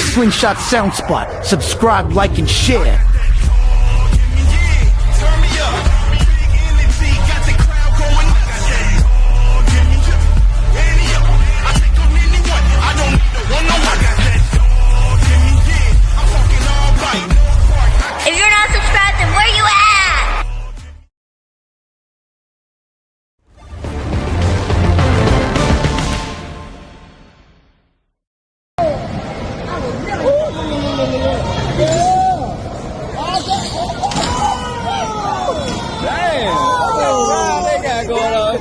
Slingshot Sound Spot. Subscribe, like, and share. If you're not subscribed, then where you at? Damn, what they got going on?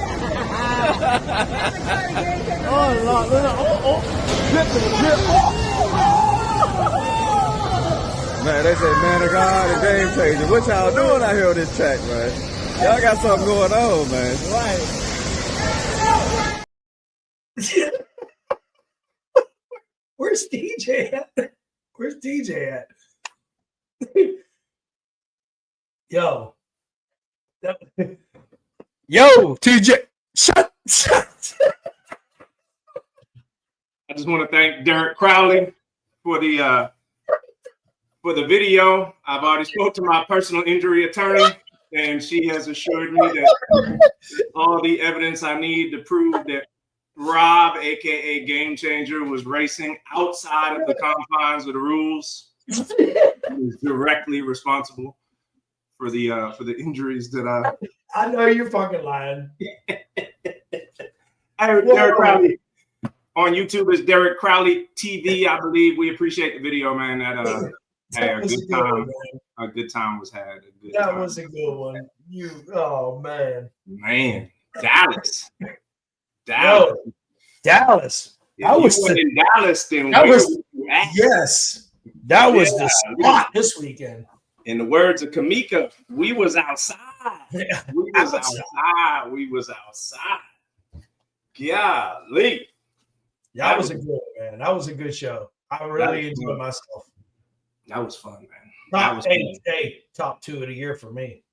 Oh, Lord, look, man, they say man of God and game changer. What y'all doing out here on this track, man? Y'all got something going on, man. Right. Where's DJ at? Where's DJ at? Yo. Yo, TJ. Shut. I just want to thank Derek Crowley for the video. I've already spoke to my personal injury attorney, and she has assured me that all the evidence I need to prove that Rob, aka Game Changer, was racing outside of the confines of the rules is directly responsible for the injuries that I know you're fucking lying. Derek Crowley on YouTube is Derek Crowley TV. I believe we appreciate the video, man. Hey, a good time was had. That was a good one. Oh man. Man, Dallas. Yo, Dallas. I was in Dallas. Then that was the spot this weekend. In the words of Kamika, we was outside. Yeah, we was outside. Golly. That was a good one, man. That was a good show. I really enjoyed myself. That was fun, man. Top 2 of the year for me.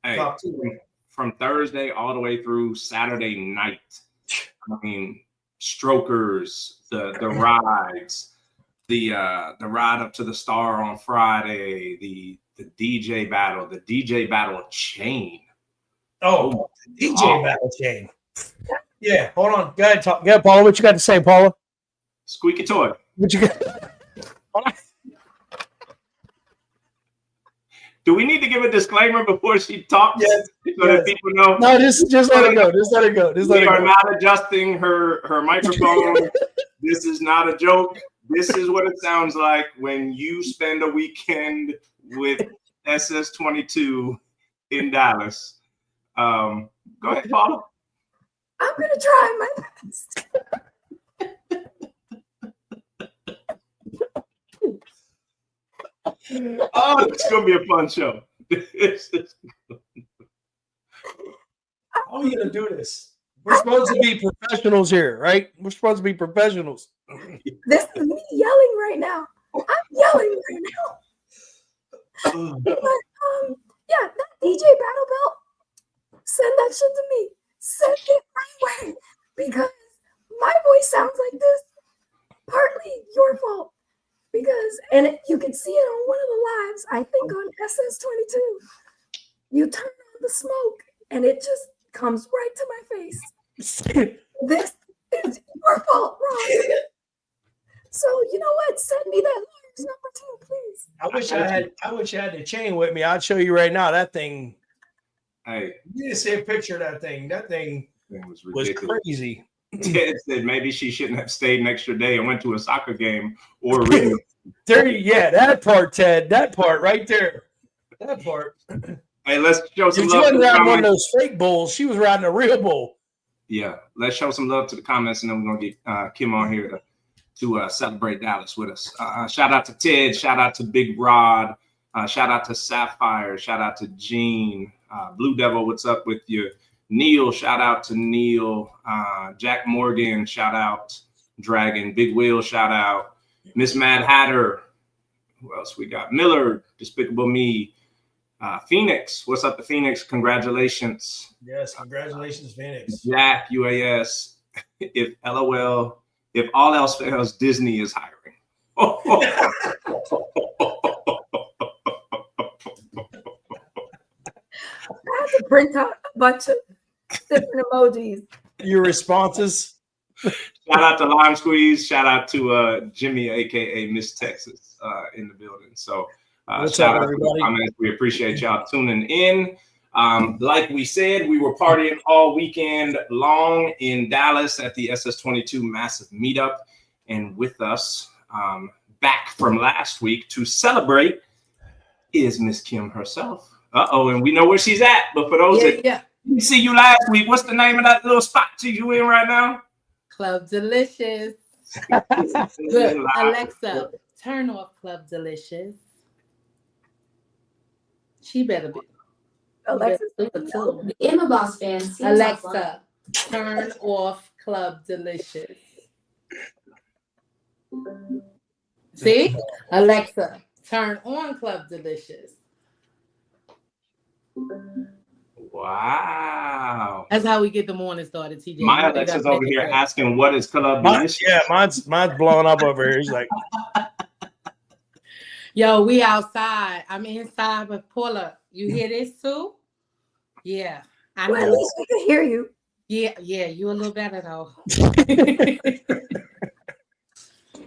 Hey, top 2. From Thursday all the way through Saturday night. I mean, strokers, the rides, the ride up to the Star on Friday, the DJ battle chain. Oh, DJ battle chain. Yeah, hold on. Go ahead, Paula. What you got to say, Paula? Squeaky toy. What you got? Do we need to give a disclaimer before she talks so that people know? No, just let it go. Just let it go. We are not adjusting her microphone. This is not a joke. This is what it sounds like when you spend a weekend with SS22 in Dallas. Go ahead, Paula. I'm gonna try my best. Oh, it's gonna be a fun show. How are you gonna do this? We're supposed to be professionals here, right? We're supposed to be professionals. This is me yelling right now. I'm yelling right now. But yeah, that DJ battle belt. Send that shit to me. Send it right away because my voice sounds like this. Partly your fault. And you can see it on one of the lives, I think on SS22. You turn on the smoke and it just comes right to my face. This is your fault, Ron. So you know what? Send me that lawyer's number 2, please. I wish I had the chain with me. I'd show you right now. That thing. Hey, you didn't see a picture of that thing. That thing was crazy. Ted said maybe she shouldn't have stayed an extra day and went to a soccer game or ridden. That part, Ted. That part right there. That part. Hey, let's show some love. She wasn't riding one of those fake bulls. She was riding a real bull. Yeah, let's show some love to the comments, and then we're gonna get Kim on here to celebrate Dallas with us. Shout out to Ted. Shout out to Big Rod. Shout out to Sapphire. Shout out to Gene. Blue Devil, what's up with you? Neil, shout out to Neil. Jack Morgan, shout out. Dragon, Big Will, shout out. Miss Mad Hatter. Who else we got? Miller, Despicable Me. Phoenix, what's up to Phoenix? Congratulations. Yes, congratulations, Phoenix. Jack, UAS. If all else fails, Disney is hiring. I had to print out a bunch of different emojis. Your responses. Shout out to Lime Squeeze. Shout out to Jimmy, aka Miss Texas, in the building. So shout out to the comments. We appreciate y'all tuning in. Like we said, we were partying all weekend long in Dallas at the SS22 massive meetup. And with us, back from last week to celebrate, is Miss Kim herself. And we know where she's at. But for those that didn't see you last week, what's the name of that little spot you in right now? Club Delicious. Good. Alexa, turn off Club Delicious. She better be. Alexa, Emma Boss fan. Alexa, turn off Club Delicious. See? Alexa, turn on Club Delicious. Wow. That's how we get the morning started, TJ. My Alexa's over here asking what is Club Delicious. Yeah, mine's blowing up over here. He's like, yo, we outside. I'm inside with Paula. You hear this too? Yeah. I know. well, at least we can hear you. Yeah, you a little better though.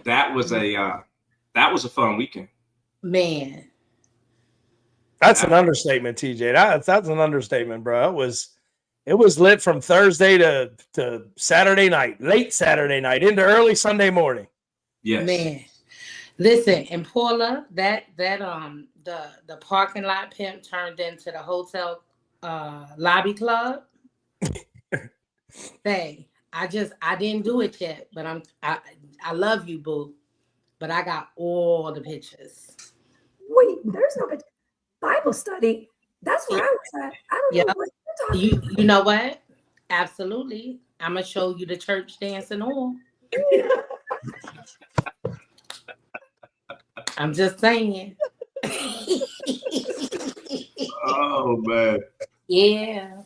That was a fun weekend. Man. that's an understatement, TJ. That's an understatement, bro. It was lit from Thursday to Saturday night, late Saturday night into early Sunday morning. Yes. Man. Listen, in Paula, the parking lot pimp turned into the hotel lobby club. Hey, I didn't do it yet, but I love you, boo. But I got all the pictures. Wait, there's no Bible study. That's where I was at. I don't know what you're talking about. You know what? Absolutely. I'm gonna show you the church dance and all. I'm just saying. Oh man. Yeah.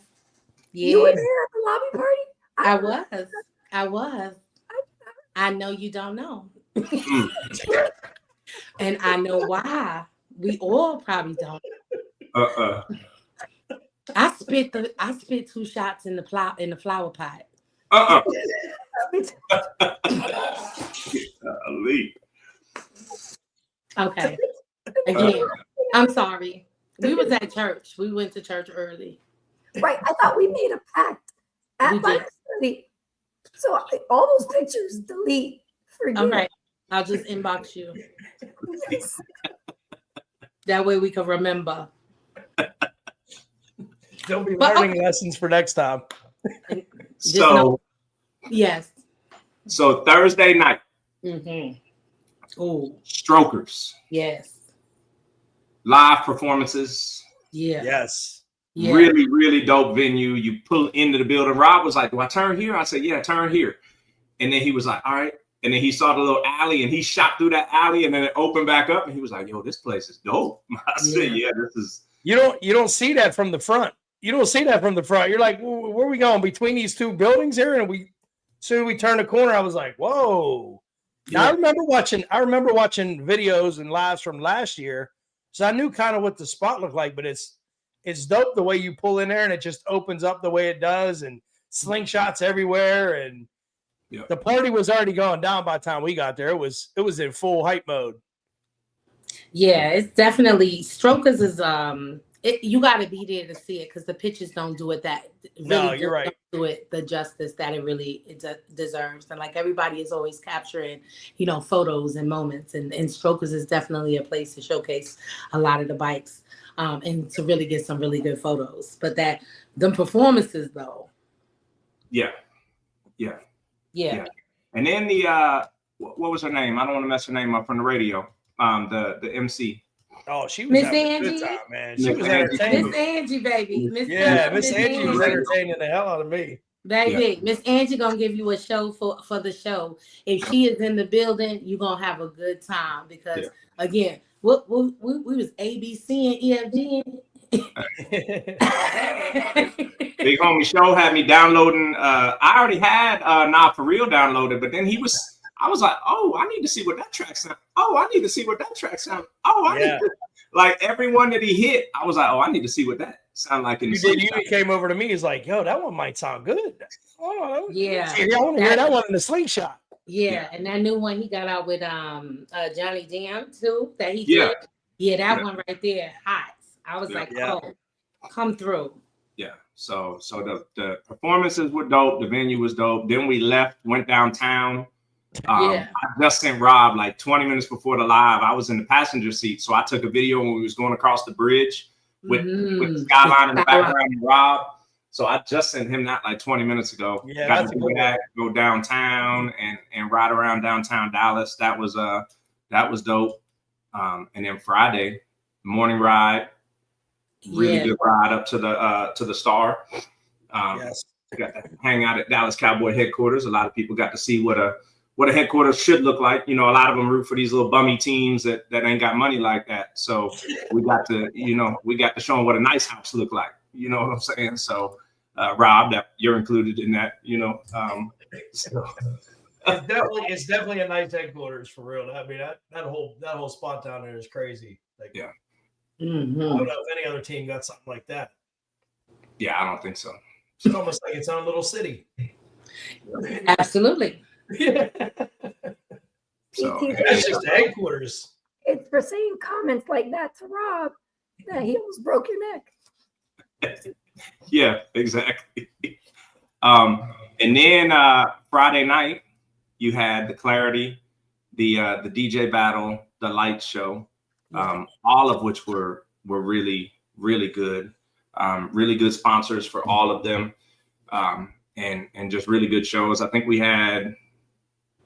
You were there at the lobby party? I was. I know you don't know. And I know why. We all probably don't. I spit 2 shots in the flower pot. Okay. Again, I'm sorry. We was at church. We went to church early. Right. I thought we made a pact at Bible study. So all those pictures, delete. Forget. All right. I'll just inbox you. That way we can remember. Don't be learning lessons for next time. Yes. So Thursday night. Mm-hmm. Oh. Strokers. Yes. Live performances. Yeah. Yes. Yeah. Really, really dope venue. You pull into the building. Rob was like, do I turn here? I said, yeah, turn here. And then he was like, all right. And then he saw the little alley and he shot through that alley and then it opened back up and he was like, yo, this place is dope. I said, yeah, this is. You don't see that from the front. You don't see that from the front. You're like, where are we going between these two buildings here? And soon as we turned the corner, I was like, whoa. Now, I remember watching videos and lives from last year. So I knew kind of what the spot looked like, but it's dope the way you pull in there and it just opens up the way it does and slingshots everywhere. And the party was already going down by the time we got there. It was in full hype mode. Yeah, it's definitely Strokers is you got to be there to see it because the pictures don't do it you're right. Don't do it the justice that it deserves. And like everybody is always capturing, photos and moments. And Strokers is definitely a place to showcase a lot of the bikes and to really get some really good photos. But them performances though. Yeah. And then what was her name? I don't want to mess her name up from the radio. The MC. Oh, she was Miss having Angie. a good time, man. She was entertaining. Miss Angie, baby. Miss Angie was entertaining the hell out of me. Baby, Miss Angie gonna give you a show for the show. If she is in the building, you're gonna have a good time because again, we was ABC and EFG. Big homie Show had me downloading. I already had Not For Real downloaded, but then I was like, oh, I need to see what that track sound. Oh, I need to see what that track sound. Oh, I need to, like every one that he hit, I was like, oh, I need to see what that sound like in the slingshot. You came over to me. He's like, yo, that one might sound good. Oh, Yeah. I want to hear that one in the slingshot. Yeah, and that new one he got out with Johnny Jam too. That he Yeah. did. Yeah, that one right there, hot. I was like, oh, come through. Yeah. So the performances were dope. The venue was dope. Then we left, went downtown. I just sent Rob like 20 minutes before the live. I was in the passenger seat, so I took a video when we was going across the bridge with the skyline in the background and Rob. So I just sent him that like 20 minutes ago. Yeah, got to do that, go downtown and ride around downtown Dallas. That was dope. And then Friday morning ride, really good ride up to the Star. Yes. Got to hang out at Dallas Cowboy headquarters. A lot of people got to see what a headquarters should look like. You know, a lot of them root for these little bummy teams that ain't got money like that. So we got to show them what a nice house look like. You know what I'm saying? So Rob, that you're included in that, you know. So. It's definitely a nice headquarters for real. I mean, that whole spot down there is crazy. Like, yeah. I don't know if any other team got something like that. Yeah, I don't think so. It's almost like its own little city. Absolutely. Yeah. So it's just the headquarters. It's for saying comments like that to Rob that he almost broke your neck. Yeah, exactly. And then Friday night, you had the Clarity, the DJ battle, the light show, all of which were really, really good. Really good sponsors for all of them, and just really good shows. I think we had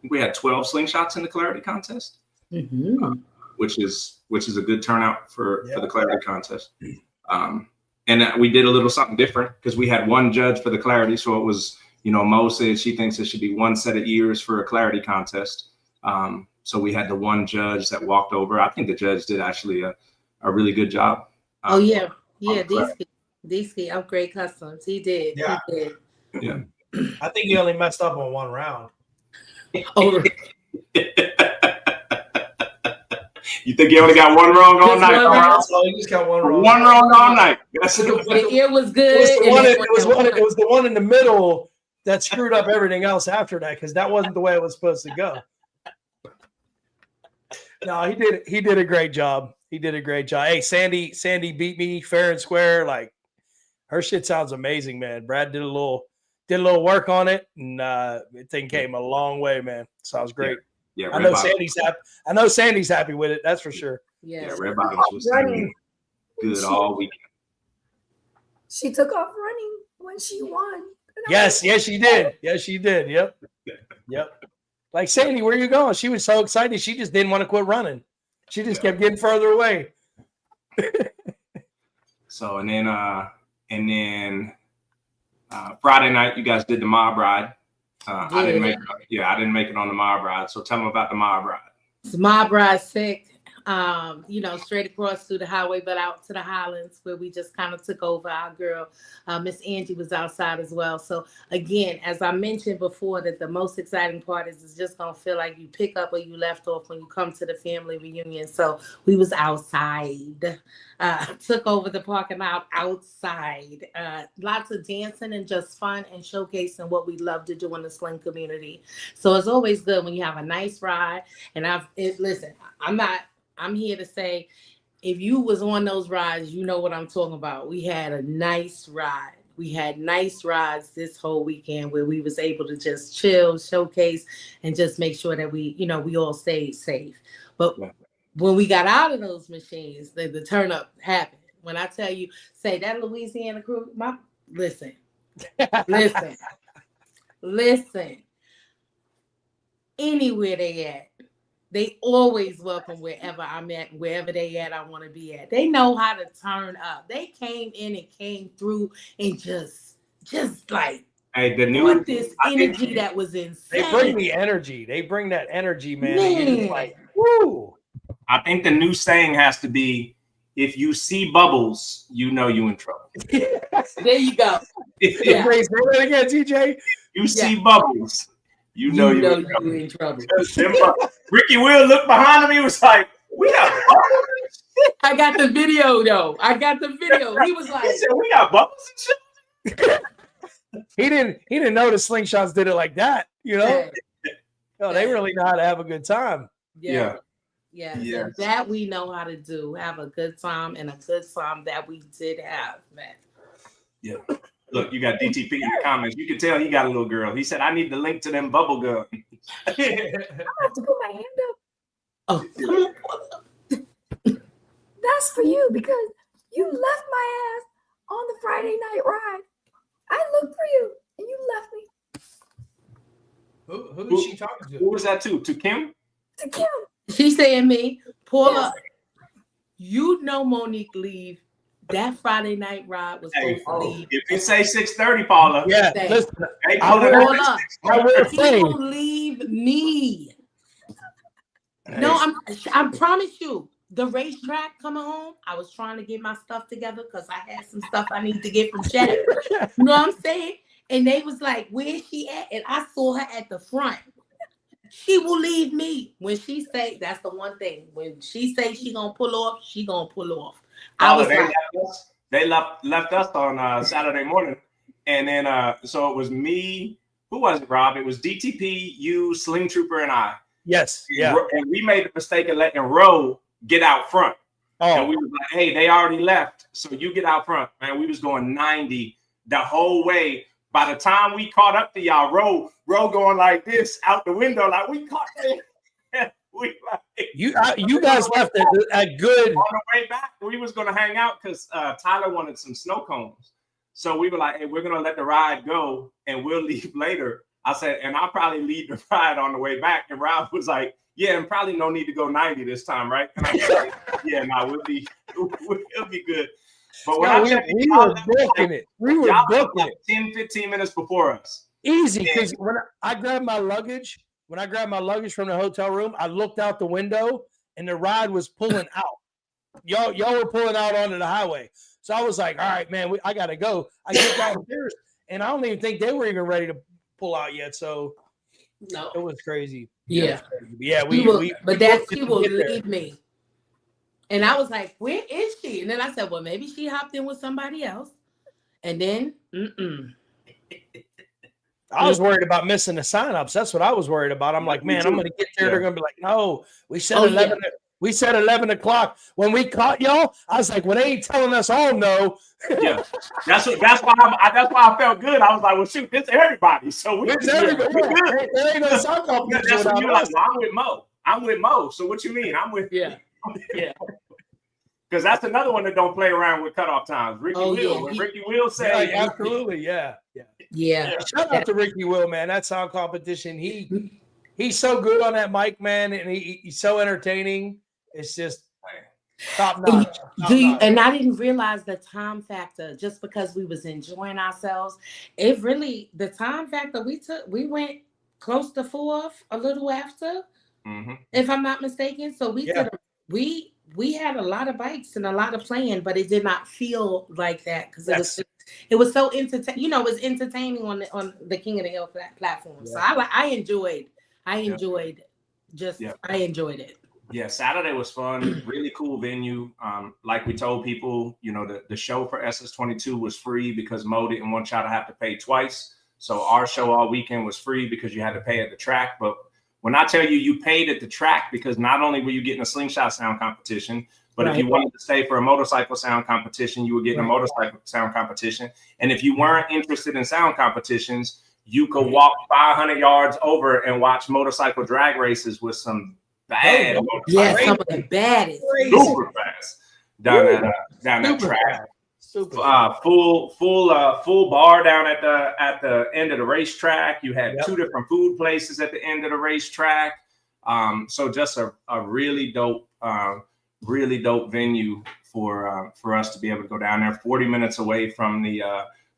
12 slingshots in the Clarity contest, which is a good turnout for the Clarity contest. And we did a little something different because we had one judge for the Clarity. So it was, you know, Mo said she thinks it should be one set of ears for a Clarity contest. So we had the one judge that walked over. I think the judge did actually a really good job. DC Upgrade Customs. He did. Yeah. He did. Yeah. I think he only messed up on one round. Oh. You think he only got one wrong all night? He just got one wrong. One wrong all night. It was good. It was the one in the middle that screwed up everything else after that because that wasn't the way it was supposed to go. No, he did a great job. He did a great job. Hey, Sandy beat me fair and square. Like, her shit sounds amazing, man. Brad did a little work on it, and it thing came a long way, man. Sounds great. Yeah, I know Sandy's happy. I know Sandy's happy with it. That's for sure. Yeah, Red Bottoms was running good all weekend. She took off running when she won. Yes, she did. Yes, she did. Yep. Like, Sandy, where are you going? She was so excited. She just didn't want to quit running. She just kept getting further away. So, and then Friday night, you guys did the mob ride. I didn't make it on the mob ride. So tell them about the mob ride. The mob ride sick. Straight across through the highway, but out to the Highlands where we just kind of took over. Our girl, Miss Angie, was outside as well. So again, as I mentioned before, that the most exciting part is it's just gonna feel like you pick up where you left off when you come to the family reunion. So we was outside, took over the parking lot outside. Lots of dancing and just fun and showcasing what we love to do in the sling community. So it's always good when you have a nice ride. And I'm here to say, if you was on those rides, you know what I'm talking about. We had a nice ride. We had nice rides this whole weekend where we was able to just chill, showcase, and just make sure that we all stayed safe. But when we got out of those machines, the turn up happened. When I tell you, say that Louisiana crew, listen. Anywhere they at, they always welcome wherever I'm at, wherever they at, I want to be at. They know how to turn up. They came in and came through and just like with this energy that was insane. They bring the energy. They bring that energy, man. It's like, woo. I think the new saying has to be, if you see bubbles, you know you in trouble. There you go. Say that again, TJ. You see bubbles, you know you in trouble. Ricky Will looked behind him. He was like, "We got bubbles." I got the video though. I got the video. He was like, He said, "We got bubbles and shit." He didn't know the slingshots did it like that. You know, Hey. no, they really know how to have a good time. Yeah. Yes. That we know how to do. Have a good time, and a good time that we did have, man. Yeah. Look, you got DTP in the comments. You can tell he got a little girl. He said, "I need the link to them bubble gum." I have to put my hand up. Oh, That's for you because you left my ass on the Friday night ride. I looked for you and you left me. Who is she talking to? Who was that to? To Kim? To Kim. she saying me, Paula. Yes. You know Monique leave. That Friday night ride was supposed to leave. If you say 6:30, Paula. Yeah, Say, listen, Hey, I will- Paula. I will say, People leave me. No, I promise you. The racetrack coming home, I was trying to get my stuff together because I had some stuff I need to get from Shaq. You know what I'm saying? And they was like, "Where's she at?" And I saw her at the front. She will leave me. When she say, that's the one thing. When she say she gonna pull off, she gonna pull off. I was like, they left us on Saturday morning, and then so it was me. Who was it, Rob? It was DTP, you, Sling Trooper, and I. yes, yeah. And we made the mistake of letting Roe get out front. And Oh, we was like, "Hey, they already left, so you get out front." Man, we was going 90 the whole way. By the time we caught up to y'all, Roe going like this out the window, like we caught it. We like, you guys left at good. on the way back, we was gonna hang out because Tyler wanted some snow cones. So we were like, "Hey, we're gonna let the ride go and we'll leave later." I said, "And I'll probably lead the ride on the way back." And Rob was like, "Yeah, and probably no need to go 90 this time, right?" And I was like, "Yeah, no, we'll be good." But when we were booking it. We were booking like it 10, 15 minutes before us. easy because when I grabbed my luggage from the hotel room, I looked out the window and the ride was pulling out. Y'all were pulling out onto the highway. So I was like, "All right, man, I gotta go." I get downstairs and I don't even think they were even ready to pull out yet. So no. it was crazy. Yeah. Yeah, She will get there. leave me. And I was like, "Where is she?" And then I said, "Well, maybe she hopped in with somebody else." And then, I was worried about missing the signups. That's what I was worried about. I'm like, man, I'm gonna get there. They're gonna be like, "No, we said 11. Yeah. We said 11 o'clock when we caught y'all." I was like, "Well, they ain't telling us all no." Yeah, that's why I felt good. I was like, "Well, shoot, it's everybody." So It's everybody. we good. There ain't no sound competition That's when without you're like, us. "Well, I'm with Mo. So what you mean? I'm with yeah. Because that's another one that don't play around with cutoff times. Ricky Will. Yeah, When Ricky Will say, Yeah, absolutely, yeah. Shout out to Ricky Will, man. That sound competition. He's so good on that mic, man, and he's so entertaining. It's just top notch. And I didn't realize the time factor just because we was enjoying ourselves. It really, the time factor we went close to 4, a little after, if I'm not mistaken. So we had a lot of bikes and a lot of playing, but it did not feel like that because it was so entertaining. You know, it was entertaining on the King of the Hill platform. So I enjoyed it. Yeah, Saturday was fun. Really cool venue. Like we told people, you know, the show for SS22 was free because Mo didn't want y'all to have to pay twice. So our show all weekend was free because you had to pay at the track. But when I tell you paid at the track, because not only were you getting a slingshot sound competition, but if you wanted to stay for a motorcycle sound competition, you were getting a motorcycle sound competition. And if you weren't interested in sound competitions, you could walk 500 yards over and watch motorcycle drag races with some bad, some of the baddest, super fast down that track. Full bar down at the end of the racetrack. You had 2 different food places at the end of the racetrack. So just a really dope venue for us to be able to go down there. 40 minutes away from the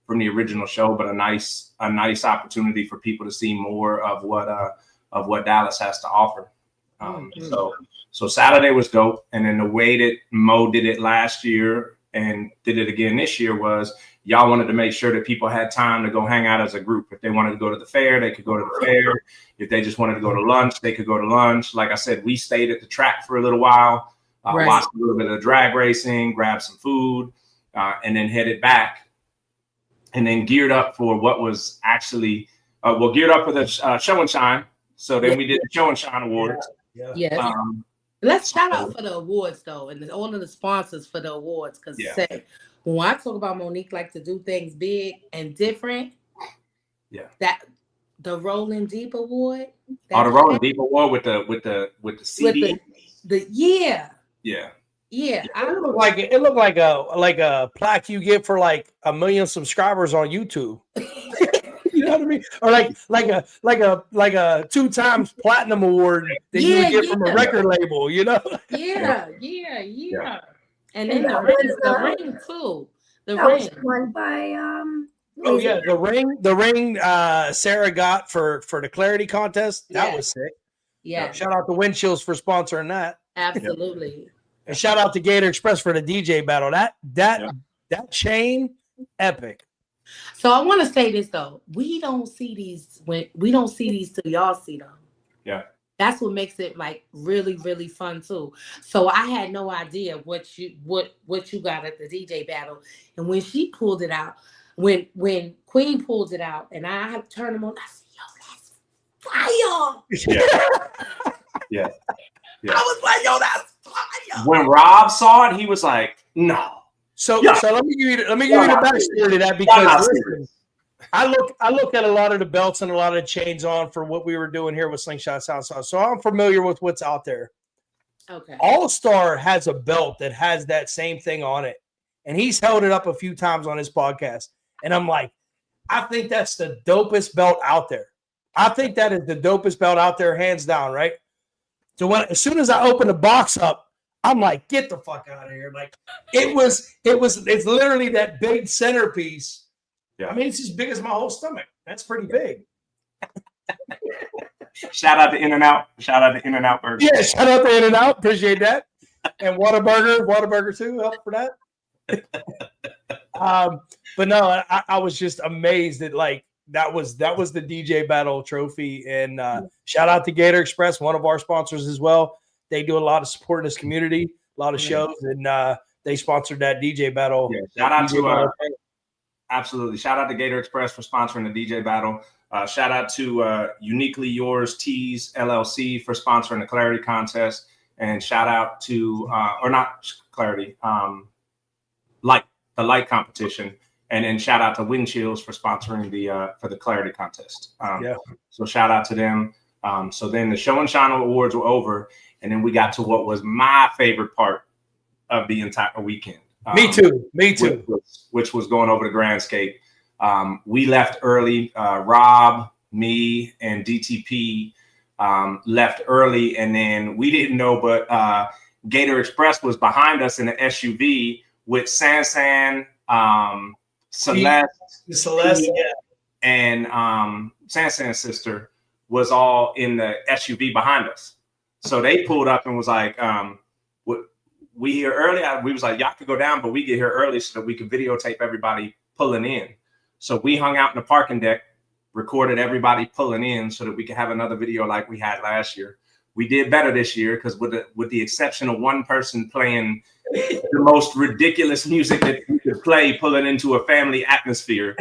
original show, but a nice opportunity for people to see more of what Dallas has to offer. So Saturday was dope, and then the way that Mo did it last year and did it again this year was y'all wanted to make sure that people had time to go hang out as a group. If they wanted to go to the fair, they could go to the fair. If they just wanted to go to lunch, they could go to lunch. Like I said, we stayed at the track for a little while, watched a little bit of drag racing, grabbed some food, and then headed back, and then geared up for what was actually, geared up for the show and shine. So then we did the show and shine awards. Yes. Let's shout out for the awards though, and all of the sponsors for the awards. Because when I talk about Monique like to do things big and different, that the Rolling Deep Award. The Rolling Deep Award with the CD. Yeah. It looked like a plaque you get for like 1 million subscribers on YouTube. You know what I mean? Or like a 2 times platinum award that you would get from a record label, you know? Yeah. And then the ring too. The ring was won by the ring Sarah got for the Clarity contest. That was sick. Yeah. Shout out to Windchills for sponsoring that. Absolutely. And shout out to Gator Express for the DJ battle. That chain, epic. So I want to say this though, we don't see these till y'all see them. Yeah, that's what makes it like really, really fun too. So I had no idea what you got at the DJ battle, and when she pulled it out, when Queen pulled it out, and I have turned them on, I said, "Yo, that's fire!" Yeah. I was like, "Yo, that's fire!" When Rob saw it, he was like, "No." So let me give you the backstory to that, because listen, I look at a lot of the belts and a lot of the chains on for what we were doing here with Slingshot Southside. So I'm familiar with what's out there. Okay. All Star has a belt that has that same thing on it, and he's held it up a few times on his podcast. And I'm like, I think that's the dopest belt out there. I think that is the dopest belt out there, hands down, right? So as soon as I open the box up, I'm like, get the fuck out of here. Like it's literally that big centerpiece. Yeah. I mean, it's as big as my whole stomach. That's pretty big. Shout out to In-N-Out. Shout out to In-N-Out Burger. Yeah, shout out to In-N-Out. Appreciate that. And Whataburger too, help for that. But no, I was just amazed that like that was the DJ battle trophy. And shout out to Gator Express, one of our sponsors as well. They do a lot of support in this community, a lot of shows, and they sponsored that DJ battle. Yeah, shout out to absolutely. Shout out to Gator Express for sponsoring the DJ battle. Shout out to Uniquely Yours Tees LLC for sponsoring the Clarity contest, and shout out to or not Clarity, the light competition, and then shout out to Windchills for sponsoring the Clarity contest. So shout out to them. So then the Show and Shine awards were over. And then we got to what was my favorite part of the entire weekend. Me too. Which was going over to Grandscape. We left early. Rob, me, and DTP left early. And then we didn't know, but Gator Express was behind us in the SUV with Sansan, Celeste, and Sansan's sister was all in the SUV behind us. So they pulled up and was like, we here early. We was like, y'all could go down, but we get here early so that we could videotape everybody pulling in. So we hung out in the parking deck, recorded everybody pulling in so that we could have another video like we had last year. We did better this year because with the exception of one person playing the most ridiculous music that we could play, pulling into a family atmosphere.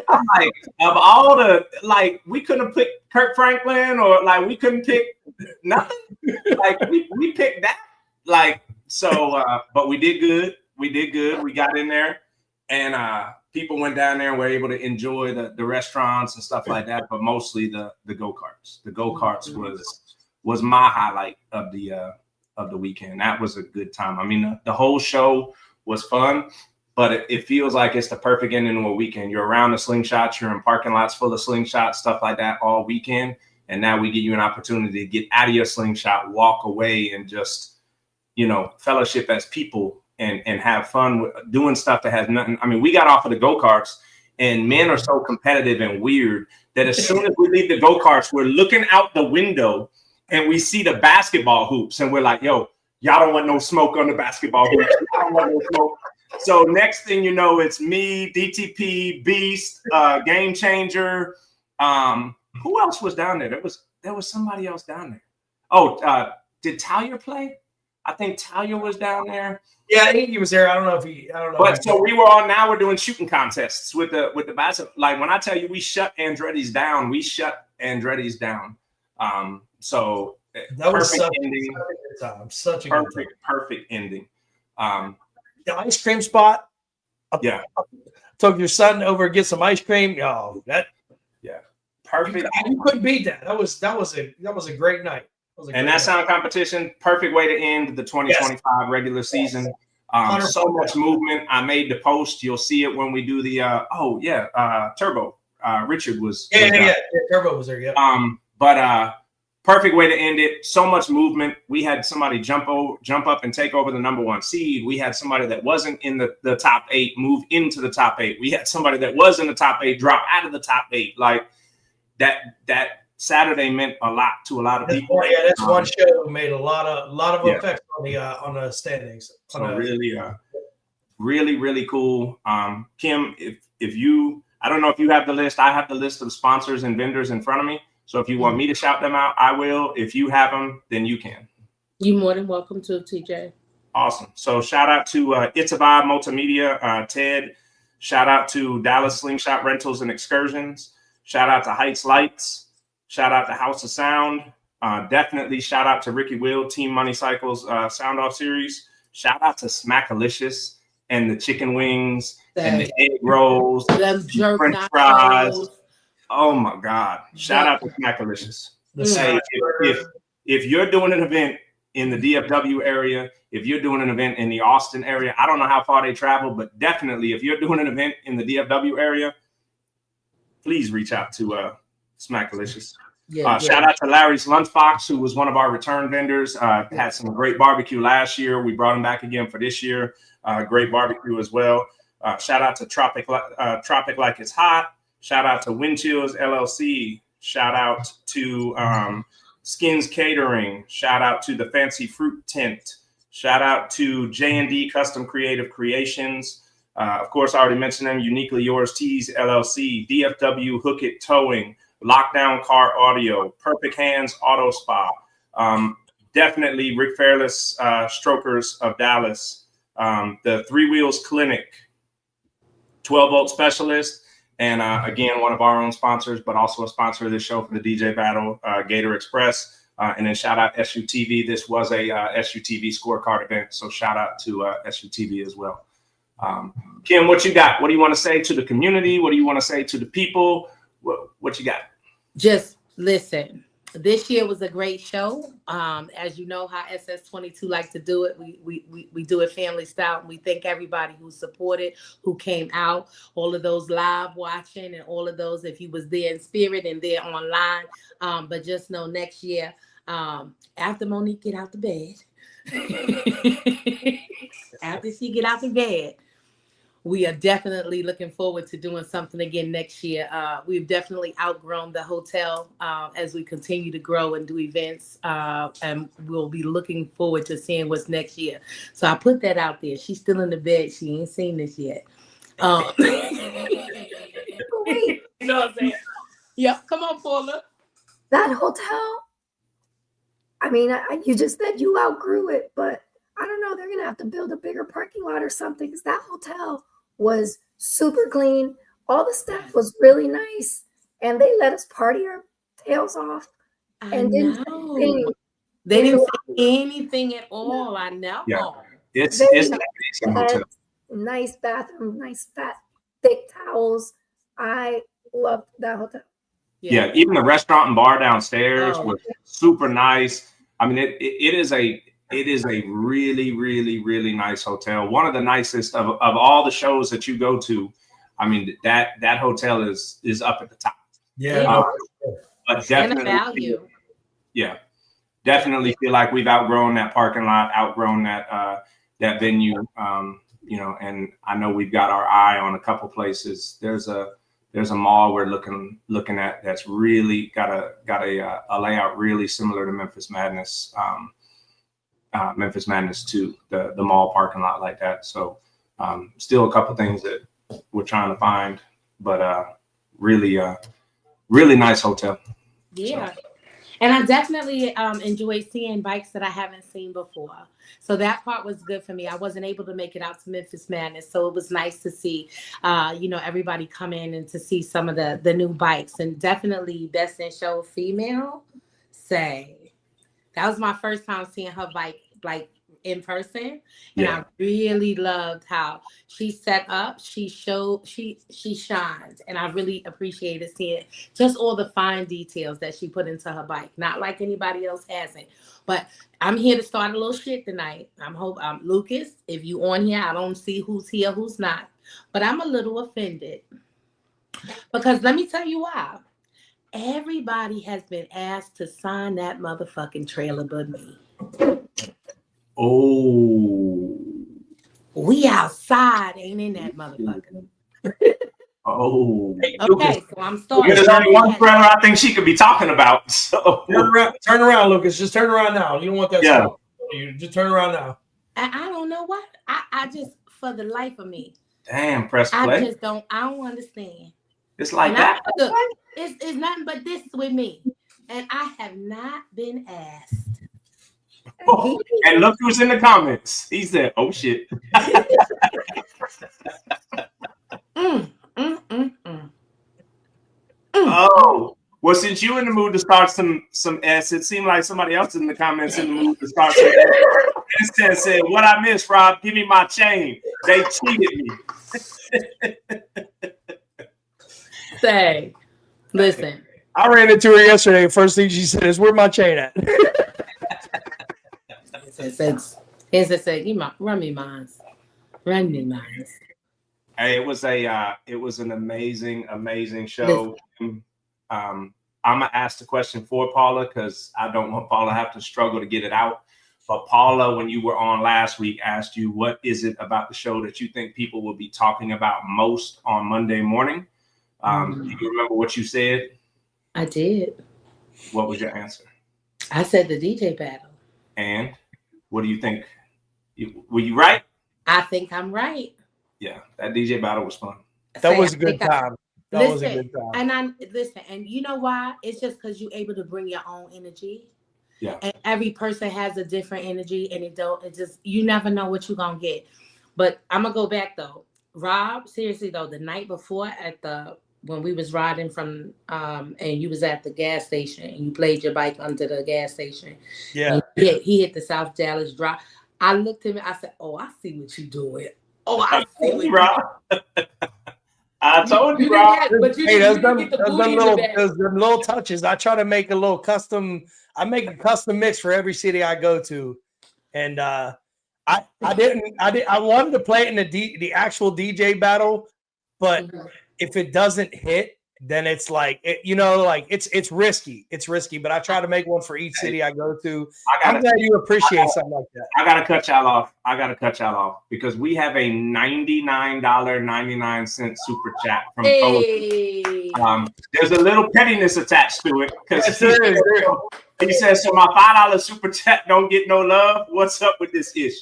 I'm like, of all the, like, we couldn't pick Kirk Franklin, or like we couldn't pick nothing. Like we picked that. Like, so but we did good. We got in there, and people went down there and were able to enjoy the restaurants and stuff like that, but mostly the go-karts. The go-karts was my highlight of the weekend. That was a good time. I mean, the whole show was fun, but it feels like it's the perfect ending to a weekend. You're around the slingshots, you're in parking lots full of slingshots, stuff like that all weekend. And now we give you an opportunity to get out of your slingshot, walk away, and just, fellowship as people and have fun with doing stuff that has nothing. I mean, we got off of the go-karts, and men are so competitive and weird that as soon as we leave the go-karts, we're looking out the window and we see the basketball hoops, and we're like, yo, y'all don't want no smoke on the basketball hoops. Y'all don't want no smoke. So next thing you know, it's me, DTP, Beast, Game Changer. Who else was down there? There was somebody else down there. Oh, did Talia play? I think Talia was down there. Yeah, I think he was there. I don't know. But so we were on. Now we're doing shooting contests with the basketball. Like when I tell you we shut Andretti's down, we shut Andretti's down. So that was perfect ending. Such a good time. Perfect ending. The ice cream spot. Yeah. Took your son over to get some ice cream. Oh, perfect. You couldn't beat that. That was a great night. That sound competition, perfect way to end the 2025 regular season. So much movement. I made the post. You'll see it when we do the Turbo. Richard was Turbo was there. Yeah. But perfect way to end it. So much movement. We had somebody jump up and take over the number 1 seed. We had somebody that wasn't in the top 8 move into the top 8. We had somebody that was in the top 8 drop out of the top 8. Like that Saturday meant a lot to a lot of people. That's one show made a lot of effects on the standings. So really, really cool. Kim, if you, I don't know if you have the list. I have the list of sponsors and vendors in front of me. So if you want me to shout them out, I will. If you have them, then you can. You're more than welcome to, TJ. Awesome. So shout out to It's a Vibe Multimedia, Ted. Shout out to Dallas Slingshot Rentals and Excursions. Shout out to Heights Lights. Shout out to House of Sound. Definitely shout out to Ricky Will, Team Money Cycles Sound Off Series. Shout out to Smackalicious and the chicken wings and the egg rolls, the French fries. Oh my God! Shout out to Smackalicious. Hey, if you're doing an event in the DFW area, if you're doing an event in the Austin area, I don't know how far they travel, but definitely if you're doing an event in the DFW area, please reach out to Smackalicious. Shout out to Larry's Lunchbox, who was one of our return vendors. Had some great barbecue last year. We brought him back again for this year. Great barbecue as well. Shout out to Tropic Like It's Hot. Shout out to Wind Chills LLC. Shout out to Skins Catering. Shout out to the Fancy Fruit Tent. Shout out to J&D Custom Creative Creations. Of course, I already mentioned them. Uniquely Yours Tees LLC, DFW Hook It Towing, Lockdown Car Audio, Perfect Hands Auto Spa, definitely Rick Fairless Strokers of Dallas, the Three Wheels Clinic, 12 Volt Specialist, and again, one of our own sponsors, but also a sponsor of this show for the DJ Battle, Gator Express. And then shout out SUTV. This was a SUTV scorecard event, so shout out to SUTV as well. Kim, what you got? What do you want to say to the community? What do you want to say to the people? What you got? Just listen. This year was a great show. As you know how SS22 like to do it, we do it family style. And we thank everybody who supported, who came out, all of those live watching, and all of those if you was there in spirit and there online. But just know next year, after Monique get out the bed, after she get out the bed, we are definitely looking forward to doing something again next year. We've definitely outgrown the hotel as we continue to grow and do events. And we'll be looking forward to seeing what's next year. So I put that out there. She's still in the bed. She ain't seen this yet. You know what I'm saying? Yep. Come on, Paula. That hotel, I mean, you just said you outgrew it, but I don't know. They're going to have to build a bigger parking lot or something because that hotel was super clean. All the staff was really nice, and they let us party our tails off. They didn't say anything at all. I know. Yeah. It's an amazing hotel. Nice bathroom, nice fat, thick towels. I loved that hotel. Yeah, even the restaurant and bar downstairs was super nice. I mean, it is a really, really, really nice hotel. One of the nicest of all the shows that you go to. I mean, that hotel is up at the top. Yeah. But definitely, definitely feel like we've outgrown that parking lot, outgrown that venue. And I know we've got our eye on a couple places. There's a mall we're looking at that's really got a layout really similar to Memphis Madness. Memphis Madness 2, the mall parking lot like that. So Still a couple things that we're trying to find, but really nice hotel. Yeah. And I definitely enjoyed seeing bikes that I haven't seen before. So that part was good for me. I wasn't able to make it out to Memphis Madness. So it was nice to see, everybody come in and to see some of the new bikes. And definitely Best in Show female, say. That was my first time seeing her bike, like, in person. And I really loved how she set up, she shined. And I really appreciated seeing just all the fine details that she put into her bike. Not like anybody else hasn't. But I'm here to start a little shit tonight. Lucas, if you on here, I don't see who's here, who's not. But I'm a little offended. Because let me tell you why. Everybody has been asked to sign that motherfucking trailer but me. Oh. We outside, ain't in that motherfucker. Oh. Okay, so I'm starting. There's only one trailer I think she could be talking about. So Turn around, Lucas. Just turn around now. You don't want that stuff. You just turn around now. I don't know what. I just, for the life of me. Damn, press play. I don't understand. It's like that. Look, it's nothing but this with me. And I have not been asked. Oh, and look who's in the comments. He said, "Oh shit." Oh, well, since you in the mood to start some S, it seemed like somebody else in the comments in the mood to start some S. Said, "What I missed, Rob? Give me my chain. They cheated me." Say, listen. I ran into her yesterday. First thing she said is, "Where my chain at?" It said, run me mines. Hey, it was an amazing show. I'm gonna ask the question for Paula because I don't want Paula to have to struggle to get it out. But Paula, when you were on last week, asked you what is it about the show that you think people will be talking about most on Monday morning. Do you remember what you said? I did. What was your answer? I said the DJ battle. And what do you think? Were you right? I think I'm right. Yeah, that DJ battle was fun. That was a good time. That was a good time. And you know why? It's just because you're able to bring your own energy. Yeah. And every person has a different energy, and you never know what you're gonna get. But I'm gonna go back though. Rob, seriously though, the night before when we was riding from and you was at the gas station and you played your bike under the gas station. Yeah. He hit the South Dallas drop. I looked at him, I said, "Oh, I see what you're doing. Oh, I see what you're doing." I told you, Rob. Hey, there's them little touches. I try to make a little custom. I make a custom mix for every city I go to, and I wanted to play it in the actual DJ battle, but if it doesn't hit, then it's like it's risky. It's risky, but I try to make one for each city I go to. I'm glad you appreciate something like that. I gotta cut y'all off because we have a $99.99 super chat from Cozy. There's a little pettiness attached to it because he says, "So my $5 super chat don't get no love. What's up with this ish?"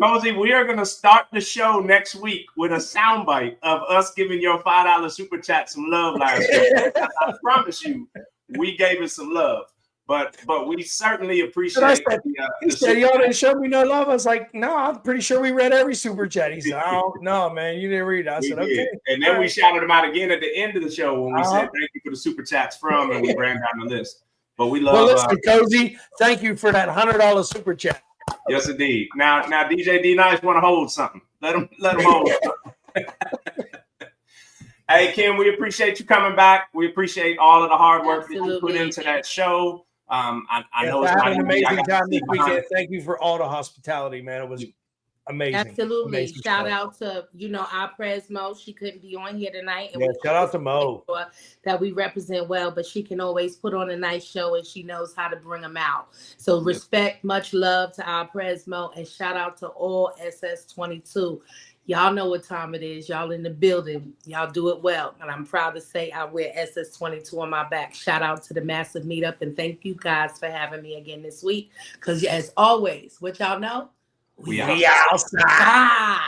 Cozy, we are going to start the show next week with a soundbite of us giving your $5 super chat some love last week. I promise you, we gave it some love. But we certainly appreciate he said, "Y'all didn't show me no love." I was like, "No, I'm pretty sure we read every super chat." He said, "Oh, no, man, you didn't read it." I said, "Okay." And then we shouted him out again at the end of the show when we said, "Thank you for the super chats from," and we ran down the list. But we love. Well, listen, Cozy, thank you for that $100 super chat. Yes, indeed. Now, DJ D Nice want to hold something. Let him hold something. Hey, Kim, we appreciate you coming back. We appreciate all of the hard work that you put into that show. I know it's an amazing time this weekend. Thank you for all the hospitality, man. It was amazing. Absolutely. Amazing shout out to our Pres Mo. She couldn't be on here tonight. And shout out to Mo. That we represent well, but she can always put on a nice show and she knows how to bring them out. So respect, much love to our Pres Mo, and shout out to all SS22. Y'all know what time it is. Y'all in the building. Y'all do it well. And I'm proud to say I wear SS22 on my back. Shout out to the massive meetup. And thank you guys for having me again this week. Because as always, what y'all know, We outside.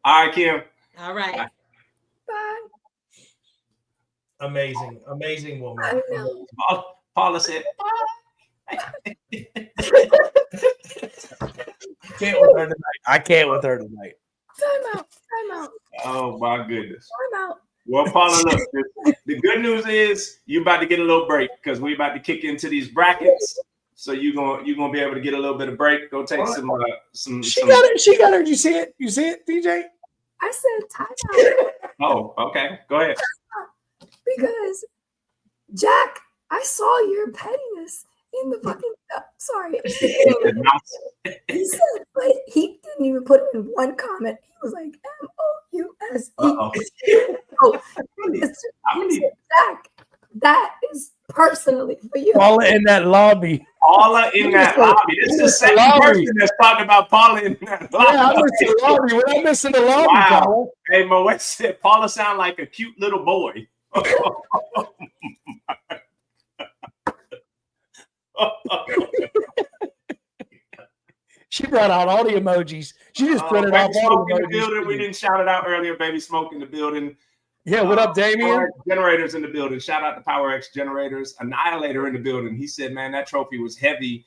All right, Kim. All right. Bye. Amazing, amazing woman. I know. Paula said, Can't with her tonight. I can't with her tonight. Time out. Time out. oh my goodness. Time out. Well, Paula, look, the good news is you about to get a little break because we about to kick into these brackets. So you're gonna be able to get a little bit of break. Go take some. She got it. She got her. You see it? You see it, DJ? I said time out. Oh, okay. Go ahead. Because Jack, I saw your pettiness in the fucking. Sorry. He said, but he didn't even put it in one comment. He was like MOUSE. Uh-oh. Oh, Jack, that is personally for you. Paula in that lobby. Paula in that lobby. This is the second person that's talking about Paula in that lobby. Yeah, I missed the lobby. We're not missing the lobby, Wow. Paula. Hey, Moet said Paula sound like a cute little boy. She brought out all the emojis. She just printed Baby off all Smoke the in the emojis. building. We didn't shout it out earlier. Baby Smoke in the building. Yeah, what up, Damien? Power X Generators in the building. Shout out to Power X Generators. Annihilator in the building. He said, man, that trophy was heavy.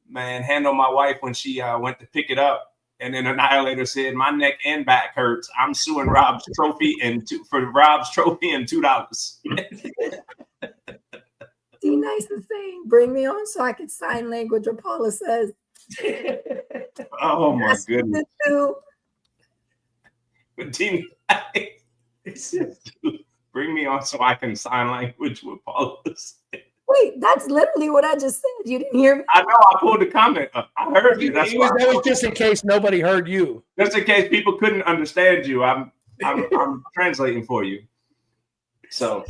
Man, hand on my wife when she went to pick it up. And then Annihilator said, my neck and back hurts. I'm suing Rob's trophy for Rob's trophy and $2. D Nice is saying, bring me on so I can sign language what Paula says. Oh my That's goodness. the Bring me on so I can sign language with Paula. Wait, that's literally what I just said. You didn't hear me? I know. I pulled the comment up. I heard you. That's why. That was just in case nobody heard you. Just in case people couldn't understand you. I'm translating for you. So,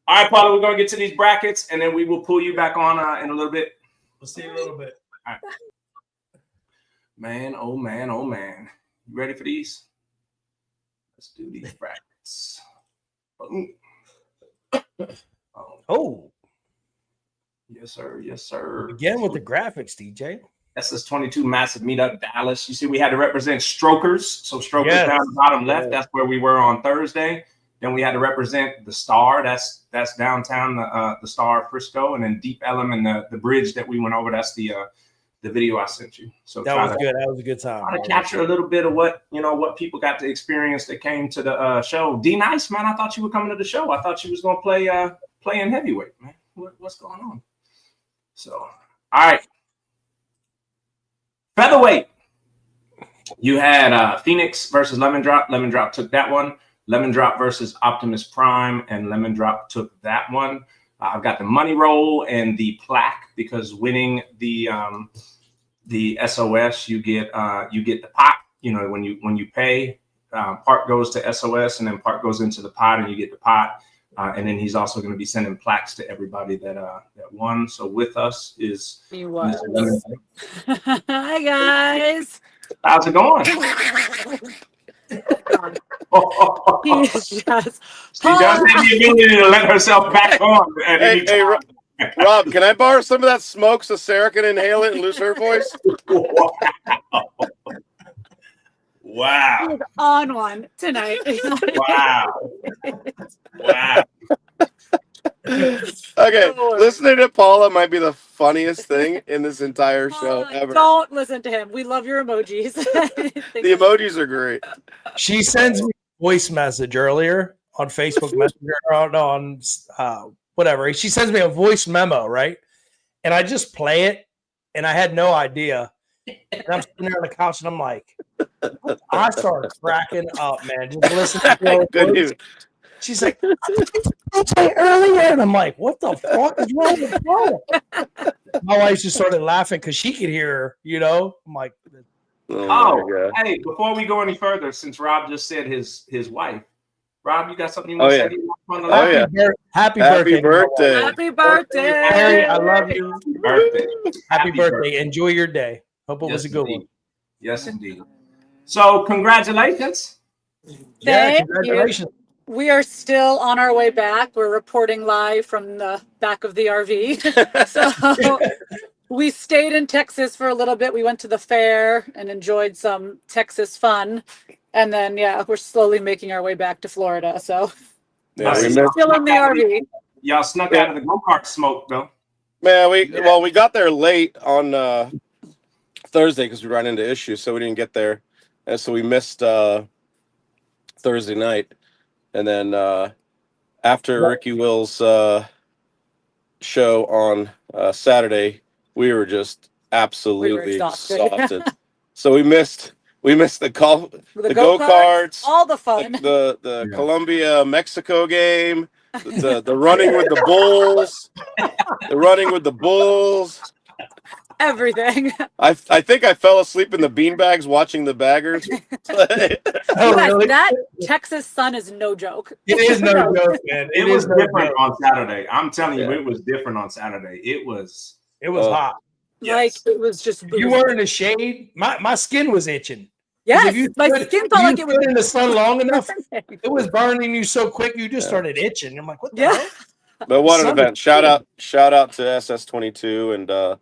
all right, Paula, we're gonna get to these brackets, and then we will pull you back on in a little bit. We'll see you in a little bit. All right. Man, oh man, oh man. You ready for these? Let's do these brackets. Oh. Yes, sir. Yes, sir. Again with the graphics, DJ. SS22 massive meetup Dallas. You see, we had to represent Strokers. So Strokers down the bottom left. That's where we were on Thursday. Then we had to represent the Star. That's downtown, the Star Frisco, and then Deep Ellum and the bridge that we went over. That's the video I sent you. So that was good. That was a good time. Try to capture a little bit of what people got to experience that came to the show. D Nice, man, I thought you were coming to the show. I thought you was gonna play in heavyweight, man. What's going on? So, all right. Featherweight. You had Phoenix versus Lemon Drop. Lemon Drop took that one. Lemon Drop versus Optimus Prime, and Lemon Drop took that one. I've got the money roll and the plaque because winning the SOS, you get the pot. You know, when you pay, part goes to SOS and then part goes into the pot, and you get the pot. And then he's also going to be sending plaques to everybody that won. So with us is Mr. Lemon. Hi guys. How's it going? He's just She does have the ability to let herself back on at any time. Rob, can I borrow some of that smoke so Sarah can inhale it and lose her voice? Wow. He's on one tonight. Wow. Wow. Okay, listening to Paula might be the funniest thing in this entire show ever. Don't listen to him. We love your emojis. The emojis are great. She sends me a voice message earlier on Facebook Messenger on whatever. She sends me a voice memo, right? And I just play it, and I had no idea. And I'm sitting there on the couch, and I'm like, I started cracking up, man. Just listening to her. She's like, I play earlier, and I'm like, what the fuck is wrong with Paula? My wife just started laughing because she could hear her, you know. I'm like, hey, before we go any further, since Rob just said his wife, Rob, you got something you want to say? Happy birthday. Happy birthday. Harry, I love you. Birthday. Happy birthday. Enjoy your day. Hope it was a good one. Yes, indeed. So, congratulations. Yeah, congratulations. We are still on our way back. We're reporting live from the back of the RV. So We stayed in Texas for a little bit. We went to the fair and enjoyed some Texas fun. And then, yeah, we're slowly making our way back to Florida. So, Yeah, we Nice. missed. still in the RV. Y'all snuck out of the go-kart smoke though. Man, we got there late on Thursday because we ran into issues, so we didn't get there, and so we missed Thursday night, and then after Ricky Will's show on Saturday, we were just absolutely exhausted. So we missed the golf, the go-karts, all the fun, the Colombia Mexico game, the running with the bulls, everything. I think I fell asleep in the beanbags watching the baggers. Really? That Texas sun is no joke. It is no joke, man. It was different on Saturday. I'm telling you, it was different on Saturday. It was hot. Like it was just. You were in the shade. My skin was itching. Yes, my skin felt like it was in the sun long enough. It was burning you so quick, you just started itching. I'm like, what the hell? But what an event! Shout out to SS22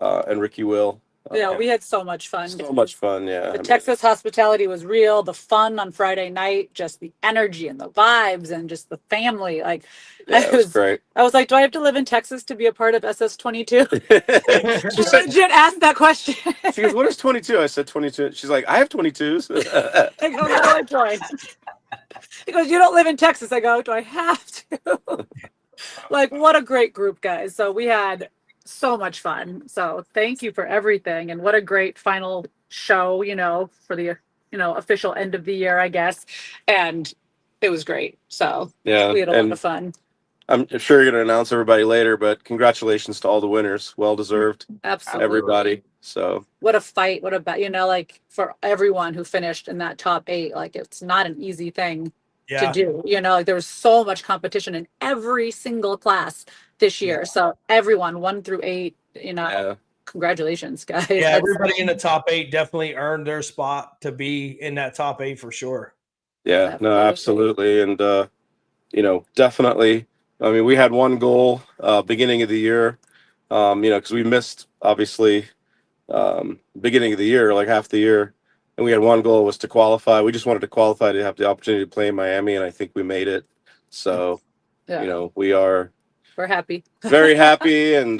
and Ricky Will. Yeah, we had so much fun. So much fun, yeah. The Texas hospitality was real. The fun on Friday night, just the energy and the vibes and just the family. Like, it was great. I was like, do I have to live in Texas to be a part of SS22? She legit asked that question. She goes, what is 22? I said 22. She's like, I have 22s. I go, how do I join? He goes, you don't live in Texas. I go, do I have to? Like, what a great group, guys. So we had so much fun. So thank you for everything. And what a great final show, for the, official end of the year, I guess. And it was great. So yeah, we had a lot of fun. I'm sure you're going to announce everybody later, but congratulations to all the winners. Well deserved. Absolutely. Everybody. So what a fight. What about, like for everyone who finished in that top 8, like it's not an easy thing to do. Like there was so much competition in every single class this year. So everyone 1 through 8, congratulations, guys. Yeah, everybody in the top 8 definitely earned their spot to be in that top 8 for sure. Yeah, no, absolutely. And definitely. I mean, we had one goal beginning of the year, because we missed obviously beginning of the year, like half the year. And we had one goal was to qualify. We just wanted to qualify to have the opportunity to play in Miami, and I think we made it. So, we're happy, very happy, and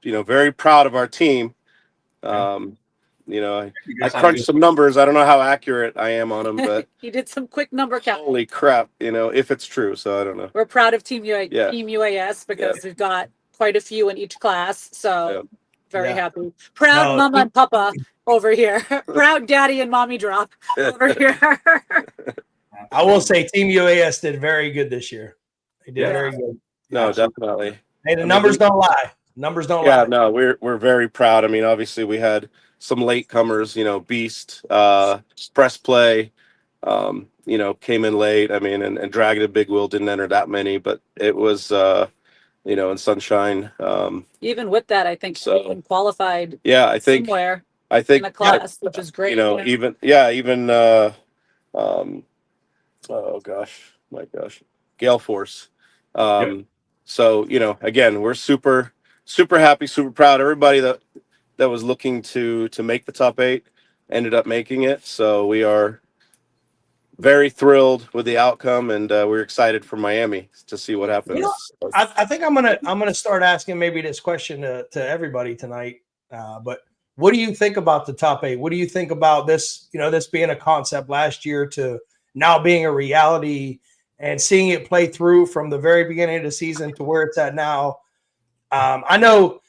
very proud of our team. I crunched some numbers. I don't know how accurate I am on them, but you did some quick number count. Holy crap! If it's true, so I don't know. We're proud of Team UAS because we've got quite a few in each class. So. Very happy. Proud mama and papa over here. Proud daddy and mommy drop over here. I will say Team UAS did very good this year. They did very good. No, definitely. Hey, the numbers don't lie. Numbers don't lie. Yeah, no, we're very proud. I mean, obviously we had some latecomers, Beast, Press Play, came in late. I mean, and Dragon and Big Will didn't enter that many, but it was and Sunshine. Even with that, I think everyone qualified. Yeah, I think somewhere. In the class, which is great. Even Gale Force. So again, we're super happy, super proud. Everybody that was looking to make the top 8 ended up making it. So we are very thrilled with the outcome, and we're excited for Miami to see what happens. I think I'm gonna start asking maybe this question to everybody tonight. But what do you think about the top 8? What do you think about this? This being a concept last year to now being a reality and seeing it play through from the very beginning of the season to where it's at now. I know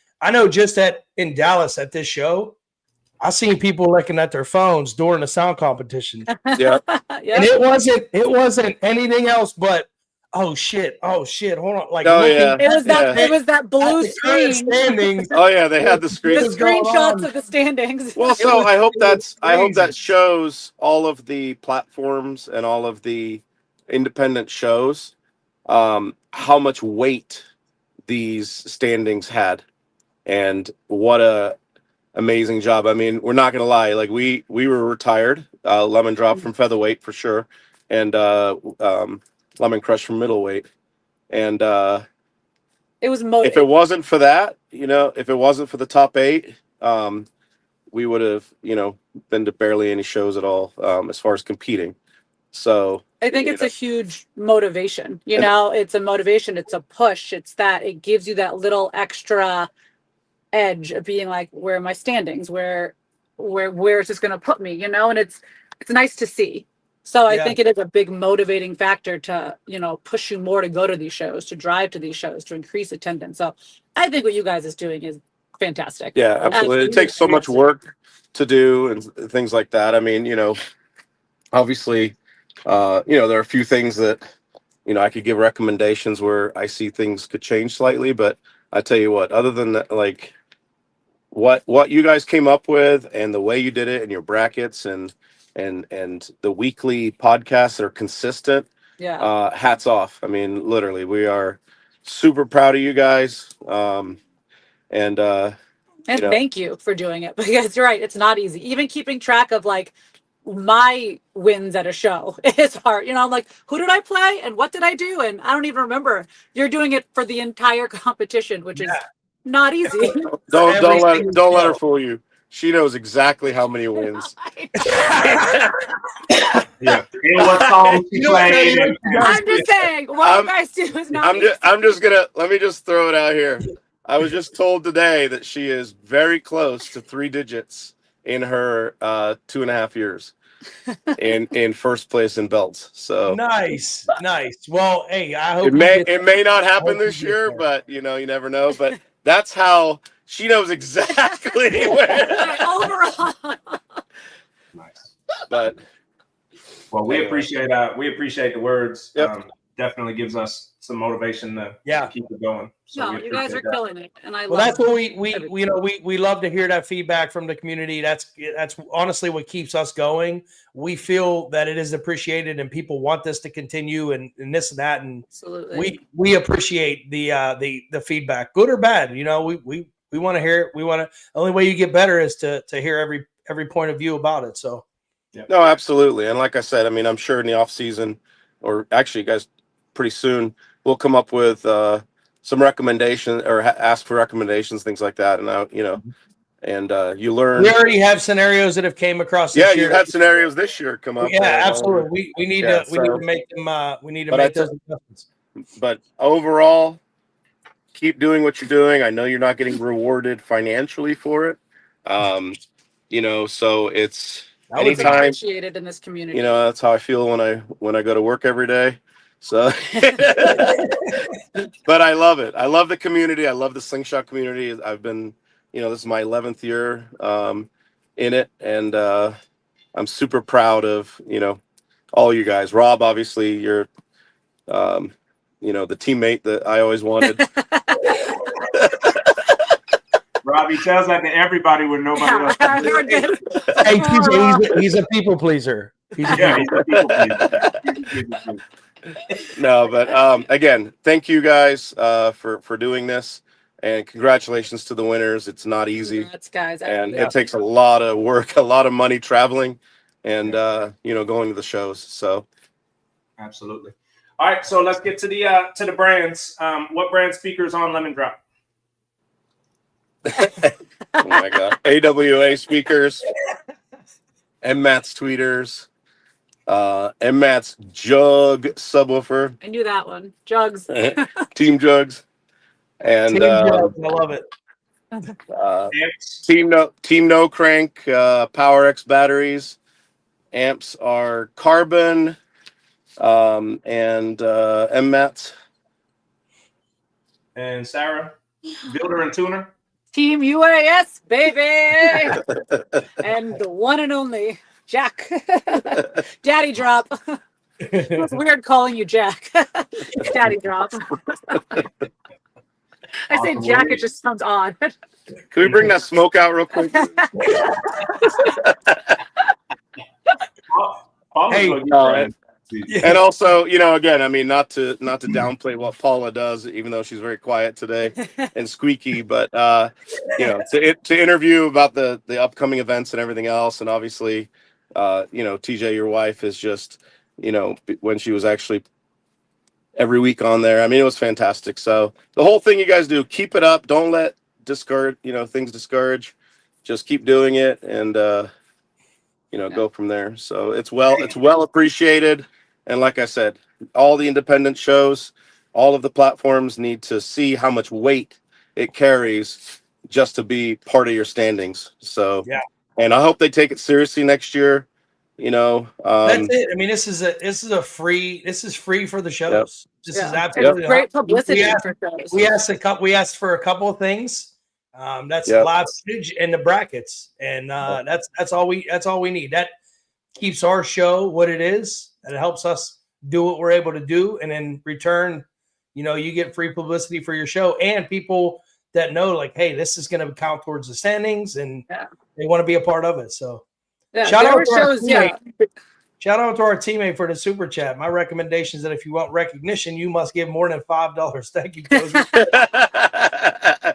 just in Dallas at this show, I seen people looking at their phones during the sound competition. Yeah. And it wasn't anything else but oh shit, hold on. Like it was that blue screen. Standings. Oh yeah, they had the screen. The screenshots of the standings. Well, so I hope that shows all of the platforms and all of the independent shows how much weight these standings had, and what a amazing job. I mean, we're not gonna lie, like we were retired. Lemon Drop from featherweight for sure, and Lemon Crush from middleweight, and It was if it wasn't for that, if it wasn't for the top 8, we would have, been to barely any shows at all, as far as competing. So I think it's a huge motivation. It's a motivation. It's a push. It's that it gives you that little extra edge of being like, where are my standings? Where is this going to put me? And it's nice to see. So I think it is a big motivating factor to, push you more to go to these shows, to drive to these shows, to increase attendance. So I think what you guys is doing is fantastic. Yeah, absolutely. It takes so much work to do and things like that. I mean, obviously, there are a few things that, I could give recommendations where I see things could change slightly, but I tell you what, other than that, like what you guys came up with and the way you did it and your brackets and the weekly podcasts that are consistent, hats off. I mean, literally, we are super proud of you guys. And thank you for doing it, because you're right, it's not easy. Even keeping track of like my wins at a show is hard. I'm like, who did I play and what did I do? And I don't even remember. You're doing it for the entire competition, which is not easy. Don't let her fool you. She knows exactly how many wins. Yeah. And what song she played. I'm just saying, what you guys do is not easy. Let me just throw it out here. I was just told today that she is very close to 3 digits in her 2.5 years in first place in belts. So nice. Well, hey, I hope it may not happen this year, but you never know. But that's how she knows exactly where. Overall. Nice. But we appreciate the words. Yep. Definitely gives us some motivation to keep it going. So you guys are killing it, and I love. Well, that's what we love to hear that feedback from the community. That's honestly what keeps us going. We feel that it is appreciated, and people want this to continue, and this and that, and absolutely we appreciate the feedback, good or bad. We want to hear it. We want to. The only way you get better is to hear every point of view about it. So, no, absolutely, and like I said, I mean, I'm sure in the off season, or actually, guys, pretty soon we'll come up with some recommendations or ask for recommendations, things like that. And you learn. We already have scenarios that have came across. This year. You've had scenarios this year come up. Yeah, absolutely. We need to make them. We need to make those adjustments. But overall, keep doing what you're doing. I know you're not getting rewarded financially for it. So it's anytime appreciated in this community. That's how I feel when I go to work every day. So, but I love it. I love the community. I love the slingshot community. I've been, this is my 11th year in it, and I'm super proud of all you guys. Rob, obviously, you're the teammate that I always wanted. Robbie tells that to everybody when nobody else. Hey, TJ, he's a people pleaser. He's a people pleaser. No, but again, thank you guys for doing this, and congratulations to the winners. It's not easy. Congrats, guys. And it takes a lot of work, a lot of money traveling, and going to the shows. So, absolutely. All right, so let's get to the brands. What brand speakers on Lemon Drop? Oh my God! AWA speakers, MMAT's tweeters. MMAT's Jug subwoofer. I knew that one. Jugs. Team Jugs. And Jugs, I love it. Team No Crank Power X batteries. Amps are Carbon and MMAT's. And Sarah, builder and tuner. Team UAS, baby. And the one and only Jack. Daddy Drop. It's weird calling you Jack. Daddy Drop. I say Jack, it just sounds odd. Can we bring that smoke out real quick? Hey, and also, again, I mean, not to downplay what Paula does, even though she's very quiet today and squeaky, but to interview about the upcoming events and everything else, and obviously, TJ, your wife is just, when she was actually every week on there. I mean, it was fantastic. So the whole thing you guys do, keep it up. Don't let things discourage. Just keep doing it and go from there. So it's well appreciated. And like I said, all the independent shows, all of the platforms need to see how much weight it carries just to be part of your standings. So Yeah. And I hope they take it seriously next year. That's it. I mean, this is free for the shows. This is absolutely great publicity for shows. We asked for a couple of things. That's live footage and the brackets, and that's all we need. That keeps our show what it is, and it helps us do what we're able to do. And in return, you get free publicity for your show, and people that know, like, hey, this is going to count towards the standings, and they want to be a part of it. So, shout out to our teammate for the super chat. My recommendation is that if you want recognition, you must give more than $5. Thank you, Cozy.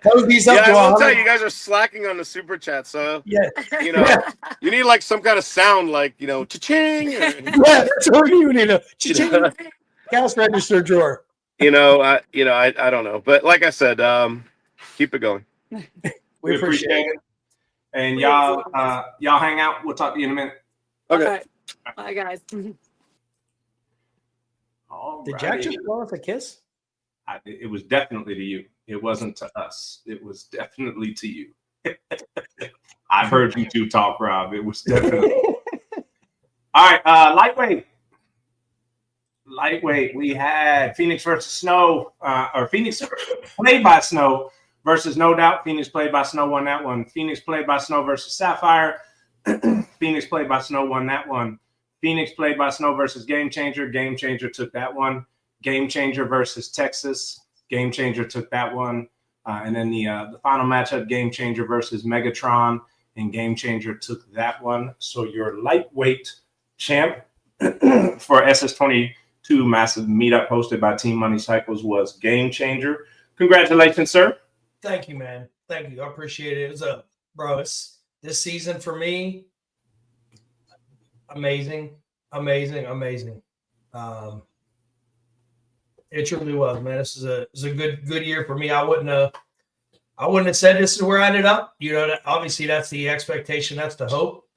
Cozy's up to I will tell you, you guys are slacking on the super chat. So you need like some kind of sound, like cha-ching. That's what you need. A cha-ching. Cash register drawer. I don't know, but like I said, keep it going. We appreciate it. And y'all hang out. We'll talk to you in a minute. Okay. Bye, guys. Did Jack just blow us a kiss? It was definitely to you. It wasn't to us. It was definitely to you. I've heard you two talk, Rob. It was definitely. All right, lightweight. We had Phoenix versus Snow, or Phoenix played by Snow versus No Doubt. Phoenix played by Snow won that one. Phoenix played by Snow versus Sapphire. Phoenix played by Snow won that one. Phoenix played by Snow versus Game Changer. Game Changer took that one. Game Changer versus Texas. Game Changer took that one. And then the final matchup, Game Changer versus Megatron, and Game Changer took that one. So your lightweight champ for SS22 massive meetup hosted by Team Money Cycles was Game Changer. Congratulations, sir. Thank you, man. Thank you. I appreciate it. It was this season for me, amazing. It truly was, man. This is a good year for me. I wouldn't have said this is where I ended up. Obviously that's the expectation, that's the hope.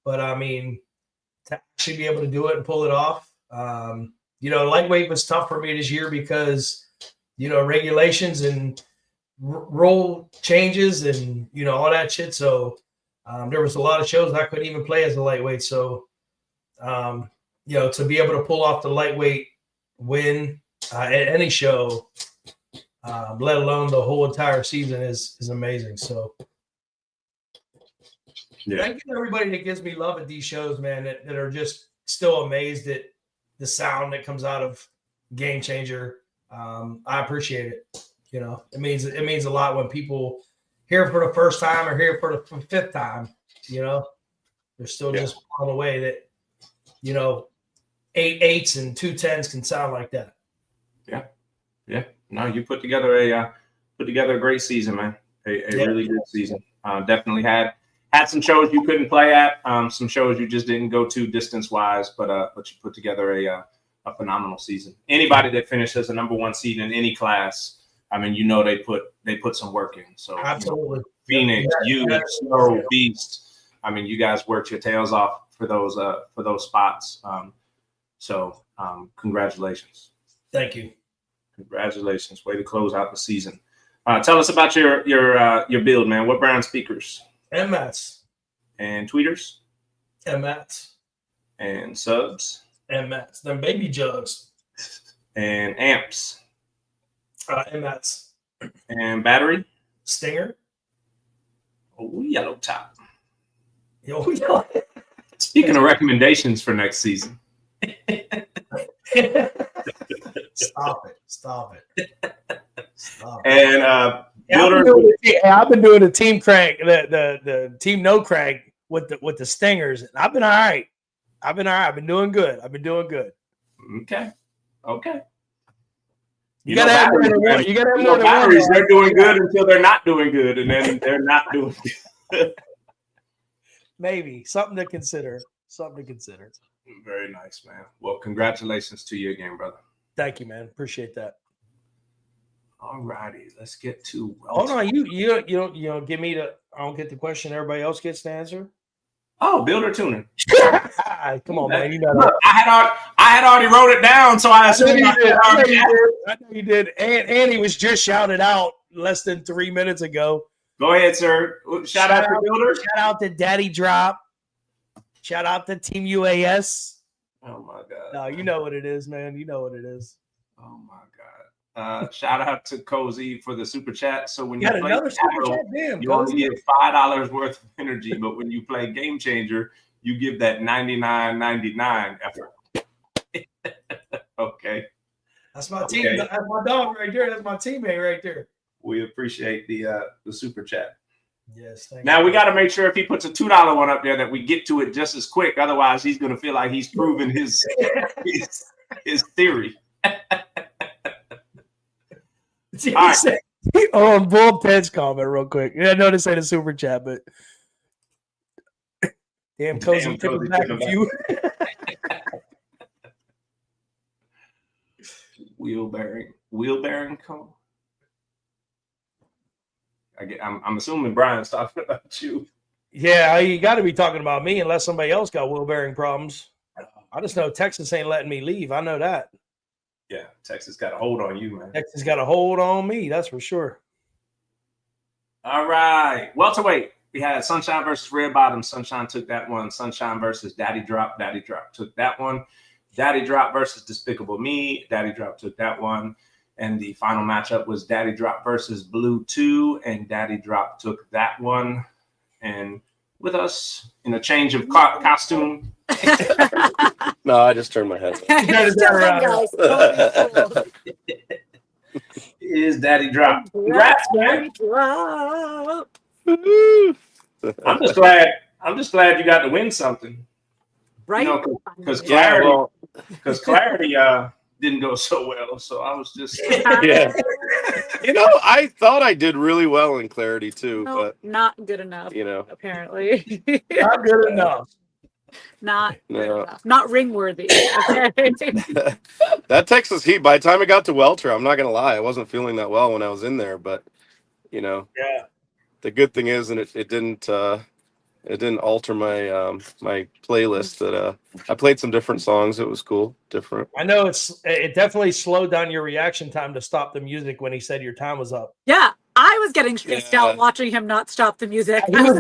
But I mean, to actually be able to do it and pull it off. Lightweight was tough for me this year because regulations and role changes and all that shit. So there was a lot of shows I couldn't even play as a lightweight. So to be able to pull off the lightweight win at any show, let alone the whole entire season, is amazing. So thank you to everybody that gives me love at these shows, man, that are just still amazed at the sound that comes out of Game Changer. I appreciate it. It means a lot when people hear it for the first time or hear it for the fifth time. They're still just blown away that 8 8s and 2 10s can sound like that. Yeah. No, you put together a great season, man. A really good season. Definitely had some shows you couldn't play at, some shows you just didn't go to distance wise, but you put together a phenomenal season. Anybody that finished as a number one seed in any class, I mean, they put some work in. So absolutely, Phoenix, Snow, Beast. I mean, you guys worked your tails off for those spots. So congratulations. Thank you. Congratulations. Way to close out the season. Tell us about your build, man. What brand speakers? MMATs. And tweeters? MMATs. And subs? MMATs. Them baby jugs. And amps? MMATs. And battery? Stinger. Oh, yellow top. Yo. Speaking of recommendations for next season. Stop it. And I've been doing the team crank, the team no crank with the stingers. And I've been all right. I've been doing good. Okay. You gotta have more than one. You gotta have more than one. They're doing good until they're not doing good, and then they're not doing good. Maybe something to consider. Very nice, man. Well, congratulations to you again, brother. Thank you, man. Appreciate that. All righty, let's get to. Hold on, you don't give me the. I don't get the question. Everybody else gets the answer. Oh, builder tuner. Come on, man. You know Look, I had already wrote it down, so I assumed you did. I know you did. And he was just shouted out less than 3 minutes ago. Go ahead, sir. Shout out to builder. Shout out to Daddy Drop. Shout out to Team UAS. Oh my God. No, you know what it is, man. You know what it is. Oh my God. Shout out to Cozy for the super chat. So when you Got play another super Shadow, chat? Damn, you only Cozy. get $5 worth of energy, but when you play Game Changer, you give that $99.99 effort. Okay. That's my team. Okay. That's my dog right there. That's my teammate right there. We appreciate the super chat. Yes. Now we got to make sure if he puts a $2 one up there that we get to it just as quick. Otherwise, he's going to feel like he's proven his theory. Oh, Bull Ted's comment real quick. Yeah, I know this ain't a super chat, but damn, Cozy took it back a few. Wheel bearing cone. I'm assuming Brian's talking about you. Yeah, you got to be talking about me unless somebody else got wheel bearing problems. I just know Texas ain't letting me leave. I know that. Yeah, Texas got a hold on you, man. Texas got a hold on me. That's for sure. All right. Welterweight. We had Sunshine versus Red Bottom. Sunshine took that one. Sunshine versus Daddy Drop. Daddy Drop took that one. Daddy Drop versus Despicable Me. Daddy Drop took that one. And the final matchup was Daddy Drop versus Blue 2. And Daddy Drop took that one. And with us in a change of costume. No, I just turned my head. Is Daddy Drop. Congrats, man. I'm just glad you got to win something. Right? Because clarity didn't go so well. So I was just yeah. I thought I did really well in clarity too, but not good enough. Apparently. Not good enough. Not good enough. Not ring worthy. Okay. That Texas heat, by the time it got to welter, I'm not gonna lie, I wasn't feeling that well when I was in there, but Yeah. The good thing is, and it didn't alter my my playlist. That I played some different songs. It was cool, different. I know it definitely slowed down your reaction time to stop the music when he said your time was up. Yeah, I was getting stressed out watching him not stop the music. Yeah, and then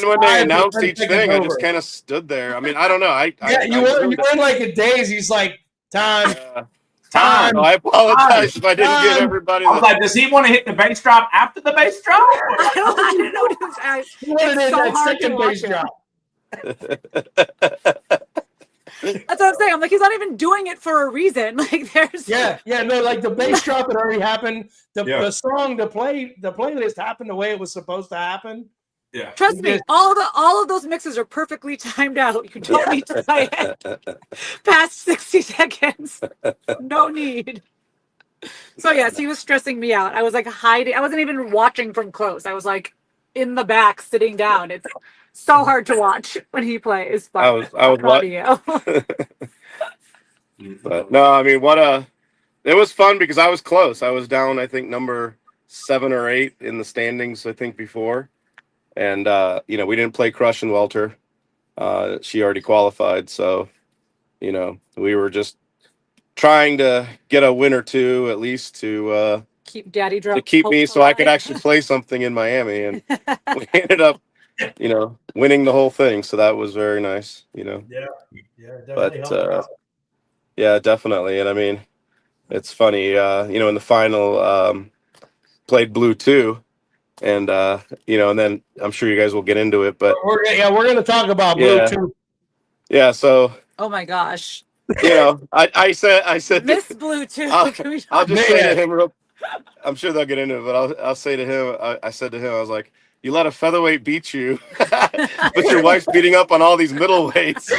when they announced each thing, I just kind of stood there. I mean, I don't know. You were in like a daze. He's like, time. Time. I apologize if I didn't get everybody. I was like, does he want to hit the bass drop after the bass drop? I didn't know it's so hard to watch That's what I'm saying. I'm like, he's not even doing it for a reason. Like, there's no, like the bass drop had already happened. The song, the playlist happened the way it was supposed to happen. Yeah. Trust me, all of those mixes are perfectly timed out. You don't need to play it past 60 seconds. No need. So yes, he was stressing me out. I was like hiding. I wasn't even watching from close. I was like in the back, sitting down. It's so hard to watch when he plays. But I was audio. But no, I mean, it was fun because I was close. I was down, I think, number 7 or 8 in the standings, I think, before. And, we didn't play Crush and Welter. She already qualified. So, we were just trying to get a win or two, at least, to keep Daddy Drop. To keep me so I could actually play something in Miami. And we ended up, winning the whole thing. So that was very nice, Yeah, definitely. But, yeah, definitely. And I mean, it's funny, in the final, played Blue 2. And and then I'm sure you guys will get into it, but we're gonna talk about Blue too. Yeah, so oh my gosh. I said Miss Blue too. I'll just say to him I'm sure they'll get into it, but I'll say to him, I said to him, I was like, you let a featherweight beat you, but your wife's beating up on all these middleweights.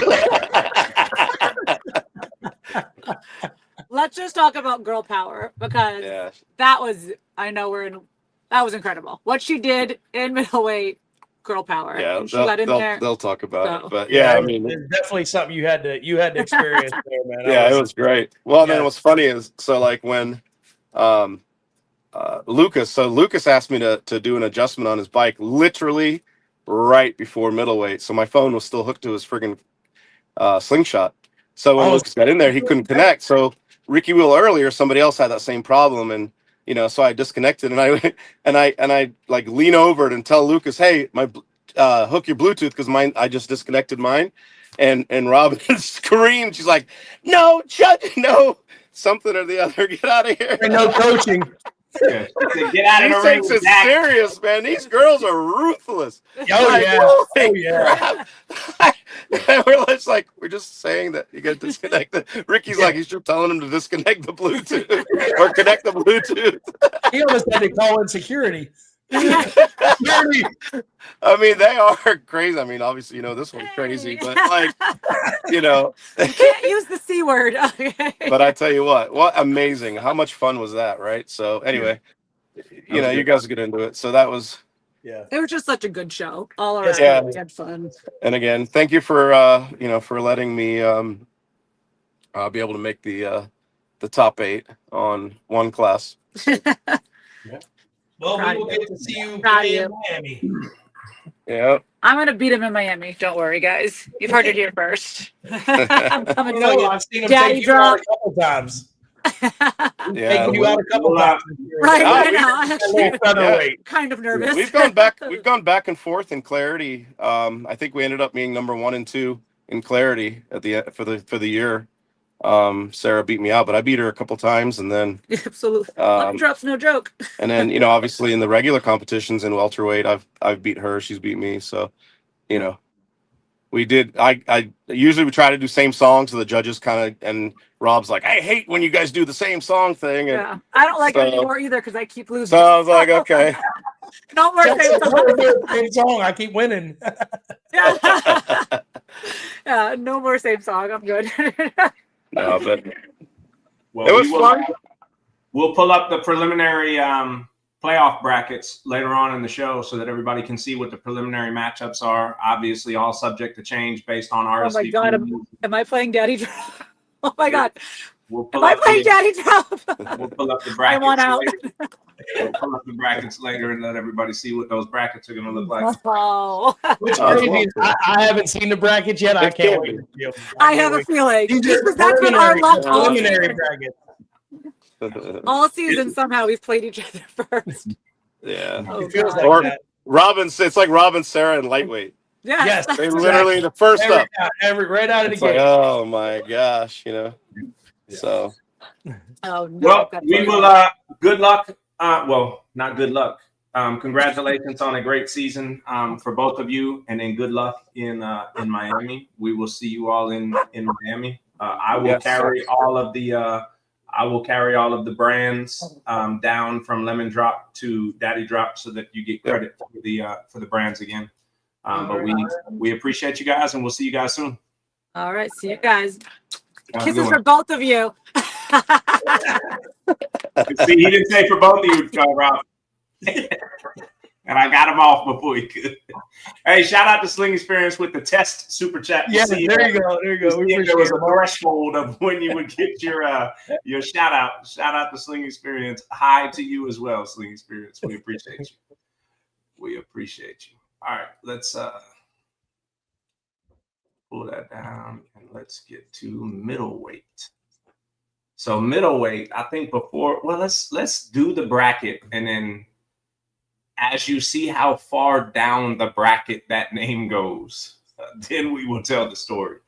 Let's just talk about girl power because that was incredible. What she did in middleweight girl power. Yeah, And she got in there. they'll talk about So- it. But yeah, I mean, it's definitely something you had to experience there, man. yeah, it was great. Well, then Yeah. what's funny is so like when Lucas asked me to do an adjustment on his bike literally right before middleweight. So my phone was still hooked to his friggin' slingshot. So when Lucas got in there, he couldn't connect. So Ricky Wheel earlier, somebody else had that same problem, and so I disconnected, and I like lean over it and tell Lucas, hey, my hook your Bluetooth, because mine, I just disconnected mine, and Robin screamed. She's like, no, Judge, no, something or the other, get out of here. And no coaching. Yeah. Get out of the ring. Takes it serious, man. These girls are ruthless. Oh, Like, yeah. holy Oh, yeah. we're just saying that you got to disconnect it. Ricky's like, he's just telling him to disconnect the Bluetooth or connect the Bluetooth. He almost had to call in security. I mean, they are crazy. I mean, obviously, this one's crazy, but like, You can't use the C word. Okay. But I tell you what amazing. How much fun was that, right? So anyway, you guys get into it. So that was, yeah. It was just such a good show. All around. Yeah. We had fun. And again, thank you for for letting me be able to make the top 8 on one class. Well, Proud we of will you. get to see you Proud play of in Miami. Yeah. I'm gonna beat him in Miami. Don't worry, guys. You've heard it here first. I'm coming for you. I've seen him Daddy take you out drop. a couple times. Yeah. Taking you out a couple times. Right, Ah, I know. Actually, Featherweight. kind of nervous. We've gone back and forth in clarity. I think we ended up being number 1 and 2 in clarity at the for the year. Sarah beat me out, but I beat her a couple times, and then Absolutely. Lemon drop's no joke. and then obviously in the regular competitions in welterweight, I've beat her, she's beat me. So we did. I usually would try to do same songs, so the judges kind of, and Rob's like, I hate when you guys do the same song thing. And Yeah, I don't like it anymore either because I keep losing. so I was like, okay. No more same song. Same song. I keep winning. Yeah, no more same song. I'm good. No, but Well, it was fun. We'll pull up the preliminary playoff brackets later on in the show so that everybody can see what the preliminary matchups are. Obviously, all subject to change based on RSVP. Oh my God, am I playing Daddy Drop? Oh my God. We'll Am I playing Daddy Drop? We'll pull up the I brackets. want out. Later. We'll pull up the brackets later and let everybody see what those brackets are going to look like. Oh. What's crazy is I haven't seen the brackets yet. I can't wait. I have a feeling. These are That's been our luck all preliminary season. brackets. All season, somehow we've played each other first. Yeah. Oh, It feels God. like Or that. it's like Robin, Sarah, and lightweight. Yes. Yes. They literally the first up. Right out of the It's like, gate. oh my gosh, So Oh, no. Well, That's we right. will. Good luck. Well, not good luck. Congratulations on a great season for both of you, and then good luck in Miami. We will see you all in Miami. I will carry all of the. I will carry all of the brands down from Lemon Drop to Daddy Drop so that you get credit for the brands again. But we appreciate you guys, and we'll see you guys soon. All right. See you guys. Have a Kisses good for one. both of you. See, he didn't say for both of you, Rob. And I got him off before he could. Hey, shout out to Sling Experience with the test super chat. Yeah, there you go. There you go. We There was a appreciate it. threshold of when you would get your shout out. Shout out to Sling Experience. Hi to you as well, Sling Experience. We appreciate you. We appreciate you. All right, let's pull that down and let's get to middleweight. So middleweight, I think let's do the bracket, and then as you see how far down the bracket that name goes, then we will tell the story.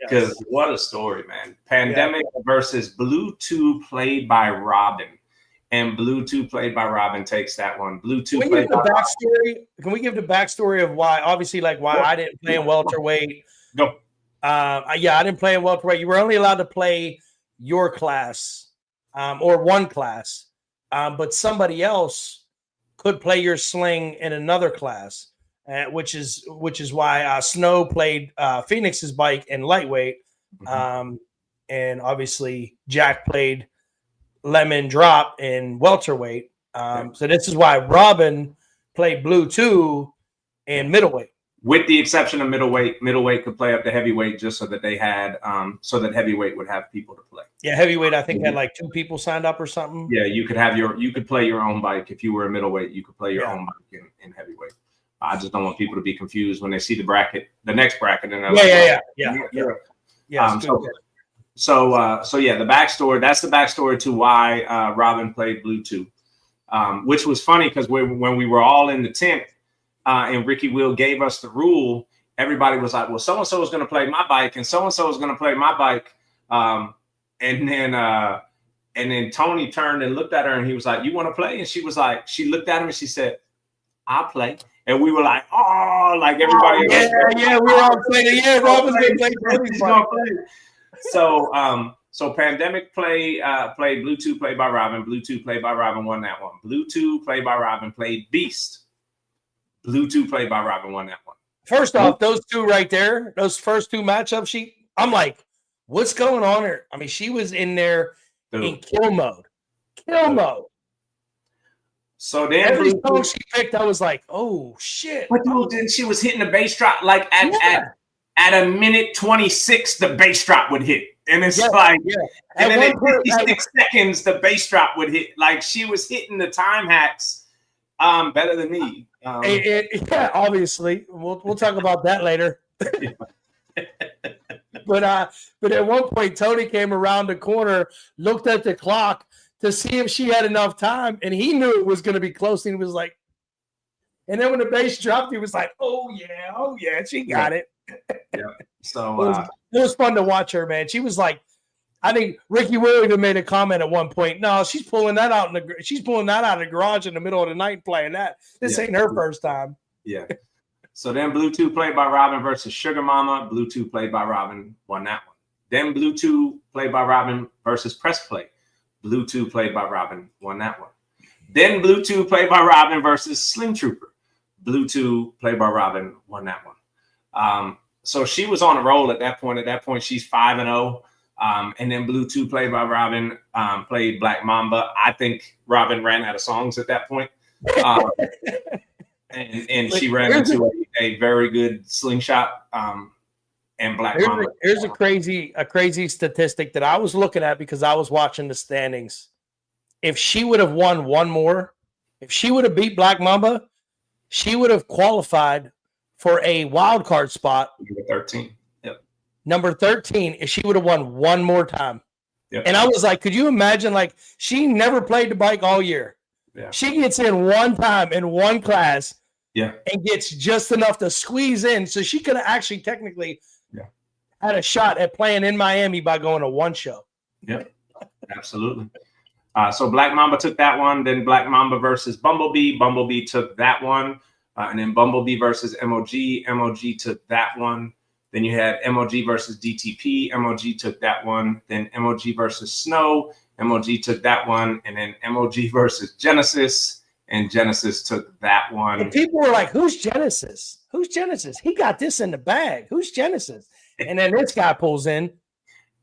Because what a story, man. Pandemic versus Blue 2 played by Robin. And Blue 2 played by Robin takes that one. Blue 2 Can we played give by the backstory? Can we give the backstory of why? Obviously, like why I didn't play in welterweight. Go. I didn't play in welterweight. You were only allowed to play your class, or one class, but somebody else could play your sling in another class, which is why Snow played Phoenix's bike in lightweight, and obviously Jack played Lemon Drop in welterweight. So this is why Robin played Blue 2 and middleweight. With the exception of middleweight. Middleweight could play up to heavyweight just so that they had so that heavyweight would have people to play. Yeah, heavyweight I think had like 2 people signed up or something. Yeah, you could play your own bike. If you were a middleweight, you could play your own bike in heavyweight. I just don't want people to be confused when they see the next bracket, and they're yeah. So the backstory. That's the backstory to why Robin played Blue 2, which was funny because when we were all in the tent and Ricky Will gave us the rule, everybody was like, "Well, so and so is going to play my bike, and so is going to play my bike." And then Tony turned and looked at her, and he was like, "You want to play?" And she was like, she looked at him and she said, "I'll play." And we were like, "Oh!" Like everybody. Yeah, we were all playing. Yeah, Robin's gonna play. So Pandemic played Blue 2 played by Robin. Blue 2 played by Robin won that one. Blue 2 played by Robin played Beast. Blue 2 played by Robin won that one. First off, those two right there, those first 2 matchups, I'm like, what's going on here? I mean, she was in there in kill mode. So then every song she picked, I was like, oh shit. But dude, then she was hitting the bass drop like at a minute 26, the bass drop would hit. And it's and then at 56 seconds, the bass drop would hit. Like she was hitting the time hacks better than me. Yeah, obviously. We'll talk about that later. But at one point, Tony came around the corner, looked at the clock to see if she had enough time, and he knew it was going to be close. And he was like, and then when the bass dropped, he was like, "Oh yeah, she got it." Yeah. So it was fun to watch her, man. She was like, I think Ricky Williams made a comment at one point. No, she's pulling that out of the garage in the middle of the night playing that. This ain't her first time. Yeah. So then Blue 2 played by Robin versus Sugar Mama. Blue 2 played by Robin won that one. Then Blue 2 played by Robin versus Press Play. Blue 2 played by Robin won that one. Then Blue 2 played by Robin versus Slim Trooper. Blue 2 played by Robin won that one. So she was on a roll at that point. At that point, she's 5-0. And then Blue 2 played by Robin played Black Mamba. I think Robin ran out of songs at that point. And she ran into a very good slingshot. And Black Mamba. Here's a crazy statistic that I was looking at because I was watching the standings. If she would have won one more, if she would have beat Black Mamba, she would have qualified for a wild card spot. Number 13. Yep. Number 13, if she would have won one more time. Yep. And I was like, could you imagine? Like, she never played the bike all year. Yeah. She gets in one time in one class. Yeah. And gets just enough to squeeze in. So she could have actually technically had a shot at playing in Miami by going to one show. Yep. Absolutely. So Black Mamba took that one. Then Black Mamba versus Bumblebee. Bumblebee took that one. And then Bumblebee versus MOG. MOG took that one. Then you had MOG versus DTP. MOG took that one. Then MOG versus Snow. MOG took that one. And then MOG versus Genesis. And Genesis took that one. And people were like, who's Genesis? Who's Genesis? He got this in the bag. Who's Genesis? And then this guy pulls in.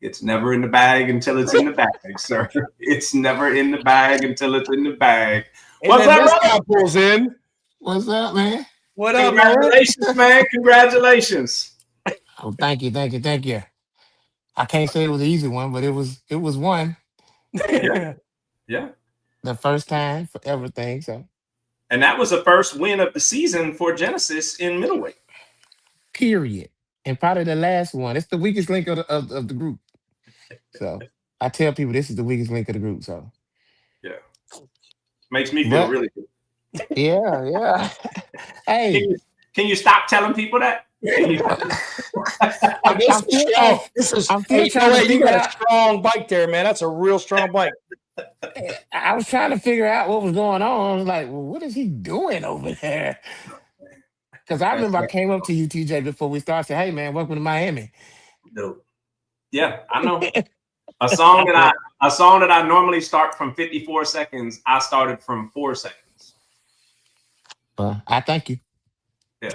It's never in the bag until it's in the bag, sir. It's never in the bag until it's in the bag. And what's up, this guy pulls in. What's up, man? What up, Congratulations, man. Congratulations. Oh, thank you. I can't say it was an easy one, but it was one. Yeah. The first time for everything. So, and that was the first win of the season for Genesis in middleweight. Period. And probably the last one. It's the weakest link of the group. So I tell people this is the weakest link of the group. So makes me feel really good. Yeah. Hey, can you stop telling people that? You got a strong bike there, man. That's a real strong bike. I was trying to figure out what was going on. I was like, well, what is he doing over there? Because I remember I came up to you, TJ, before we started. Said, hey, man, welcome to Miami. No. Yeah, I know. A song that I normally start from 54 seconds, I started from 4 seconds. I thank you. Yeah.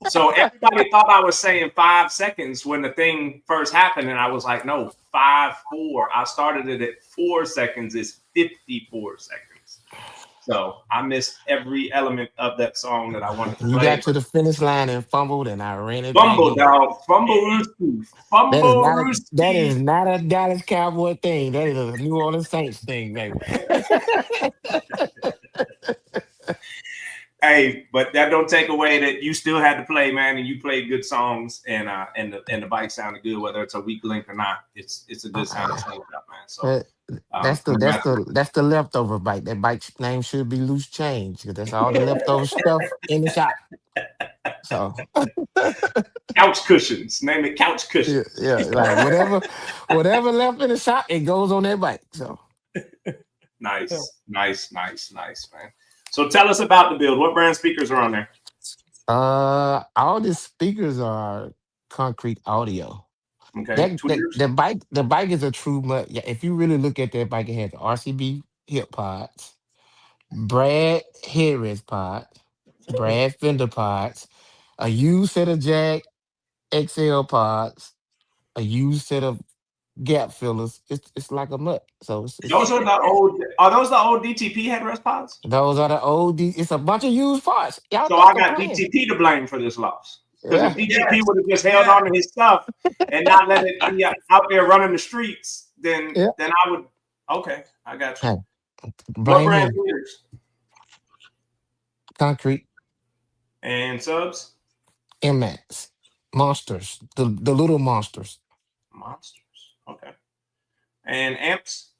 So everybody thought I was saying 5 seconds when the thing first happened, and I was like, no, 5-4. I started it at 4 seconds. It's 54 seconds. So I missed every element of that song that I wanted to You play. got to the finish line and fumbled, and I ran it back Fumble, in. dog. Fumble Rooski. That is Fumble not that Rooski. is not a Dallas Cowboy thing. That is a New Orleans Saints thing, baby. Hey, but that don't take away that you still had to play, man, and you played good songs, and the bike sounded good, whether it's a weak link or not. It's a good sound to change up, man. So That's the leftover bike. That bike's name should be Loose Change because that's all the leftover stuff in the shop. So couch cushions, name it couch cushions. Yeah, like whatever left in the shop, it goes on that bike. So nice, man. So tell us about the build. What brand speakers are on there? All the speakers are concrete audio. Okay. The bike is a true yeah. If you really look at that bike, it has RCB hip pods, Brad headrest pods, Brad fender pods, a used set of Jag XL pods, a used set of gap fillers. It's like a nut. So those are the old. Are those the old DTP headrest pods? Those are the old. It's a bunch of used parts. Y'all so I got DTP to blame for this loss. Because if DTP would have just held on to his stuff and not let it be out there running the streets, then I would. Okay, I got you. What brand gears? Concrete. And subs? MX. Monsters. The little monsters. Monsters. Okay. And amps?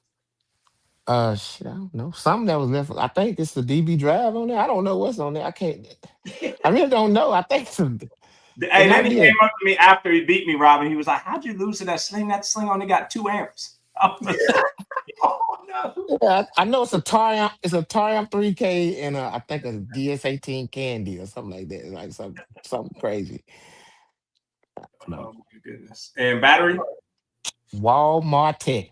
Shit, I don't know. Something that was left. I think it's the DB drive on there. I don't know what's on there. I really don't know. I think some. Hey, then he came up to me after he beat me, Robin. He was like, "How'd you lose to that sling? That sling only got 2 amps." Oh no! Yeah, I know it's a Tarium. It's a Tarium 3K and I think a DS18 Candy or something like that. Like something crazy. No. Oh my goodness! And battery? Walmart.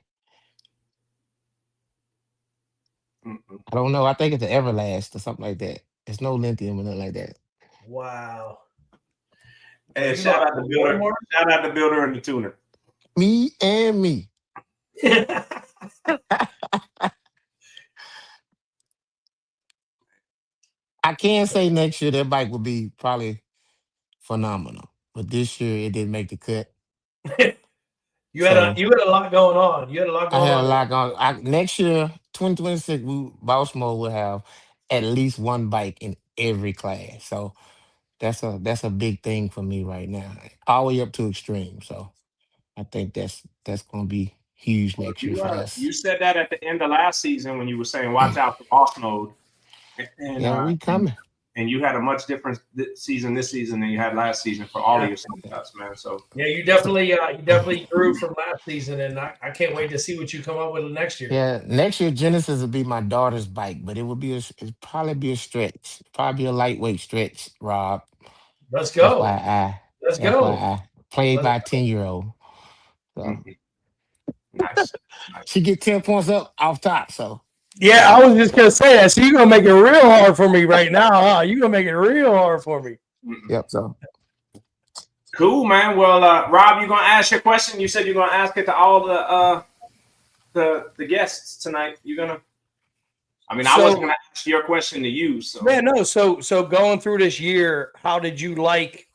I don't know. I think it's an Everlast or something like that. It's no lithium or nothing like that. Wow. And shout out the builder. Shout out the builder and the tuner. Me and me. I can't say next year that bike will be probably phenomenal, but this year it didn't make the cut. You had a lot going on. You had a lot going on. I had a lot going on. Next year, 2026, Boss Mode will have at least one bike in every class. So that's a big thing for me right now, all the way up to extreme. So I think that's going to be huge next year for us. You said that at the end of last season when you were saying watch out for Boss Mode. And, yeah, we coming. And you had a much different season this season than you had last season for all of your stuff, man. So yeah, you definitely grew from last season, and I can't wait to see what you come up with next year. Yeah, next year Genesis will be my daughter's bike, but it'd probably be a stretch, probably a lightweight stretch. Rob, let's go. Let's go. Played by a 10-year-old. So. Nice. She get 10 points up off top. So. Yeah, I was just gonna say that. So you're gonna make it real hard for me right now, huh? You're gonna make it real hard for me. Yep. So cool, man. Well, Rob, you're gonna ask your question. You said you're gonna ask it to all the guests tonight. You're gonna. I mean, I was gonna ask your question to you. So yeah, no. So going through this year, how did you like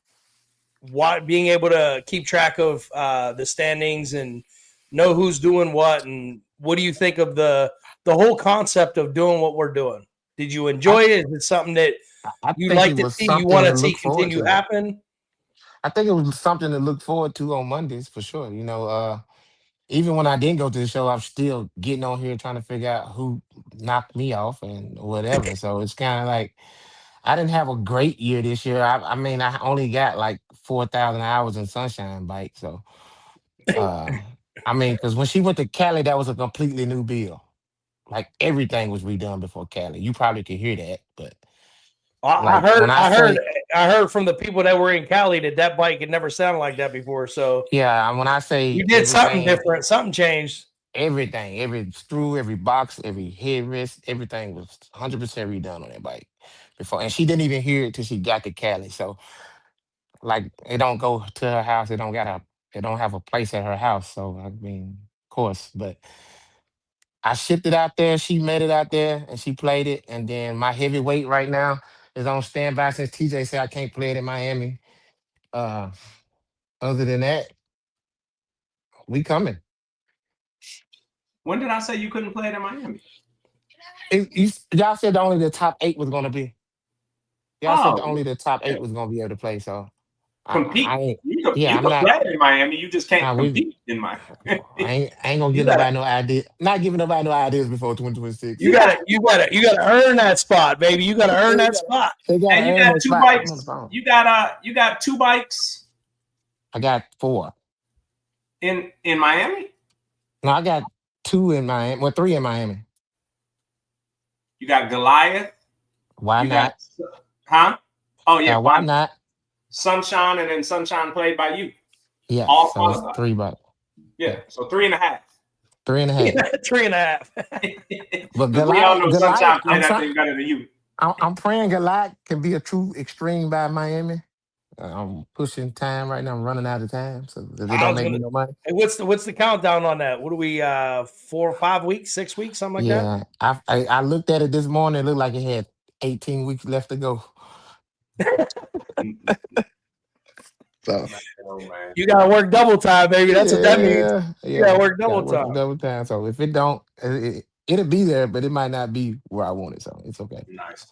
being able to keep track of the standings and know who's doing what, and what do you think of the whole concept of doing what we're doing? Did you enjoy it? Is it something that you like to see? You want to see continue happen? I think it was something to look forward to on Mondays for sure. You know, even when I didn't go to the show, I'm still getting on here trying to figure out who knocked me off and whatever. So it's kind of like I didn't have a great year this year. I mean, I only got like 4,000 hours in Sunshine Bike. So, I mean, because when she went to Cali, that was a completely new bill. Like everything was redone before Cali. You probably could hear that, but I heard from the people that were in Cali that bike had never sounded like that before. So yeah, when I say you did something different, something changed. Everything, every screw, every box, every headrest, everything was 100% redone on that bike before, and she didn't even hear it till she got to Cali. So, like, it don't go to her house. It don't have a place at her house. So, I mean, of course, but I shipped it out there. She met it out there, and she played it. And then my heavyweight right now is on standby since TJ said I can't play it in Miami. Uh, other than that, we coming. When did I say you couldn't play it in Miami? Y'all said only the top 8 was gonna be. Y'all said Oh, only the top yeah. 8 was gonna be able to play. So I Compete. ain't. You could, Yeah, you I'm could not. play it in Miami. You just can't Nah, we. compete in Miami. I ain't gonna You give gotta, nobody no idea. Not giving nobody no ideas before 2026. you gotta, you gotta, you gotta earn that spot, baby. You gotta earn that spot. They gotta And you earn got that 2 spot. I'm on the bikes. phone. You got 2 bikes I got 4. in Miami. No, I got 2 in Miami. Well, 3 in Miami. You got Goliath. Why You not? got, oh yeah, Why not? Sunshine, and then Sunshine played by you. Yeah. All So it's qualified. 3 bucks. Yeah, so 3.5. 3.5. 3.5. But Because we all know Goliath, Sunshine played that thing better than you. I'm praying Goliath can be a true extreme by Miami. I'm pushing time right now. I'm running out of time, so they don't make me no money. Hey, what's the countdown on that? What are we 4 or 5 weeks, 6 weeks, something like that? Yeah, I looked at it this morning. It looked like it had 18 weeks left to go. So You gotta work double time, baby. That's what that means. You gotta work double time. double time. So if it don't, it'll be there, but it might not be where I want it. So it's okay. Nice.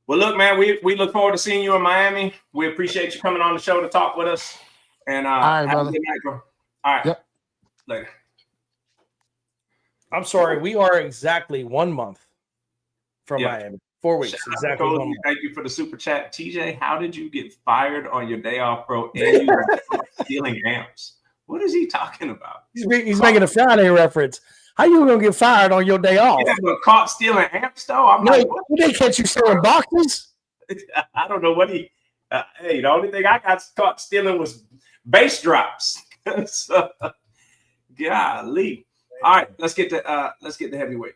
Well, look, man, we look forward to seeing you in Miami. We appreciate you coming on the show to talk with us. And all right, have brother. a good night, bro. All right. Yep. Later. I'm sorry, we are exactly 1 month from Miami. 4 weeks. Exactly 1 month. Thank you for the super chat. TJ, how did you get fired on your day off, bro? And you were stealing amps. What is he talking about? He's making a Friday reference. How you gonna get fired on your day off? Yeah, but caught stealing amps though. I'm no, like, they catch you stealing boxes. I don't know what he. Hey, the only thing I got caught stealing was bass drops. So, golly. All right, let's get to heavyweight.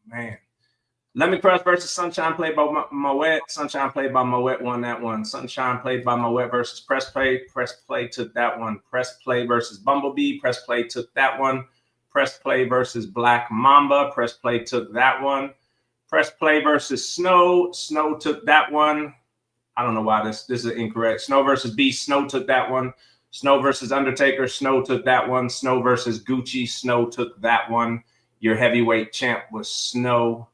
Man, Let Me Press versus Sunshine played by Moet. Sunshine played by Moet won that one. Sunshine played by Moet versus Press Play. Press Play took that one. Press Play versus Bumblebee. Press Play took that one. Press Play versus Black Mamba. Press Play took that one. Press Play versus Snow. Snow took that one. I don't know why this is incorrect. Snow versus Beast. Snow took that one. Snow versus Undertaker. Snow took that one. Snow versus Gucci. Snow took that one. Your heavyweight champ was Snow.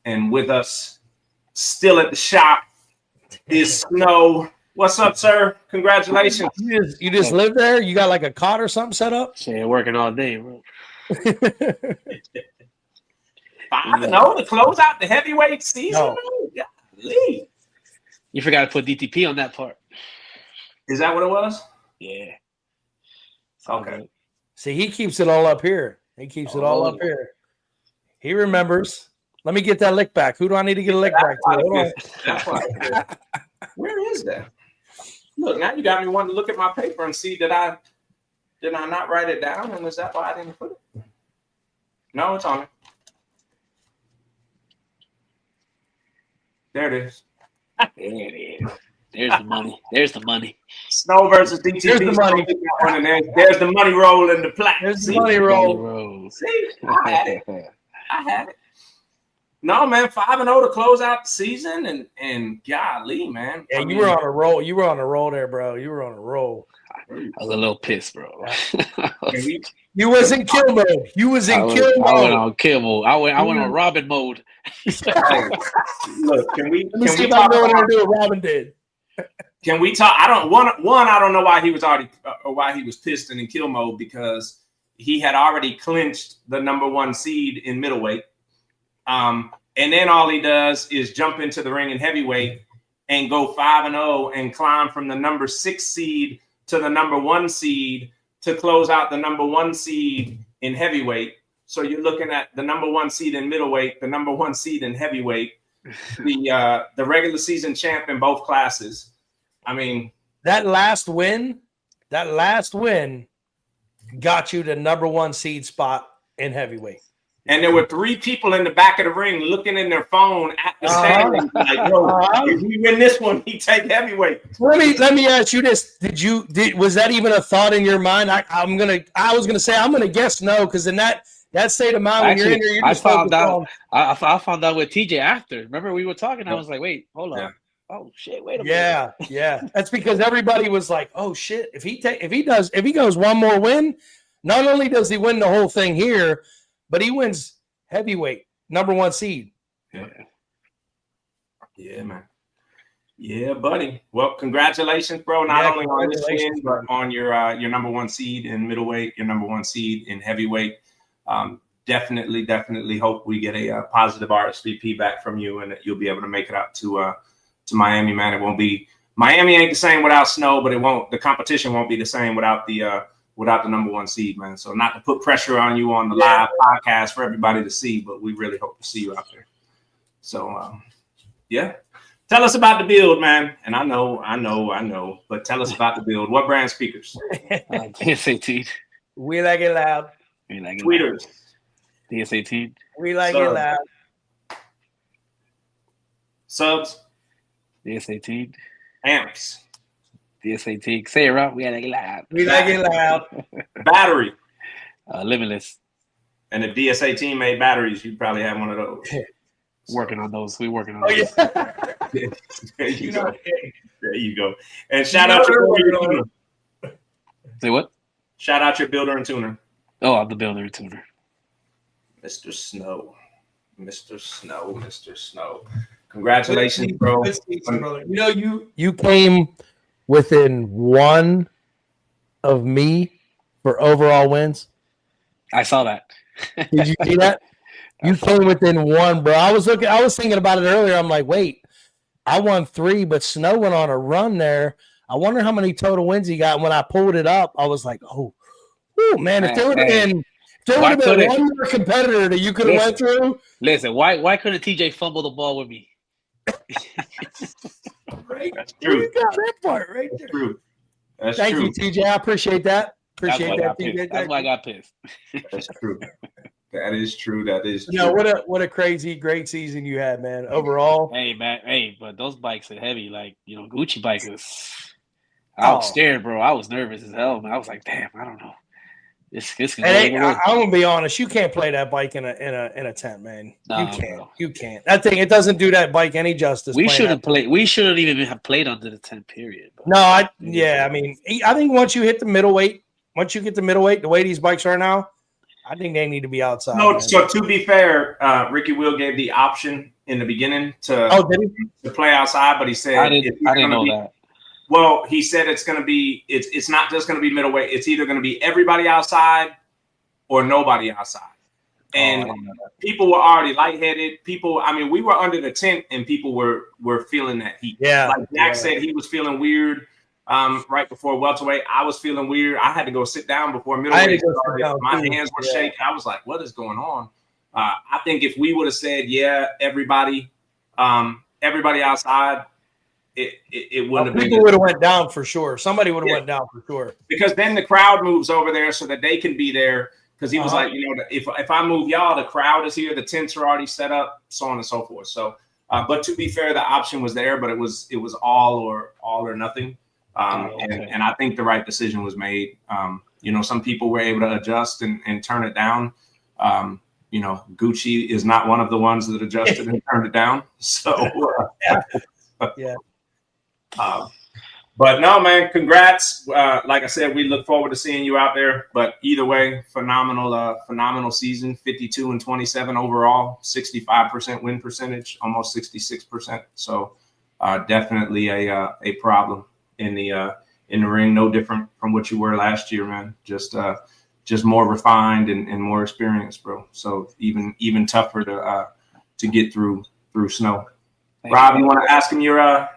And with us, still at the shop, is Snow. What's up, sir? Congratulations. You just live there? You got like a cot or something set up? Yeah, working all day, bro. 5-0 to close out the heavyweight season. No. Golly. You forgot to put DTP on that part. Is that what it was? Yeah. Okay. See, he keeps it all up here. He keeps it all up here. He remembers. Let me get that lick back. Who do I need to get a lick back to? That's why. Where is that? Look, now you got me wanting to look at my paper and see did I not write it down? And is that why I didn't put it? No, it's on it. There it is. There it is. There's the money. There's the money. Snow versus DTP. There's the money. And there's the money roll in the plaque. There's the money roll. See, I had it. I had it. No, man, 5-0 to close out the season, and golly, man. Yeah, you were on a roll. You were on a roll there, bro. You were on a roll. I was a little pissed, bro. You was in kill mode. You was in kill mode. I went on kill mode. I went on Robin mode. Look, can we see if talk I know what about to do what Robin did? Can we talk? I don't I don't know why he was already or why he was pissed and in kill mode, because he had already clinched the #1 seed in middleweight. And then all he does is jump into the ring in heavyweight and go 5-0 and climb from the #6 seed to the #1 seed to close out the #1 seed in heavyweight. So you're looking at the #1 seed in middleweight, the #1 seed in heavyweight, the regular season champ in both classes. I mean, that last win got you the #1 seed spot in heavyweight. And there were 3 people in the back of the ring looking in their phone at the standings. Like, yo, if we win this one, he take heavyweight. Let me ask you this: was that even a thought in your mind? I was gonna say I'm gonna guess no, because in that state of mind when you're in there, you're just I found out with TJ after. Remember we were talking. I was like, wait, hold on. Oh shit, wait a minute. Yeah. That's because everybody was like, oh shit, if he goes one more win, not only does he win the whole thing here, but he wins heavyweight, number 1 seed. Yeah, man. Yeah, buddy. Well, congratulations, bro. Not only on this win, but on your number 1 seed in middleweight, your number 1 seed in heavyweight. Definitely hope we get a positive RSVP back from you, and that you'll be able to make it out to Miami, man. It won't be Miami ain't the same without snow, but the competition won't be the same without the number 1 seed, man. So not to put pressure on you on the live podcast for everybody to see, but we really hope to see you out there. So tell us about the build, man. And I know, but tell us about the build. What brand speakers? DS18. We like it loud. Tweeters. DS18. We like it loud. Subs. DS18. Amps. DS18. Say it right. We like it loud. We like it loud. Battery. Limitless. And if DS18 made batteries, you'd probably have one of those. Working on those. We working on those. Yeah. There you go. There you go. And shout out your builder. Say what? Shout out your builder and tuner. Oh, I'm the builder and tuner. Mr. Snow. Congratulations, bro. You know, you came within 1 of me for overall wins. I saw that. Did you see that? You came within 1, bro. I was thinking about it earlier. I'm like, wait, I won 3, but Snow went on a run there. I wonder how many total wins he got. When I pulled it up, I was like, oh man, if there would have been one more competitor that you could have went through. Listen, why couldn't TJ fumble the ball with me? Right? That's true. You got that part right there. Thank you, TJ. I appreciate that. That's why I got pissed. That's true. That is true. Yeah, what a crazy, great season you had, man. Overall. Hey, man. Hey, but those bikes are heavy. Like, Gucci bike was. I was scared, bro. I was nervous as hell, man. I was like, damn, I don't know. This can I'm gonna be honest. You can't play that bike in a tent, man. You can't. That thing, it doesn't do that bike any justice. We shouldn't play. We shouldn't even have played under the 10 period. Bro. No, I think once you hit the middleweight, the way these bikes are now, I think they need to be outside. No, so to be fair, Ricky Will gave the option in the beginning to play outside, but he said I didn't know that. Well, he said it's going to be it's not just going to be middleweight. It's either going to be everybody outside or nobody outside. And people were already lightheaded. We were under the tent and people were feeling that heat. Yeah. Like Jack said, he was feeling weird right before welterweight. I was feeling weird. I had to go sit down before middleweight started. My hands were shaking. I was like, what is going on? I think if we would have said, everybody outside, it wouldn't have been. People would have went down for sure. Somebody would have went down for sure. Because then the crowd moves over there so that they can be there. Because he was like, if I move y'all, the crowd is here, the tents are already set up, so on and so forth. So, but to be fair, the option was there, but it was all or nothing. And I think the right decision was made. Some people were able to adjust and turn it down. Gucci is not one of the ones that adjusted and turned it down. So, yeah. But no, man, congrats. Like I said, we look forward to seeing you out there. But either way, phenomenal season, 52-27 overall, 65% win percentage, almost 66%. So definitely a problem in the ring. No different from what you were last year, man. Just more refined and more experienced, bro. So even tougher to get through snow. Rob, you want to ask him your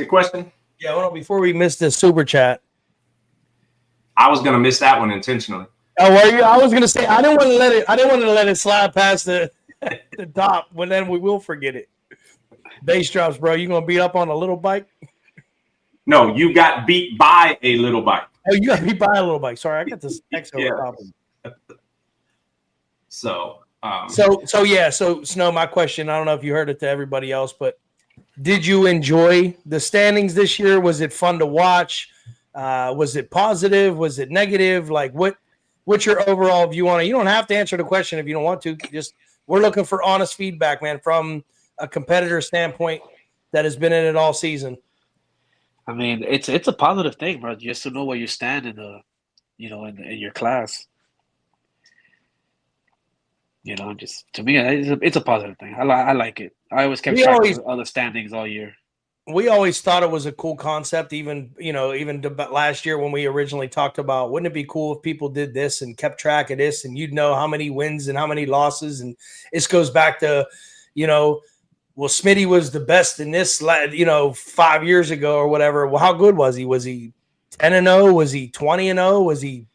question? Yeah, hold on. Before we miss this super chat, I was gonna miss that one intentionally. Oh, were you? I was gonna say I didn't want to let it slide past the top, but then we will forget it. Bass drops, bro. You gonna beat up on a little bike? No, you got beat by a little bike. Oh, you got beat by a little bike. Sorry, I got this extra problem. So So Snow, my question, I don't know if you heard it to everybody else, but did you enjoy the standings this year? Was it fun to watch? Was it positive? Was it negative? Like what's your overall view on it? You don't have to answer the question if you don't want to. Just we're looking for honest feedback, man, from a competitor standpoint that has been in it all season. I mean, it's a positive thing, bro. Just to know where you stand in the, in your class. Just to me, it's a positive thing. I like it. I always kept track of other standings all year. We always thought it was a cool concept. Even last year when we originally talked about, wouldn't it be cool if people did this and kept track of this, and you'd know how many wins and how many losses. And this goes back to, well, Smitty was the best in this, 5 years ago or whatever. Well, how good was he? Was he 10-0? Was he 20-0? Was he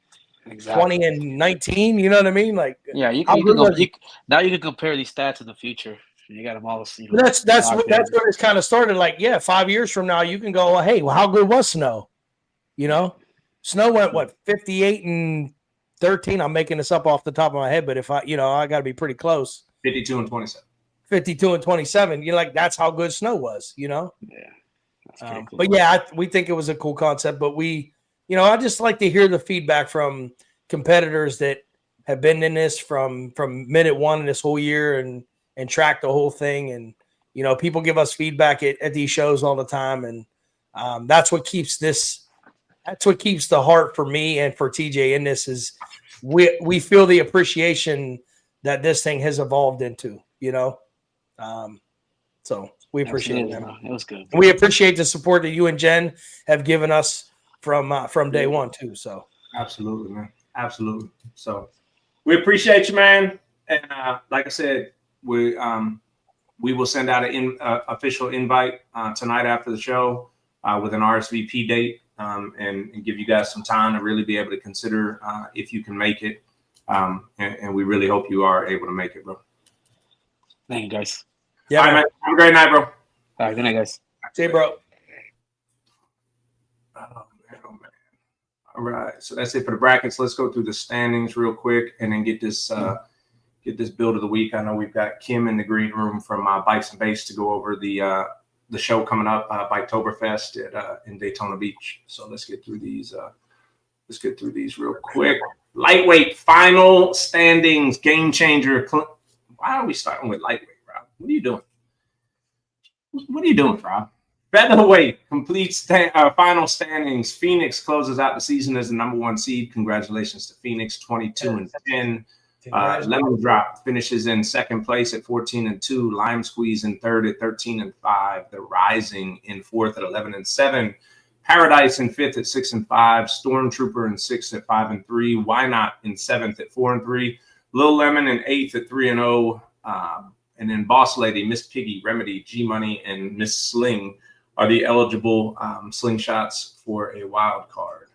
20-19? You know what I mean? Like, yeah, now you can compare these stats in the future. You got them all. That's where it's kind of started. Like, 5 years from now, you can go, well, hey, well, how good was Snow? Snow went 58-13. I'm making this up off the top of my head, but if I got to be pretty close. 52-27. 52-27. You're like, that's how good Snow was. Yeah. Cool. But we think it was a cool concept. But I just like to hear the feedback from competitors that have been in this from minute one in this whole year and track the whole thing. And, people give us feedback at these shows all the time. And that's what keeps the heart for me and for TJ in this is we feel the appreciation that this thing has evolved into, so we appreciate it. It was good. We appreciate the support that you and Jen have given us from day one too. So absolutely, man. Absolutely. So we appreciate you, man. And like I said, we will send out an official invite tonight after the show with an RSVP date and give you guys some time to really be able to consider if you can make it. And we really hope you are able to make it, bro. Thank you, guys. Yeah, all right, man. Have a great night, bro. All right, good night, guys. See you, bro. Oh, man. All right, so that's it for the brackets. Let's go through the standings real quick and then get this build of the week. I know we've got Kim in the green room from Bikes and Base to go over the show coming up, Biketoberfest in Daytona Beach. So let's get through these. Let's get through these real quick. Lightweight final standings, game changer. Why are we starting with lightweight, Rob? What are you doing? What are you doing, Rob? Featherweight completes final standings. Phoenix closes out the season as the number 1 seed. Congratulations to Phoenix, 22-10. Lemon Drop finishes in second place at 14-2. Lime Squeeze in third at 13-5. The Rising in fourth at 11-7. Paradise in fifth at 6-5. Stormtrooper in sixth at 5-3. Why Not in seventh at 4-3. Lil Lemon in eighth at 3-0. And then Boss Lady, Miss Piggy, Remedy, G Money, and Miss Sling are the eligible slingshots for a wild card.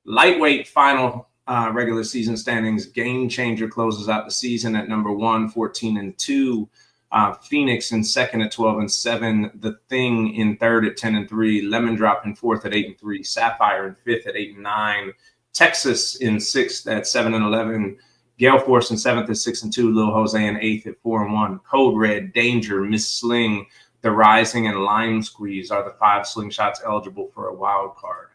Lightweight final regular season standings. Game Changer closes out the season at number 1, 14-2. Phoenix in second at 12-7. The Thing in third at 10-3. Lemon Drop in fourth at 8-3. Sapphire in fifth at 8-9. Texas in sixth at 7-11. Gale Force in seventh at 6-2. Lil Jose in eighth at 4-1. Code Red, Danger, Miss Sling, The Rising, and Lime Squeeze are the 5 slingshots eligible for a wild card.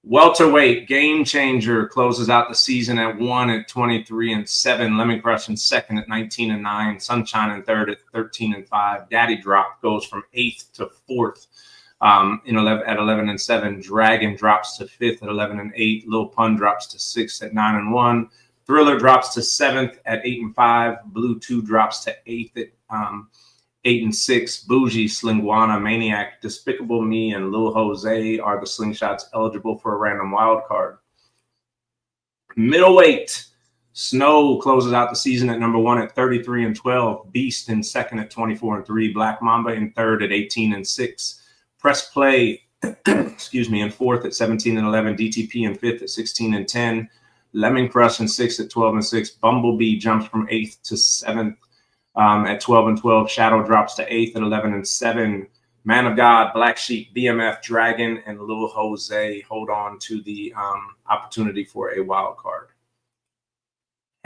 Welterweight, Game Changer closes out the season at 1 at 23-7. Lemon Crush in second at 19-9. Sunshine in third at 13-5. Daddy Drop goes from 8th to 4th at 11-7. Dragon drops to 5th at 11-8. Lil Pun drops to 6th at 9-1. Thriller drops to 7th at 8-5. Blue 2 drops to 8th at 8-6. Bougie, Slingwana, Maniac, Despicable Me, and Lil Jose are the slingshots eligible for a random wild card. Middleweight, Snow closes out the season at number 1 at 33-12. Beast in second at 24-3. Black Mamba in third at 18-6. Press Play, in fourth at 17-11. DTP in fifth at 16-10. Lemon Crush in sixth at 12-6. Bumblebee jumps from 8th to 7th. At 12-12, Shadow drops to 8th at 11-7. Man of God, Black Sheep, BMF, Dragon, and Lil Jose hold on to the opportunity for a wild card.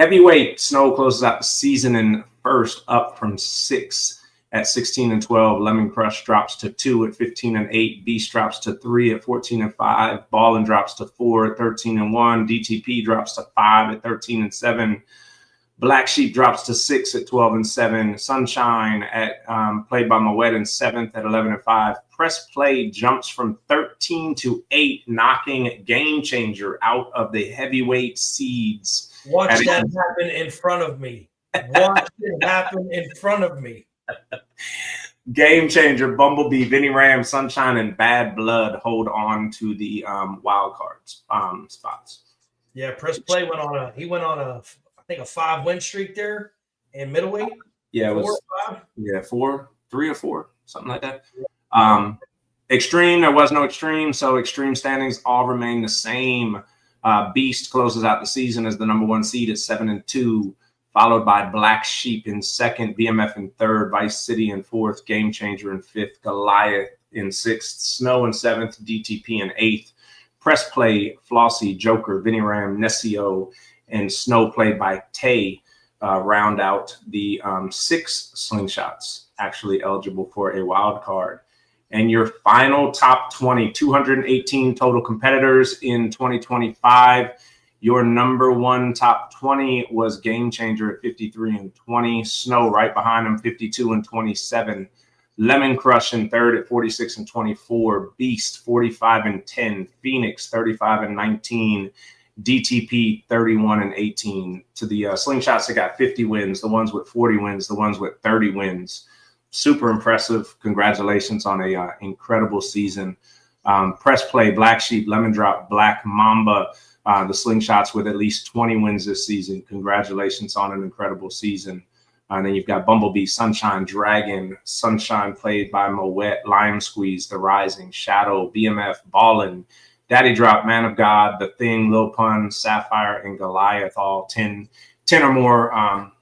Heavyweight, Snow closes out the season in first, up from 6 at 16-12. Lemon Crush drops to 2 at 15-8. Beast drops to 3 at 14-5. Ballin drops to 4 at 13-1. DTP drops to 5 at 13-7. Black Sheep drops to 6 at 12-7. Sunshine at played by Moet in 7th at 11-5. Press Play jumps from 13-8, knocking Game Changer out of the heavyweight seeds. Watch that happen in front of me. Watch it happen in front of me. Game Changer, Bumblebee, Vinny Ram, Sunshine, and Bad Blood hold on to the wild cards spots. Yeah, Press Play went on a I think a 5-win streak there in middleweight. Yeah, it 4 was or 5. Yeah, 3 or 4, something like that. Extreme, there was no Extreme, so Extreme standings all remain the same. Beast closes out the season as the number 1 seed at 7-2, followed by Black Sheep in 2nd, BMF in 3rd, Vice City in 4th, Game Changer in 5th, Goliath in 6th, Snow in 7th, DTP in 8th. Press Play, Flossie, Joker, Vinny Ram, Nesio, and Snow played by Tay round out the 6 slingshots actually eligible for a wild card. And your final top 20, 218 total competitors in 2025. Your number 1 top 20 was Game Changer at 53-20. Snow right behind him, 52-27. Lemon Crush in 3rd at 46-24. Beast 45-10. Phoenix 35-19. DTP 31-18. To the slingshots that got 50 wins, the ones with 40 wins, the ones with 30 wins. Super impressive. Congratulations on a incredible season. Press Play, Black Sheep, Lemon Drop, Black Mamba, the slingshots with at least 20 wins this season. Congratulations on an incredible season. And then you've got Bumblebee, Sunshine, Dragon, Sunshine played by Moet, Lime Squeeze, The Rising, Shadow, BMF, Ballin, Daddy Drop, Man of God, The Thing, Lil Pun, Sapphire, and Goliath, all 10 or more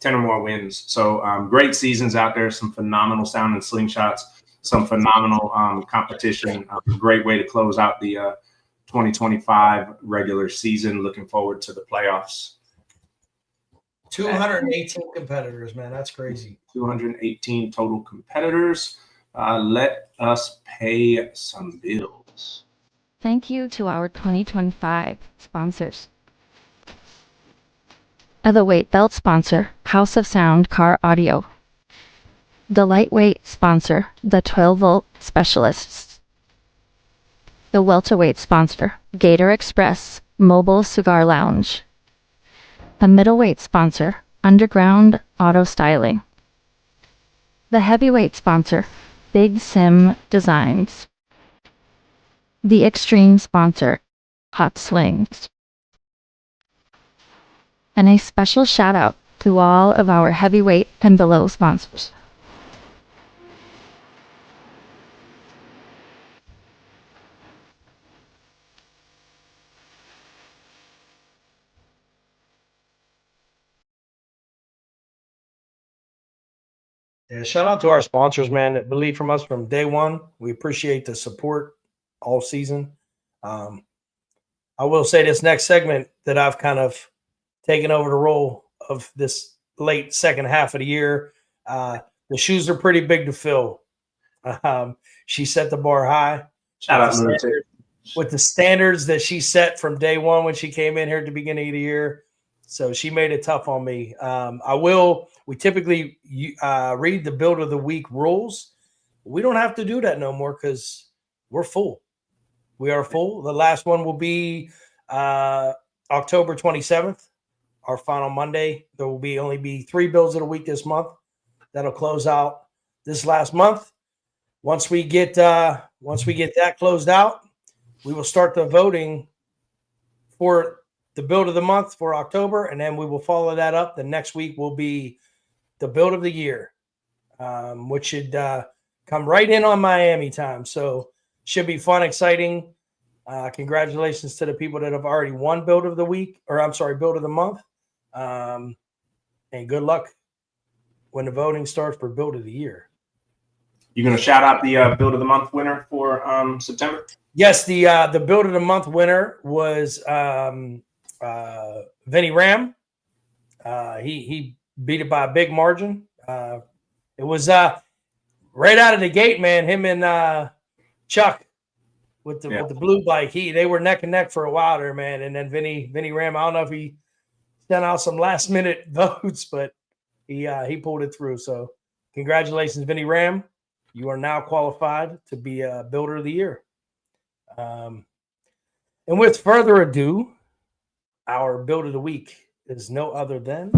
10 or more wins. So great seasons out there, some phenomenal sounding slingshots, some phenomenal competition. Great way to close out the 2025 regular season. Looking forward to the playoffs. 218 competitors, man. That's crazy. 218 total competitors. Let us pay some bills. Thank you to our 2025 sponsors. The weight belt sponsor, House of Sound Car Audio. The lightweight sponsor, the 12-volt specialists. The welterweight sponsor, Gator Express Mobile Cigar Lounge. The middleweight sponsor, Underground Auto Styling. The heavyweight sponsor, Big Sim Designs. The extreme sponsor, Hot Slings. And a special shout out to all of our heavyweight and below sponsors. Yeah, shout out to our sponsors, man, that believe from us from day one. We appreciate the support all season. I will say this next segment that I've kind of taken over the role of this late second half of the year. The shoes are pretty big to fill. She set the bar high. Shout out with the standards that she set from day one when she came in here at the beginning of the year. So she made it tough on me. We typically read the build of the week rules. We don't have to do that no more because we're full. We are full. The last one will be October 27th, our final Monday. There will only be 3 builds of the week this month. That'll close out this last month. Once we get that closed out, we will start the voting for the build of the month for October, and then we will follow that up. The next week will be the build of the year, which should come right in on Miami time. So should be fun, exciting. Congratulations to the people that have already won build of the week, build of the month. And good luck when the voting starts for build of the year. You're going to shout out the build of the month winner for September? Yes, the build of the month winner was Vinny Ram. He beat it by a big margin. It was right out of the gate, man. Him and Chuck with the blue bike. They were neck and neck for a while there, man. And then Vinny Ram. I don't know if he sent out some last minute votes, but he pulled it through. So congratulations, Vinny Ram. You are now qualified to be a Builder of the Year. And with further ado, our Build of the Week is no other than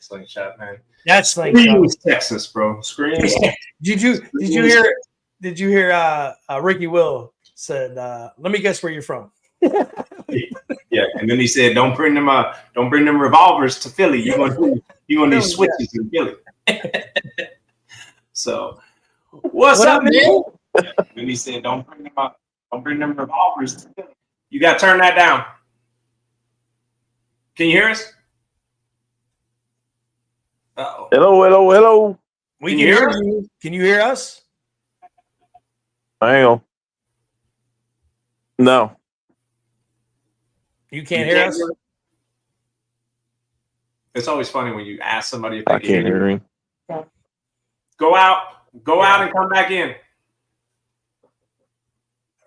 Slingshot, man. That's Slingshot. Texas, bro. Scream. Did you hear? Did you hear? Ricky Will said, "Let me guess where you're from." Yeah, and then he said, "Don't bring them revolvers to Philly. You're gonna need switches in Philly." So, what's up, man? And he said, "Don't bring them revolvers to Philly." You got to turn that down. Can you hear us? Uh-oh. Hello. We can hear you. Can you hear us? Hang on. No. You can't hear us? It's always funny when you ask somebody if I can't hear him. Go out and come back in.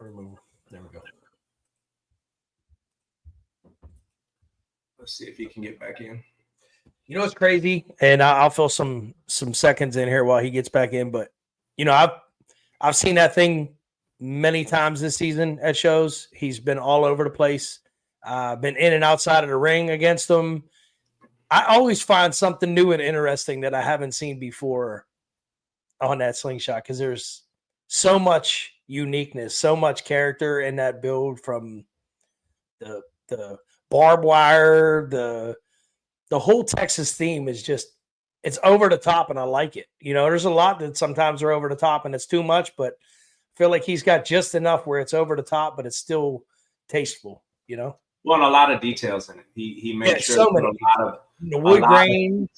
There we go. Let's see if he can get back in. You know what's crazy? And I'll fill some seconds in here while he gets back in. But I've seen that thing many times this season at shows. He's been all over the place. Been in and outside of the ring against them. I always find something new and interesting that I haven't seen before on that Slingshot, because there's so much uniqueness, so much character in that build, from the barbed wire, the whole Texas theme is just, it's over the top, and I like it. There's a lot that sometimes are over the top and it's too much, but I feel like he's got just enough where it's over the top, but it's still tasteful, Well, and a lot of details in it. He made sure so many, a lot of the wood grain.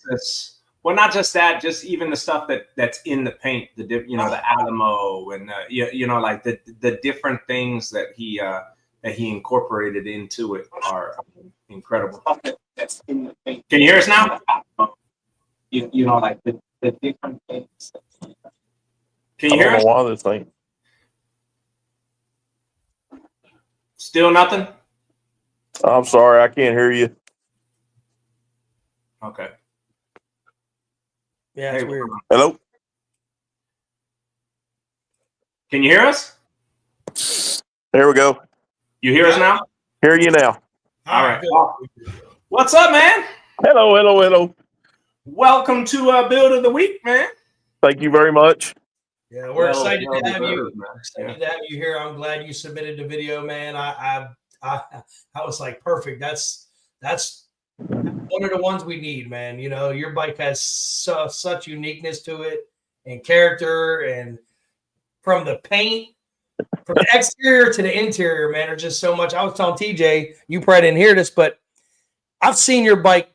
Well, not just that, just even the stuff that's in the paint, the Alamo, and like the different things that he incorporated into it are incredible. That's in the paint. Can you hear us now? Like the different things. Can you hear us? Why this thing? Still nothing? I'm sorry, I can't hear you. Okay. Yeah, it's weird. Hello? Can you hear us? There we go. You hear us now? Hear you now. All right. What's up, man? Hello. Welcome to Build of the Week, man. Thank you very much. Yeah, we're excited to have you. Excited to have you here. I'm glad you submitted the video, man. I was like, perfect. That's one of the ones we need, man. Your bike has such uniqueness to it and character, and from the paint, from the exterior to the interior, man, there's just so much. I was telling TJ, you probably didn't hear this, but I've seen your bike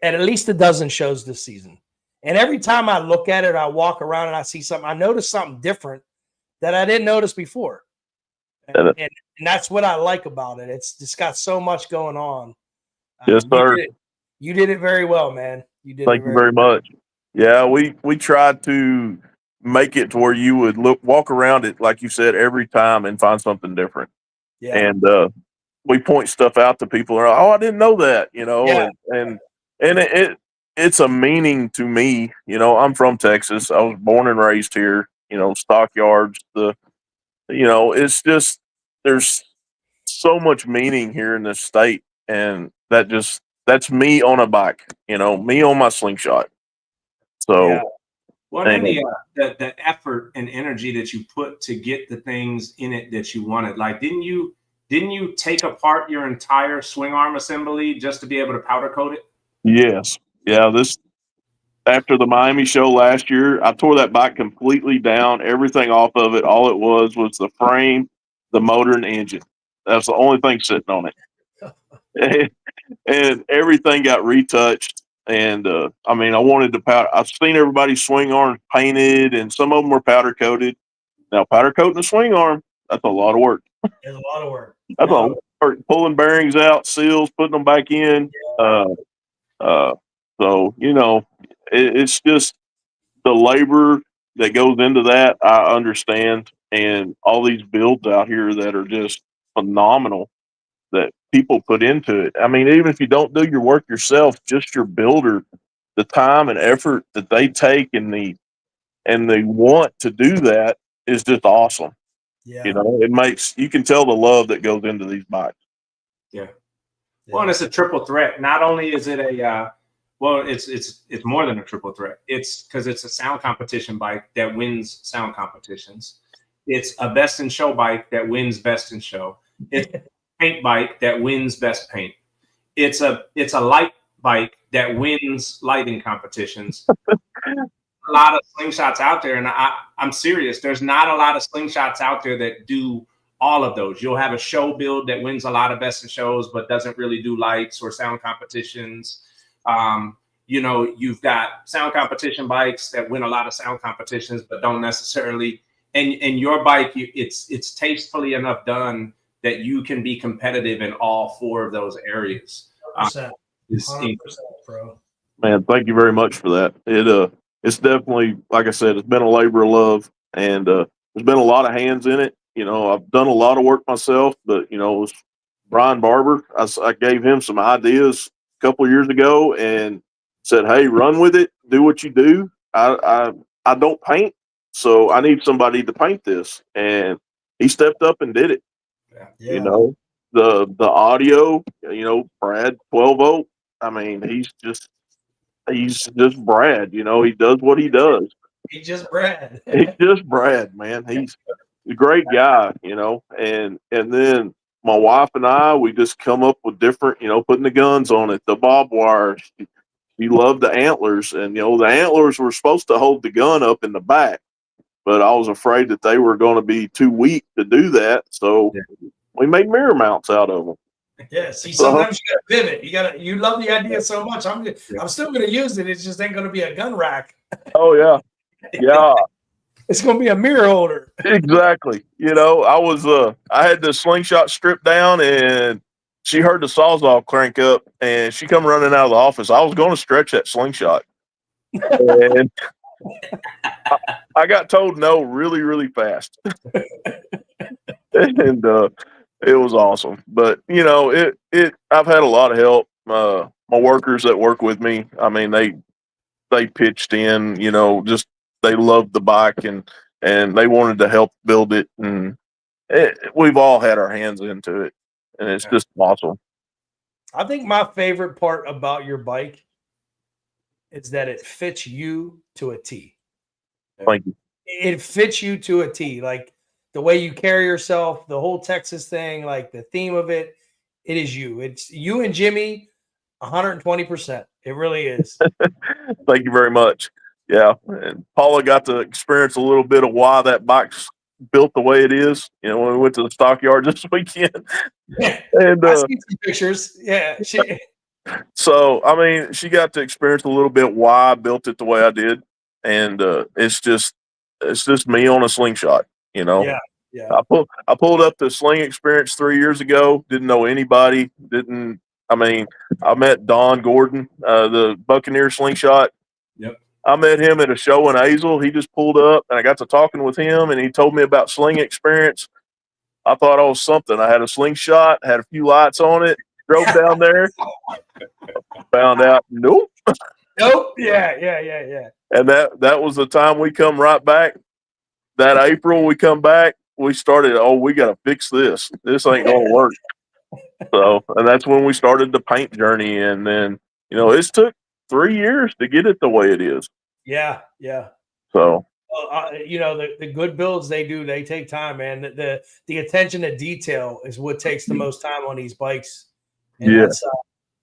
at least a dozen shows this season. And every time I look at it, I walk around and I see something, I notice something different that I didn't notice before. And that's what I like about it. It's just got so much going on. Yes, sir. You did it very well, man. You did it Thank you very much. Yeah, we tried to make it to where you would walk around it, like you said, every time and find something different. Yeah. And we point stuff out to people. Like, oh, I didn't know that, you know, Yeah. and it's a meaning to me. You know, I'm from Texas. I was born and raised here. You know, stockyards. It's just there's so much meaning here in this state, and that's me on a bike. You know, me on my slingshot. So, Yeah. Well, and the effort and energy that you put to get the things in it that you wanted. Like, didn't you take apart your entire swing arm assembly just to be able to powder coat it? yes, yeah. After the Miami show last year, I tore that bike completely down, everything off of it. All it was the frame, the motor, and the engine. That's the only thing sitting on it. And everything got retouched. And I mean, I wanted to powder. I've seen everybody's swing arms painted, and some of them were powder coated. Now, powder coating the swing arm, that's a lot of work. It's a lot of work. That's a lot of work. Pulling bearings out, seals, putting them back in. So, you know, it's just the labor that goes into that. I understand. And all these builds out here that are just phenomenal that people put into it. I mean, even if you don't do your work yourself, just your builder, the time and effort that they take and the want to do that is just awesome. Yeah. You know, you can tell the love that goes into these bikes. Yeah. Well, and it's a triple threat. Not only is it it's more than a triple threat. It's because it's a sound competition bike that wins sound competitions. It's a best in show bike that wins best in show. It's a paint bike that wins best paint. It's a light bike that wins lighting competitions. A lot of slingshots out there, and I'm serious. There's not a lot of slingshots out there that do all of those. You'll have a show build that wins a lot of best in shows, but doesn't really do lights or sound competitions. You've got sound competition bikes that win a lot of sound competitions, but don't necessarily. And your bike, it's tastefully enough done that you can be competitive in all four of those areas. 100%, bro. Man, thank you very much for that. It's definitely, like I said, it's been a labor of love, and there's been a lot of hands in it. You know, I've done a lot of work myself, but you know, it was Brian Barber. I gave him some ideas a couple of years ago and said, "Hey, run with it. Do what you do. I don't paint, so I need somebody to paint this." And he stepped up and did it. Yeah. You know, the audio. You know, Brad 12-volt. I mean, he's just Brad. You know, he does what he does. He's just Brad. He's just Brad, man. He's a great guy, you know. And then my wife and I, we just come up with different, you know, putting the guns on it, the bob wire. She loved the antlers, and you know, the antlers were supposed to hold the gun up in the back, but I was afraid that they were going to be too weak to do that, so we made mirror mounts out of them. Yeah, see, sometimes you gotta pivot. You love the idea so much. I'm still gonna use it. It just ain't gonna be a gun rack. Oh yeah. Yeah. It's gonna be a mirror holder. Exactly. You know, I had the slingshot stripped down, and she heard the sawzall crank up, and she come running out of the office. I was going to stretch that slingshot, and I got told no really, really fast. And it was awesome. But you know, I've had a lot of help. My workers that work with me, I mean, they pitched in. You know, just they loved the bike, and they wanted to help build it, and we've all had our hands into it, and it's just awesome. I think my favorite part about your bike is that it fits you to a T. Thank you. It fits you to a T. Like the way you carry yourself, the whole Texas thing, like the theme of it, it is you. It's you and Jimmy 120%. It really is. Thank you very much. Yeah. And Paula got to experience a little bit of why that bike's built the way it is. You know, when we went to the stockyard this weekend. And I see some pictures. Yeah. So, I mean, she got to experience a little bit why I built it the way I did, and it's just me on a slingshot. You know, Yeah, yeah. I pulled up the sling experience 3 years ago. Didn't know anybody. Didn't I mean I met Don Gordon, the Buccaneer slingshot. Yep. I met him at a show in Hazel. He just pulled up, and I got to talking with him, and he told me about sling experience. I thought I was something. I had a slingshot, had a few lights on it, drove down there, found out nope. Nope. Yeah. And that was the time we come right back. That April we come back, we started, oh, we got to fix this. This ain't going to work. So, and that's when we started the paint journey. And then, it's took 3 years to get it the way it is. Yeah. So, the good builds they do, they take time, man. The attention to detail is what takes the most time on these bikes. And yeah.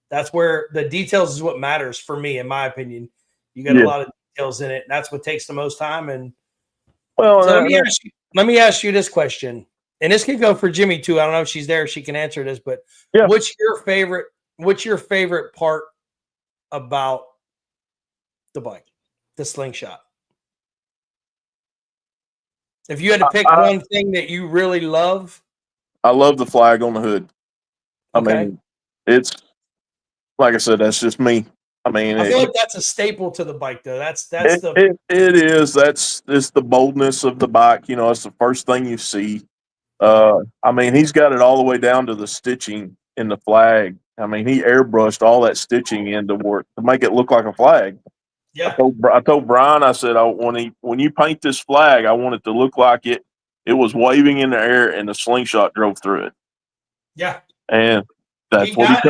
that's where the details is what matters for me, in my opinion. You got a lot of details in it. And that's what takes the most time. And well, so let me ask you this question, and this could go for Jimmy too. I don't know if she's there; she can answer this. But what's your favorite part about the bike, the slingshot? If you had to pick one thing that you really love, I love the flag on the hood. Okay. I mean, it's like I said, that's just me. I mean, I feel like that's a staple to the bike, though. It is. It's the boldness of the bike. It's the first thing you see. I mean, he's got it all the way down to the stitching in the flag. I mean, he airbrushed all that stitching into work to make it look like a flag. Yeah. I told Brian, I said, when you paint this flag, I want it to look like it was waving in the air and the slingshot drove through it. Yeah. And that's what he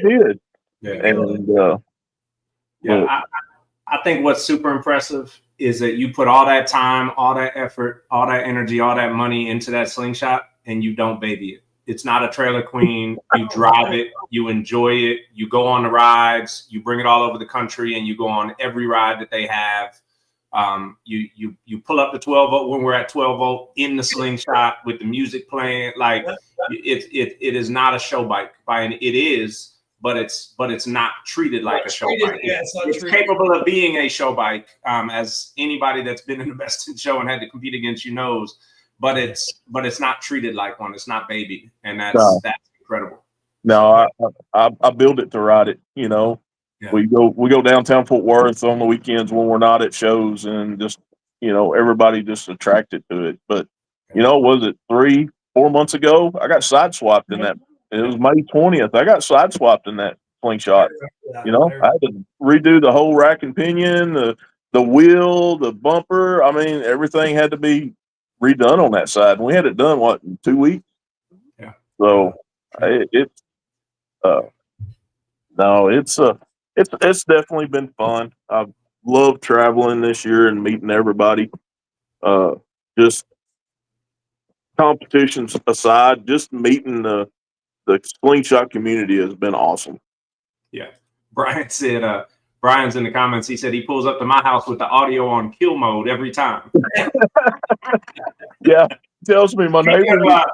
did. Yeah. And I think what's super impressive is that you put all that time, all that effort, all that energy, all that money into that slingshot, and you don't baby it. It's not a trailer queen. You drive it, you enjoy it, you go on the rides, you bring it all over the country, and you go on every ride that they have. You pull up the 12 volt when we're at 12 volt in the slingshot with the music playing. Like it is not a show bike it is. But it's not treated like a show bike. It's capable of being a show bike, as anybody that's been in the best in show and had to compete against knows. But it's not treated like one. It's not babied, and that's incredible. No, I build it to ride it. Yeah. We go downtown Fort Worth on the weekends when we're not at shows, and just everybody just attracted to it. But was it 3-4 months ago? I got sideswiped in that. It was May 20th. I got sideswiped in that slingshot. I had to redo the whole rack and pinion, the wheel, the bumper. I mean, everything had to be redone on that side. And we had it done, in 2 weeks? Yeah. So it's definitely been fun. I've loved traveling this year and meeting everybody. Just competitions aside, just meeting the slingshot community has been awesome. Yeah. Brian said, Brian's in the comments. He said he pulls up to my house with the audio on kill mode every time. Yeah. Tells me my neighbor.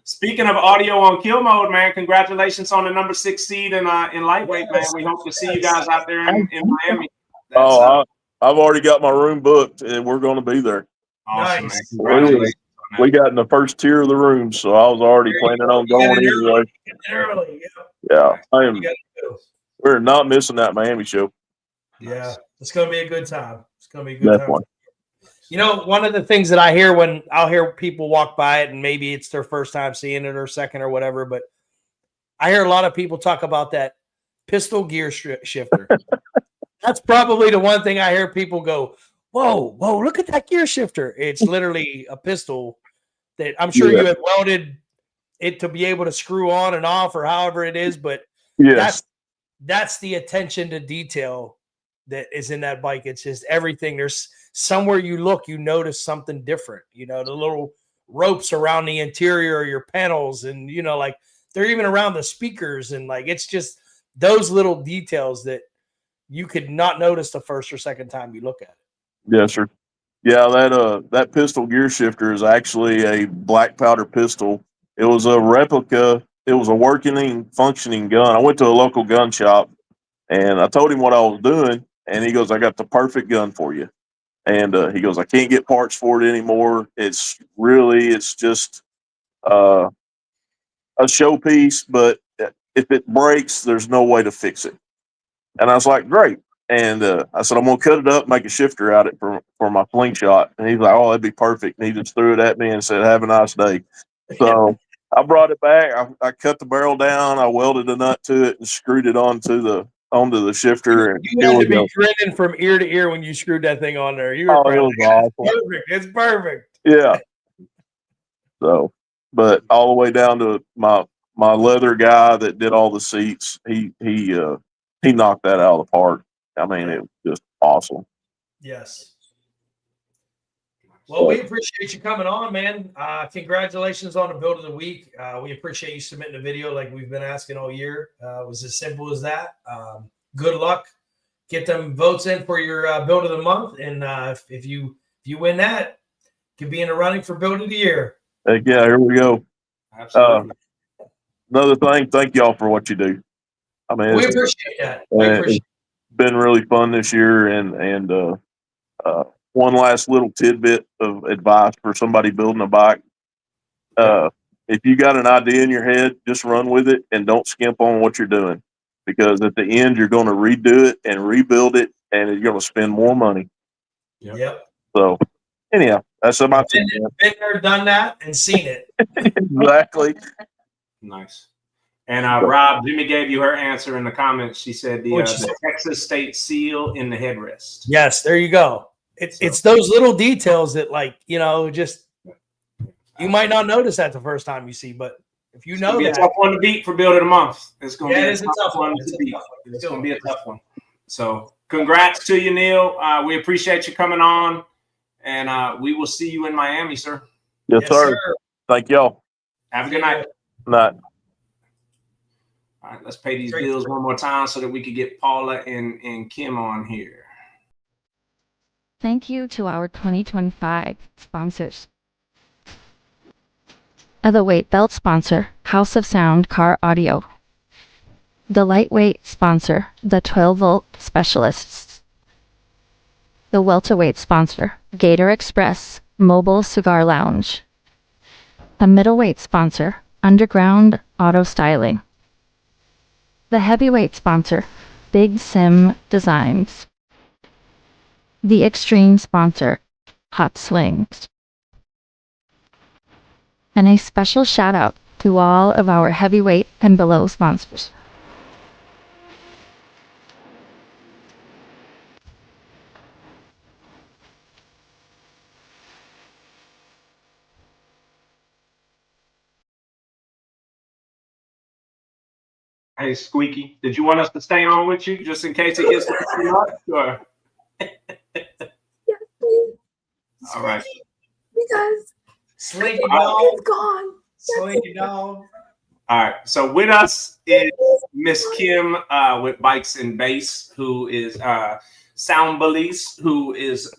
Speaking of audio on kill mode, man, congratulations on the number 6 seed in lightweight, man. We hope to see you guys out there in Miami. I've already got my room booked, and we're going to be there. Awesome, man. Congratulations. We got in the first tier of the room, so I was already planning on going anyway. Early. Yeah, we're not missing that Miami show. Yeah, it's going to be a good time. It's going to be a good time. One of the things that I hear when I'll hear people walk by it, and maybe it's their first time seeing it or second or whatever, but I hear a lot of people talk about that pistol gear shifter. That's probably the one thing I hear people go, whoa, look at that gear shifter. It's literally a pistol that I'm sure you have welded it to be able to screw on and off or however it is, but that's the attention to detail that is in that bike. It's just everything. There's somewhere you look, you notice something different. The little ropes around the interior of your panels, and like they're even around the speakers, and like it's just those little details that you could not notice the first or second time you look at it. Yes, sir. Yeah, that pistol gear shifter is actually a black powder pistol. It was a replica it was a working, functioning gun. I went to a local gun shop and I told him what I was doing, and he goes, "I got the perfect gun for you." And he goes, "I can't get parts for it anymore. It's just uh, a showpiece, but if it breaks, there's no way to fix it." And I was like, "Great." And I said, "I'm gonna cut it up, make a shifter out of it for my slingshot." And he's like, "Oh, that'd be perfect." And he just threw it at me and said, "Have a nice day." So I brought it back. I cut the barrel down. I welded a nut to it and screwed it onto the shifter. And You here had we to be go. grinning from ear to ear when you screwed that thing on there. You were Oh, it probably was like, awesome. "It's perfect. It's perfect." Yeah. So, but all the way down to my leather guy that did all the seats, he knocked that out of the park. I mean, it was just awesome. Yes. Well, we appreciate you coming on, man. Congratulations on the build of the week. We appreciate you submitting a video like we've been asking all year. It was as simple as that. Good luck. Get them votes in for your build of the month, and if you win that, you could be in the running for build of the year. Heck yeah, here we go. Absolutely. Another thing, thank y'all for what you do. I mean, We appreciate that. We appreciate it's been really fun this year, and one last little tidbit of advice for somebody building a bike. If you got an idea in your head, just run with it and don't skimp on what you're doing, because at the end you're going to redo it and rebuild it, and you're going to spend more money. Yep. So anyhow, that's about been there, done that, and seen it. Exactly. Nice. And Rob, Jimmy gave you her answer in the comments. She said the Texas state seal in the headrest. Yes, there you go. It's those little details that, like, just you might not notice that the first time you see, but if you know be that, a tough one to beat for build of the month. It's going to be a tough one to beat. It's going to be a tough one. So, congrats to you, Neil. We appreciate you coming on, and we will see you in Miami, sir. Yes, sir. Thank y'all. Have a good night. Night. All right, let's pay these bills one more time so that we can get Paula and Kim on here. Thank you to our 2025 sponsors. The weight belt sponsor, House of Sound Car Audio. The lightweight sponsor, the 12-volt specialists. The welterweight sponsor, Gator Express Mobile Cigar Lounge. The middleweight sponsor, Underground Auto Styling. The heavyweight sponsor, Big Sim Designs. The extreme sponsor, Hot Swings. And a special shout out to all of our heavyweight and below sponsors. Hey, Squeaky, did you want us to stay on with you just in case it gets too much? Or? Yes, please. All right. Because Slinky dog, dog. it's gone. Slinky dog. All right. So with us is Miss Kim with Bikes and Bass, who is Sound Bullies, who is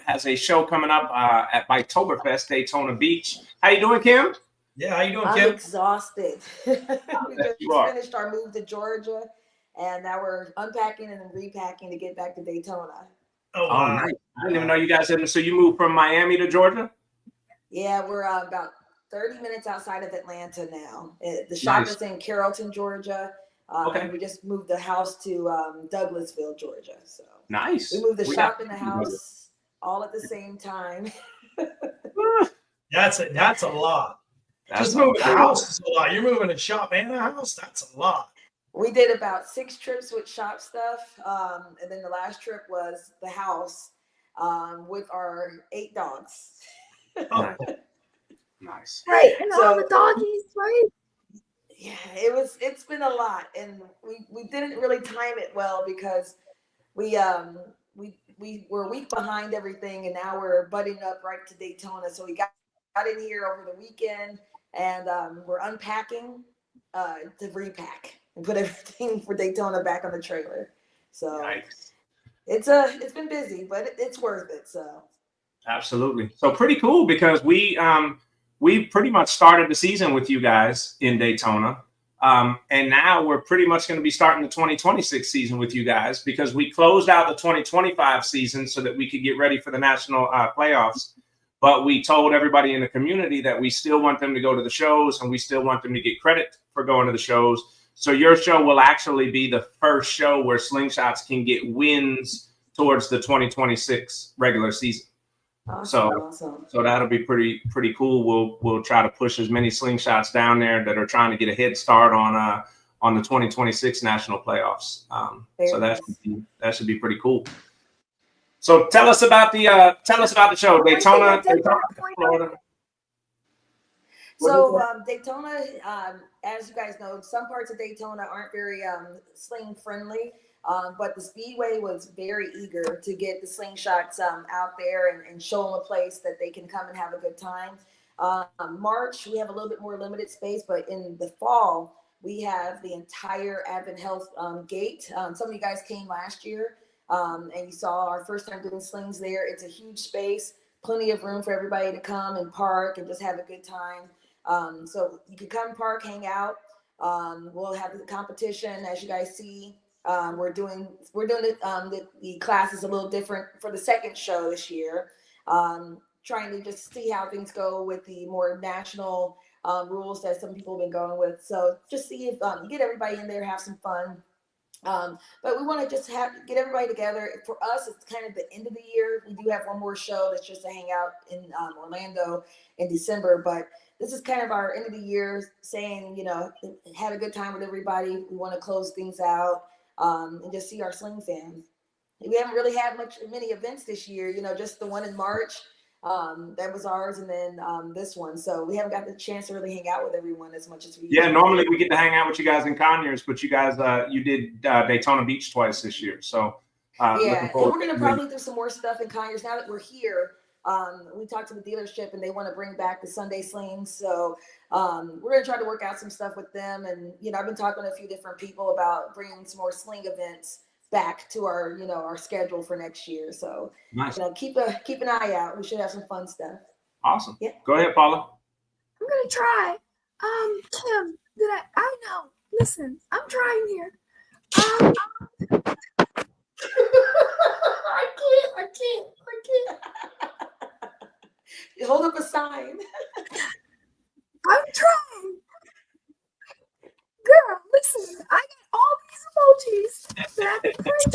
has a show coming up at Biketoberfest Daytona Beach. How you doing, Kim? Yeah, how you doing, I'm Kim? exhausted. We just you are. finished our move to Georgia, and now we're unpacking and then repacking to get back to Daytona. Oh, wow. Nice. I didn't even know you guys had. So you moved from Miami to Georgia? Yeah, we're about 30 minutes outside of Atlanta now. The shop is in Carrollton, Georgia. And we just moved the house to Douglasville, Georgia. So nice. We moved the shop and the house all at the same time. That's a lot. Just moving a house is a lot. You're moving a shop and a house. That's a lot. We did about 6 trips with shop stuff, and then the last trip was the house with our 8 dogs. Nice. Right, and all the doggies, right? Yeah, it's been a lot, and we didn't really time it well because we were a week behind everything, and now we're butting up right to Daytona. So we got in here over the weekend, and we're unpacking to repack and put everything for Daytona back on the trailer. So it's been busy, but it's worth it. So absolutely. So pretty cool because we pretty much started the season with you guys in Daytona. And now we're pretty much going to be starting the 2026 season with you guys, because we closed out the 2025 season so that we could get ready for the national playoffs. But we told everybody in the community that we still want them to go to the shows, and we still want them to get credit for going to the shows. So your show will actually be the first show where Slingshots can get wins towards the 2026 regular season. Awesome. So that'll be pretty cool. We'll try to push as many Slingshots down there that are trying to get a head start on the 2026 national playoffs. So that should be pretty cool. So tell us about the show, Daytona, Florida. So Daytona, as you guys know, some parts of Daytona aren't very sling friendly, but the Speedway was very eager to get the Slingshots out there and show them a place that they can come and have a good time. March, we have a little bit more limited space, but in the fall, we have the entire Advent Health gate. Some of you guys came last year and you saw our first time doing slings there. It's a huge space, plenty of room for everybody to come and park and just have a good time. So you can come park, hang out. We'll have the competition, as you guys see. We're doing the classes a little different for the second show this year. Trying to just see how things go with the more national rules that some people have been going with. So just see if get everybody in there, have some fun. But we want to just get everybody together. For us, it's kind of the end of the year. We do have one more show that's just a hangout in Orlando in December, but this is kind of our end of the year saying, had a good time with everybody. We want to close things out and just see our sling fans. We haven't really had many events this year, just the one in March. That was ours, and then this one. So we haven't got the chance to really hang out with everyone as much as we. Yeah, normally we get to hang out with you guys in Conyers, but you guys, you did Daytona Beach twice this year. So yeah, and we're gonna probably do some more stuff in Conyers now that we're here. We talked to the dealership, and they want to bring back the Sunday slings. So we're gonna try to work out some stuff with them. And I've been talking to a few different people about bringing some more sling events back to our our schedule for next year. So nice. Keep an eye out. We should have some fun stuff. Awesome. Yeah. Go ahead, Paula. I'm gonna try. Kim, I know. Listen, I'm trying here. I can't. You hold up a sign. I'm trying. Girl, listen, I got all these emojis that I can print.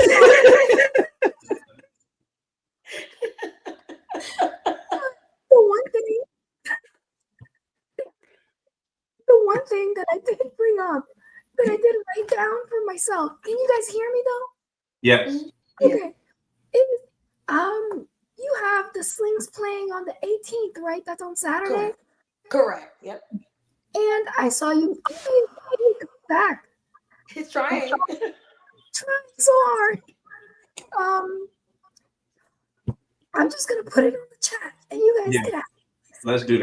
The one thing that I didn't bring up, that I did write down for myself. Can you guys hear me though? Yes. Okay. Is you have the slings playing on the 18th, right? That's on Saturday. Correct. Yep. And I saw you come back. He's trying. Trying so hard. I'm just gonna put it on the chat, and you guys can. Let's do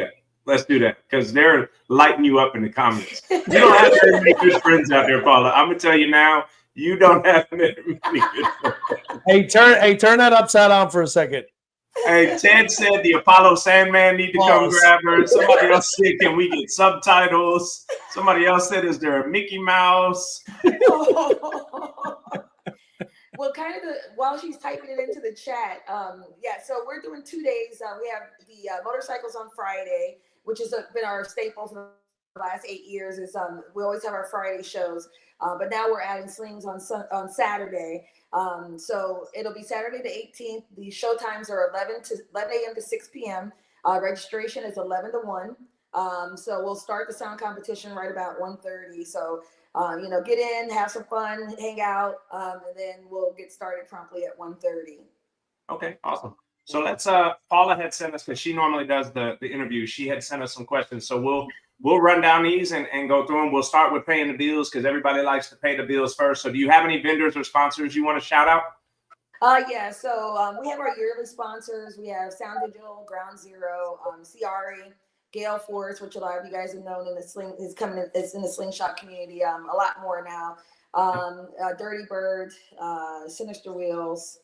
that because they're lighting you up in the comments. You don't have very many good friends out there, Paula. I'm gonna tell you now, you don't have many good friends. Hey, turn that upside down for a second. Hey, Ted said the Apollo Sandman need to come grab her. Somebody else said, can we get subtitles? Somebody else said, is there a Mickey Mouse? Well, kind of while she's typing it into the chat, so we're doing 2 days. We have the motorcycles on Friday, which has been our staple for the last 8 years. Is we always have our Friday shows, but now we're adding slings on Saturday. So it'll be Saturday the 18th. The show times are 11 a.m. to 6 p.m. Registration is 11 to 1. So we'll start the sound competition right about 1:30. So get in, have some fun, hang out, and then we'll get started promptly at 1:30. Okay, awesome. So let's Paula had sent us, because she normally does the interview. She had sent us some questions. So we'll run down these and go through them. We'll start with paying the bills because everybody likes to pay the bills first. So do you have any vendors or sponsors you want to shout out? So we have our yearly sponsors. We have Sound Digital, Ground Zero, CRE, Gale Force, which a lot of you guys have known in the it's in the slingshot community a lot more now. Dirty Bird, Sinister Wheels,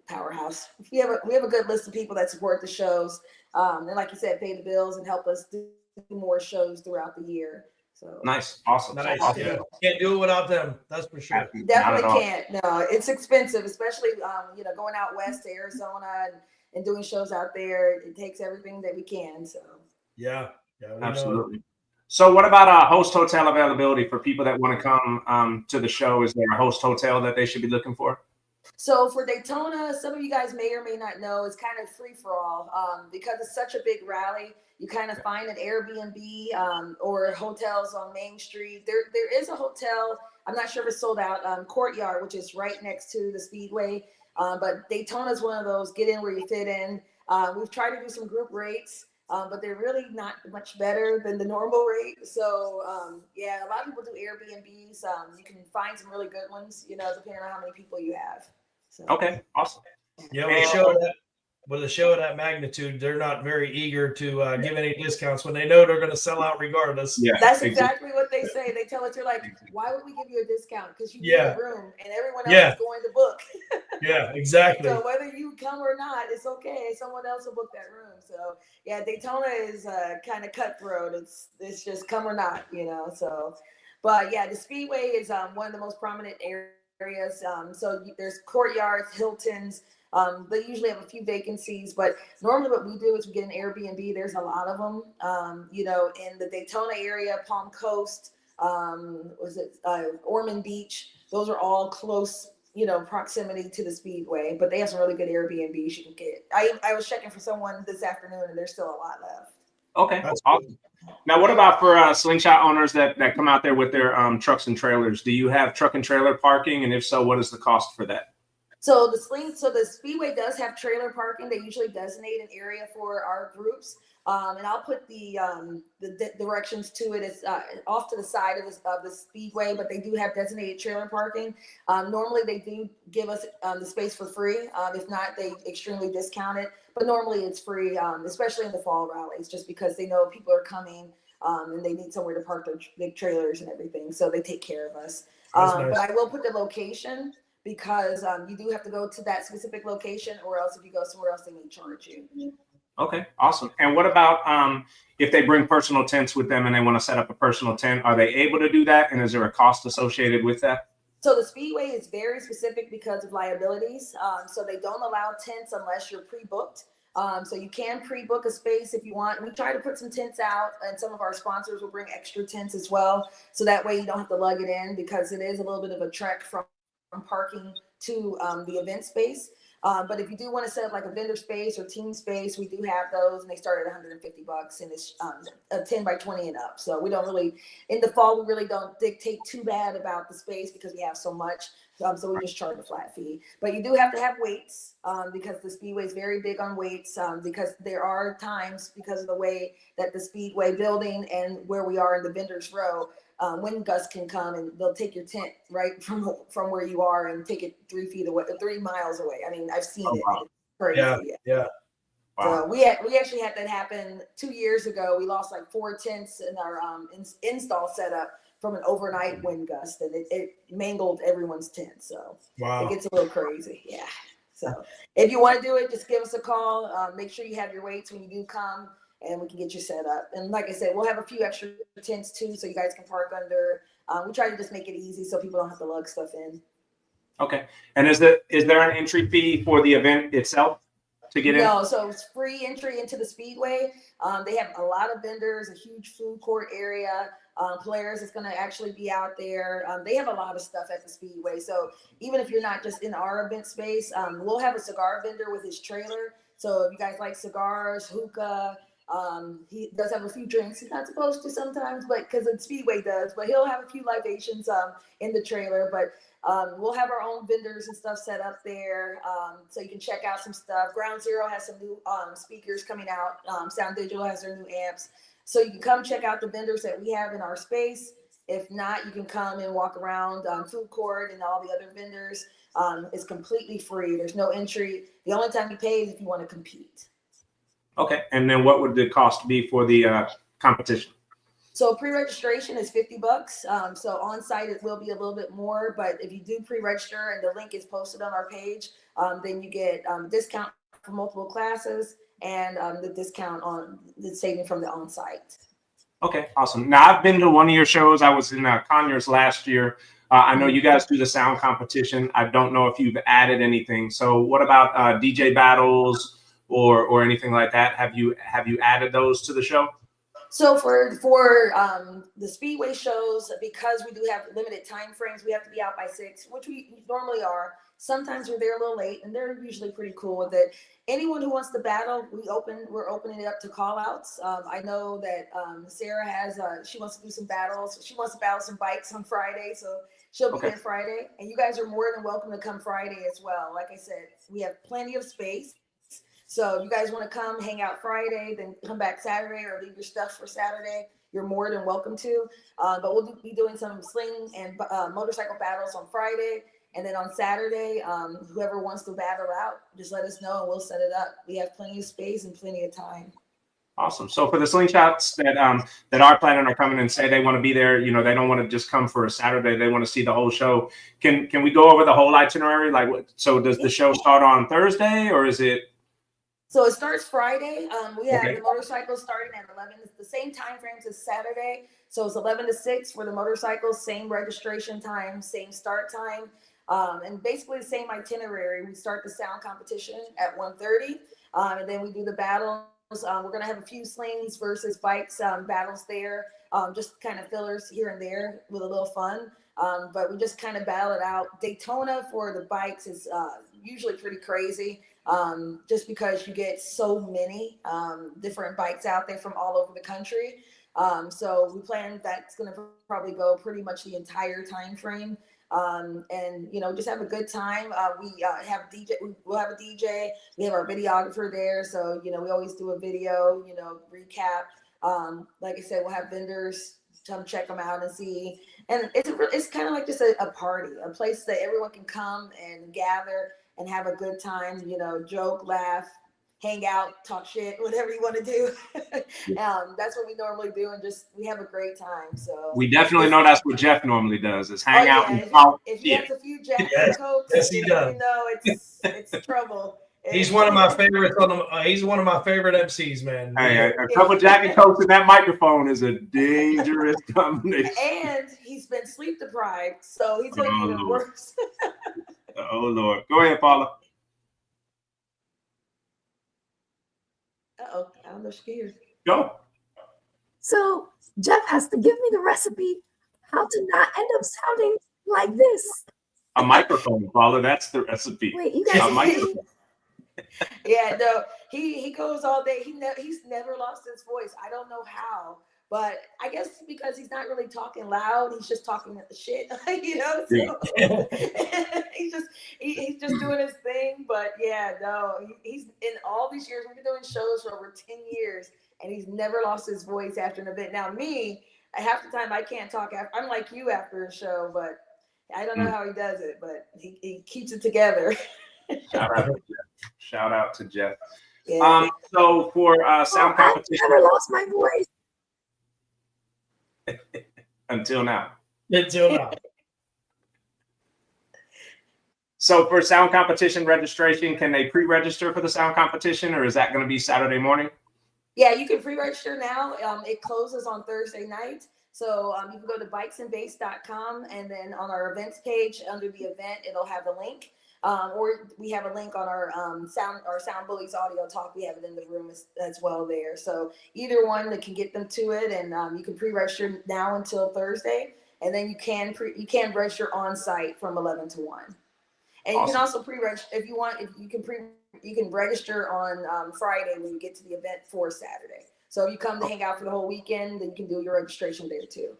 Powerhouse. We have a good list of people that support the shows, and like you said, pay the bills and help us do more shows throughout the year. So Nice, awesome, Nice. awesome. Yeah, can't do it without them. That's for sure. Definitely can't. No, it's expensive, especially going out west to Arizona and doing shows out there. It takes everything that we can. So yeah, absolutely. So, what about host hotel availability for people that want to come to the show? Is there a host hotel that they should be looking for? So for Daytona, some of you guys may or may not know, it's kind of free for all because it's such a big rally. You kind of find an Airbnb or hotels on Main Street. There is a hotel. I'm not sure if it's sold out. Courtyard, which is right next to the Speedway. But Daytona is one of those get in where you fit in. We've tried to do some group rates, but they're really not much better than the normal rate. So yeah, a lot of people do Airbnbs. You can find some really good ones, depending on how many people you have. So. Okay, awesome. Yeah, with a show of that magnitude, they're not very eager to give any discounts when they know they're going to sell out regardless. Yeah, that's exactly what they say. They tell us, you're like, why would we give you a discount? Because you need a room and everyone else is going to book. Yeah, exactly. So whether you come or not, it's okay. Someone else will book that room. So yeah, Daytona is kind of cutthroat. It's just come or not, So, but yeah, the Speedway is one of the most prominent areas. So there's Courtyards, Hiltons. They usually have a few vacancies, but normally what we do is we get an Airbnb. There's a lot of them, in the Daytona area, Palm Coast, Ormond Beach. Those are all close, proximity to the Speedway, but they have some really good Airbnbs you can get. I was checking for someone this afternoon and there's still a lot left. Okay, that's awesome. Now, what about for slingshot owners that come out there with their trucks and trailers? Do you have truck and trailer parking? And if so, what is the cost for that? So the Speedway does have trailer parking. They usually designate an area for our groups. And I'll put the directions to it. It's off to the side of the Speedway, but they do have designated trailer parking. Normally, they do give us the space for free. If not, they extremely discount it. But normally, it's free, especially in the fall rallies, just because they know people are coming and they need somewhere to park their big trailers and everything. So they take care of us. Nice. But I will put the location because you do have to go to that specific location, or else if you go somewhere else, they may charge you. Okay, awesome. And what about if they bring personal tents with them and they want to set up a personal tent? Are they able to do that? And is there a cost associated with that? So the Speedway is very specific because of liabilities. So they don't allow tents unless you're pre-booked. So you can pre-book a space if you want. We try to put some tents out, and some of our sponsors will bring extra tents as well. So that way you don't have to lug it in, because it is a little bit of a trek from parking to the event space. But if you do want to set up like a vendor space or team space, we do have those, and they start at $150, and it's a 10 by 20 and up. So we don't really, in the fall, we really don't dictate too bad about the space because we have so much. So we just charge a flat fee. But you do have to have weights because the Speedway is very big on weights, because there are times, because of the way that the Speedway building and where we are in the vendors row, wind gusts can come and they'll take your tent right from where you are and take it 3 miles away. I mean, I've seen it. It's crazy. Yeah. Wow. So we actually had that happen 2 years ago. We lost like 4 tents in our install setup from an overnight wind gust, and it mangled everyone's tent. So it gets a little crazy. Yeah. So if you want to do it, just give us a call. Make sure you have your weights when you do come, and we can get you set up. And like I said, we'll have a few extra tents too, so you guys can park under. We try to just make it easy so people don't have to lug stuff in. Okay. And is there an entry fee for the event itself to get in? No, so it's free entry into the Speedway. They have a lot of vendors, a huge food court area. Players is going to actually be out there. They have a lot of stuff at the Speedway. So even if you're not just in our event space, we'll have a cigar vendor with his trailer. So if you guys like cigars, hookah, he does have a few drinks. He's not supposed to sometimes, but because the Speedway does, but he'll have a few libations in the trailer. But we'll have our own vendors and stuff set up there, so you can check out some stuff. Ground Zero has some new speakers coming out. Sound Digital has their new amps. So you can come check out the vendors that we have in our space. If not, you can come and walk around food court and all the other vendors. It's completely free. There's no entry. The only time you pay is if you want to compete. Okay. And then what would the cost be for the competition? So pre-registration is $50. So on site it will be a little bit more, but if you do pre-register and the link is posted on our page, then you get discount for multiple classes and the discount on the saving from the on-site. Okay, awesome. Now I've been to one of your shows. I was in Conyers last year. I know you guys do the sound competition. I don't know if you've added anything. So what about DJ battles or anything like that? Have you added those to the show? So for the speedway shows, because we do have limited time frames, we have to be out by 6, which we normally are. Sometimes we're there a little late, and they're usually pretty cool with it. Anyone who wants to battle, we're opening it up to call outs. I know that Sarah has she wants to do some battles. She wants to battle some bikes on Friday, so she'll be there Friday. And you guys are more than welcome to come Friday as well. Like I said, we have plenty of space. So if you guys want to come hang out Friday, then come back Saturday or leave your stuff for Saturday, you're more than welcome to. But we'll be doing some sling and motorcycle battles on Friday. And then on Saturday, whoever wants to battle out, just let us know and we'll set it up. We have plenty of space and plenty of time. Awesome. So for the slingshots that are planning on coming and say they want to be there, you know, they don't want to just come for a Saturday. They want to see the whole show. Can we go over the whole itinerary? Like, so does the show start on Thursday or is it? So it starts Friday. We have the motorcycles starting at 11. It's the same time frames as Saturday. So it's 11 to 6 for the motorcycles, same registration time, same start time, and basically the same itinerary. We start the sound competition at 1:30, and then we do the battles. We're going to have a few slings versus bikes battles there, just kind of fillers here and there with a little fun. But we just kind of battle it out. Daytona for the bikes is usually pretty crazy. Just because you get so many different bikes out there from all over the country. So we plan that's going to probably go pretty much the entire time frame. And, you know, just have a good time. We have DJ, we'll have a DJ, we have our videographer there. So, you know, we always do a video, you know, recap. Like I said, we'll have vendors come check them out and see. And it's kind of like just a party, a place that everyone can come and gather and have a good time, you know, joke, laugh, hang out, talk shit, whatever you want to do. That's what we normally do, and just we have a great time. So We definitely know that's what Jeff normally does is hang out and talk. If you have a few Jack Yes, Cokes, yes, he does. you know it's trouble. He's one of my favorites he's one of my favorite MCs, man. Hey, a couple Jack and Cokes in that microphone is a dangerous combination. And he's been sleep deprived, so he's like even worse. Oh Lord. Go ahead, Paula. Uh-oh, I don't know if she can hear. Go. So Jeff has to give me the recipe how to not end up sounding like this. A microphone, Paula. That's the recipe. Wait, you guys a microphone. Yeah, no, he goes all day. He's never lost his voice. I don't know how, but I guess because he's not really talking loud. He's just talking at the shit, you know. So he's just doing his thing. But yeah, no, he's in all these years. We've been doing shows for over 10 years, and he's never lost his voice after an event. Now me, half the time I can't talk. I'm like you after a show, but I don't know how he does it, but he keeps it together. Shout out to Jeff. Yeah. So for sound competition, I never lost my voice until now. Until now. So for sound competition registration, can they pre-register for the sound competition, or is that going to be Saturday morning? Yeah, you can pre-register now. It closes on Thursday night. So you can go to bikesandbase.com, and then on our events page under the event, it'll have the link. Or we have a link on our Sound Bullies Audio Talk. We have it in the room as well there. So either one that can get them to it, and you can pre-register now until Thursday, and then you can register on site from 11 to 1. And awesome. You can also pre-register if you want. If you can register on Friday when you get to the event for Saturday. So if you come to hang out for the whole weekend, then you can do your registration there too.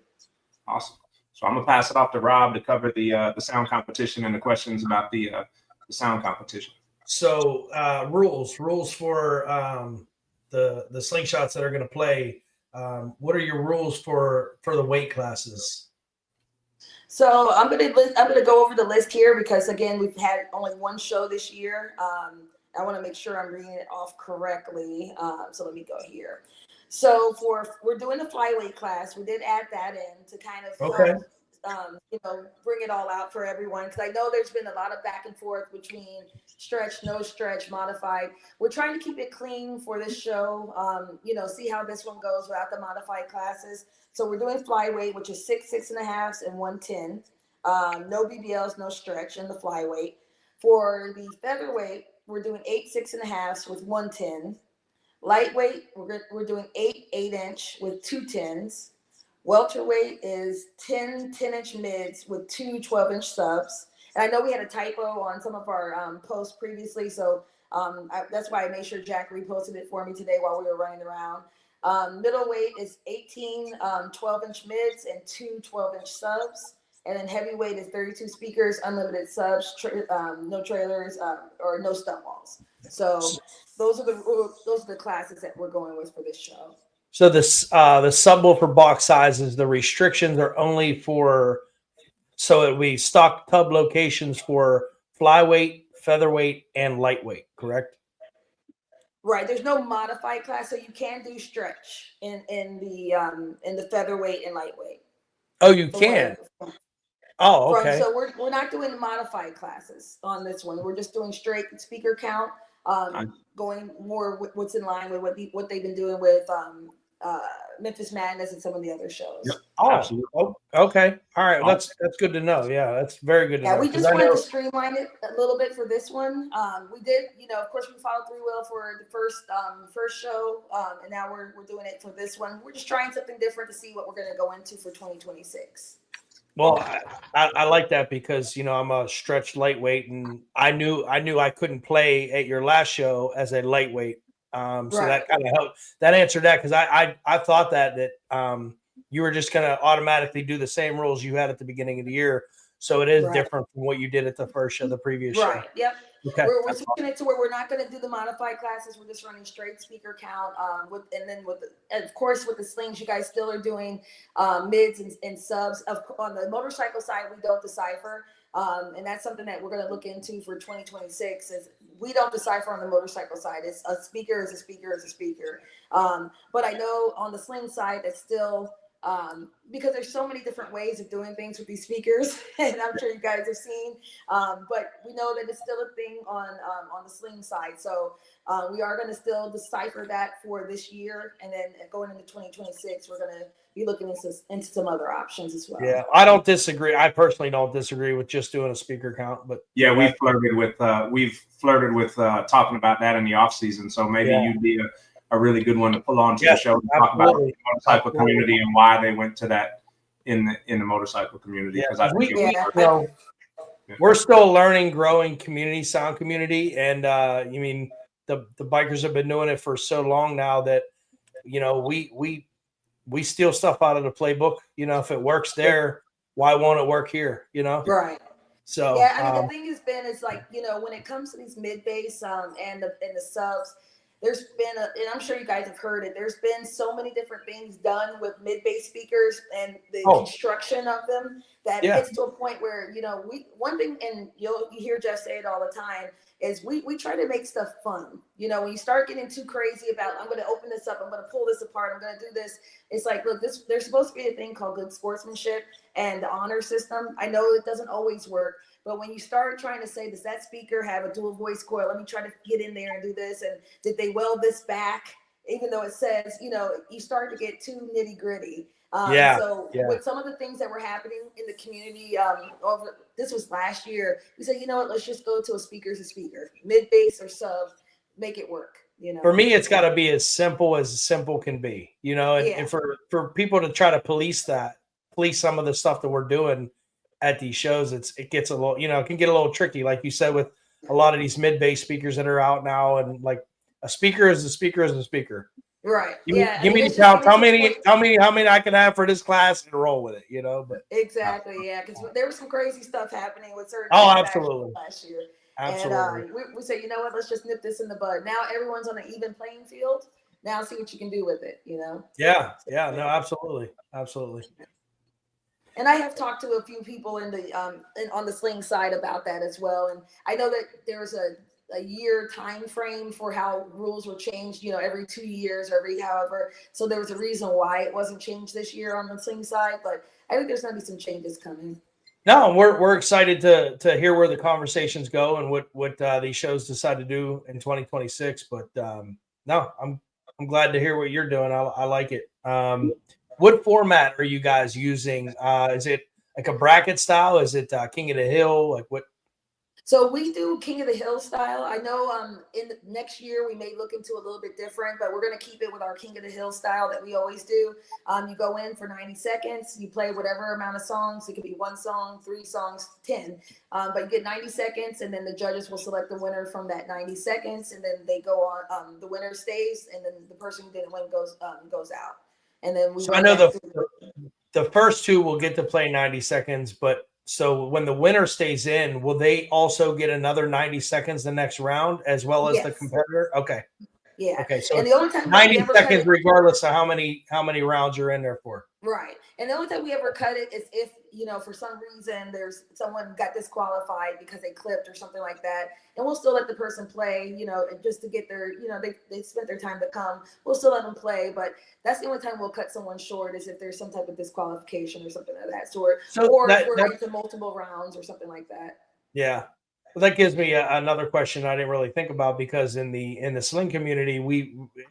Awesome. So I'm gonna pass it off to Rob to cover the sound competition and the questions about the sound competition. So rules for the slingshots that are going to play. What are your rules for the weight classes? So I'm gonna go over the list here because again we've had only one show this year. I want to make sure I'm reading it off correctly. So let me go here. So we're doing the flyweight class. We did add that in to kind of bring it all out for everyone. Because I know there's been a lot of back and forth between stretch, no stretch, modified. We're trying to keep it clean for this show. See how this one goes without the modified classes. So we're doing flyweight, which is 6, 6.5s, and 110. No BBLs, no stretch in the flyweight. For the featherweight, we're doing 8, 6.5s with 110. Lightweight, we're doing 8, 8-inch with 2 10s. Welterweight is 10, 10-inch mids with 2 12-inch subs. And I know we had a typo on some of our posts previously, so that's why I made sure Jack reposted it for me today while we were running around. Middleweight is 18 12-inch mids and 2 12-inch subs. And then heavyweight is 32 speakers, unlimited subs, no trailers, or no stump walls. So those are the classes that we're going with for this show. So the subwoofer box sizes, the restrictions are only for, so we stock tub locations for flyweight, featherweight, and lightweight, correct? Right. There's no modified class, so you can do stretch in the featherweight and lightweight. Oh, you can. Oh, okay. So we're not doing the modified classes on this one. We're just doing straight speaker count, going more with what's in line with what they've been doing with Memphis Madness and some of the other shows. Yep. Oh, absolutely. Oh, okay. All right. That's good to know. Yeah, that's very good to know. Yeah, we just wanted to streamline it a little bit for this one. We did, of course, we followed through well for the first show, and now we're doing it for this one. We're just trying something different to see what we're going to go into for 2026. Well, I like that because I'm a stretched lightweight, and I knew I couldn't play at your last show as a lightweight. So that kind of helped. That answered that because I thought that you were just gonna automatically do the same rules you had at the beginning of the year. So it is different from what you did at the first show, the previous show. Right. Yep. Okay. We're switching it to where we're not going to do the modified classes. We're just running straight speaker count. Of course, with the slings, you guys still are doing mids and subs. On the motorcycle side, we don't decipher. And that's something that we're going to look into for 2026 is we don't decipher on the motorcycle side. It's a speaker is a speaker is a speaker. But I know on the sling side, that's still because there's so many different ways of doing things with these speakers, and I'm sure you guys have seen. But we know that it's still a thing on the sling side. So we are going to still decipher that for this year, and then going into 2026, we're going to be looking into some other options as well. Yeah, I don't disagree. I personally don't disagree with just doing a speaker count, but yeah, we've flirted with talking about that in the off season. So maybe you'd be a really good one to pull on to the show and talk about the motorcycle community and why they went to that in the motorcycle community. Because I think we're still a learning, growing community, sound community, and the bikers have been doing it for so long now that we steal stuff out of the playbook. If it works there, why won't it work here? Right. So the thing has been is when it comes to these mid bass and the subs, there's been and I'm sure you guys have heard it. There's been so many different things done with mid bass speakers and the construction of them that it gets to a point where one thing, and you hear Jeff say it all the time, is we try to make stuff fun. When you start getting too crazy about I'm going to open this up, I'm going to pull this apart, I'm going to do this. It's like, look, there's supposed to be a thing called good sportsmanship and the honor system. I know it doesn't always work. But when you start trying to say, does that speaker have a dual voice coil? Let me try to get in there and do this. And did they weld this back? Even though it says, you start to get too nitty gritty. With some of the things that were happening in the community, this was last year, we said, let's just go to a speaker's a speaker, mid bass or sub, make it work. For me, it's got to be as simple can be, and for people to try to police some of the stuff that we're doing at these shows, it gets a little, it can get a little tricky, like you said, with a lot of these mid bass speakers that are out now, and like a speaker is a speaker is a speaker. Right. Give me the count. How many I can have for this class and roll with it, But exactly, because there was some crazy stuff happening with certain. Absolutely. Last year, absolutely. And we said, let's just nip this in the bud. Now everyone's on an even playing field. Now see what you can do with it. Yeah. No, absolutely. And I have talked to a few people in the on the sling side about that as well. And I know that there's a year time frame for how rules were changed, you know, every 2 years or every however. So there was a reason why it wasn't changed this year on the sling side, but I think there's going to be some changes coming. No, we're excited to hear where the conversations go and what these shows decide to do in 2026. But no, I'm glad to hear what you're doing. I like it. What format are you guys using? Is it like a bracket style? Is it King of the Hill? Like what? So we do King of the Hill style. I know in the next year we may look into a little bit different, but we're going to keep it with our King of the Hill style that we always do. You go in for 90 seconds, you play whatever amount of songs. It could be 1 song, 3 songs, 10. But you get 90 seconds, and then the judges will select the winner from that 90 seconds, and then they go on. The winner stays, and then the person who didn't win goes out. And then we. So I know the first 2 will get to play 90 seconds, but. So when the winner stays in, will they also get another 90 seconds the next round as well as the competitor? Okay. Yeah. Okay. So and the only time 90 seconds, regardless of how many rounds you're in there for. Right. And the only time we ever cut it is if, you know, for some reason there's someone got disqualified because they clipped or something like that. And we'll still let the person play, you know, just to get their, you know, they spent their time to come. We'll still let them play. But that's the only time we'll cut someone short is if there's some type of disqualification or something of that sort. So or if we're into multiple rounds or something like that. Yeah. Well, that gives me another question I didn't really think about, because in the sling community,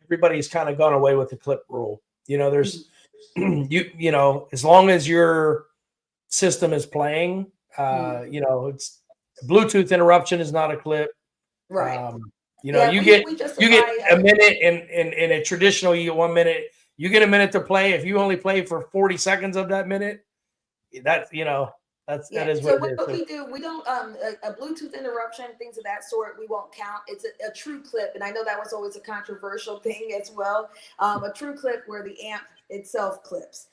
everybody's kind of gone away with the clip rule. You know, there's you know, as long as your system is playing, you know, it's Bluetooth interruption is not a clip. Right. You know, you get a minute in a traditional, you get 1 minute, you get a minute to play. If you only play for 40 seconds of that minute, that, you know, that is what it is. What we do, we don't a Bluetooth interruption, things of that sort, we won't count. It's a true clip, and I know that was always a controversial thing as well. A true clip where the amp itself clips.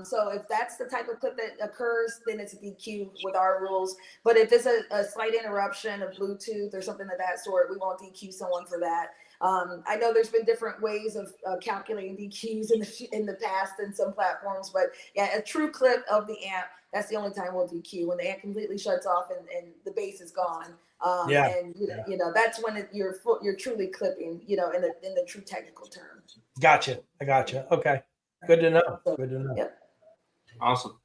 So if that's the type of clip that occurs, then it's a DQ with our rules. But if it's a slight interruption of Bluetooth or something of that sort, we won't DQ someone for that. I know there's been different ways of calculating DQs in the past in some platforms, but yeah, a true clip of the amp, that's the only time we'll DQ, when the amp completely shuts off and the bass is gone. And you know that's when you're truly clipping, you know, in the true technical term. Gotcha. I gotcha. Okay. Good to know. Good to know. Yep. Awesome.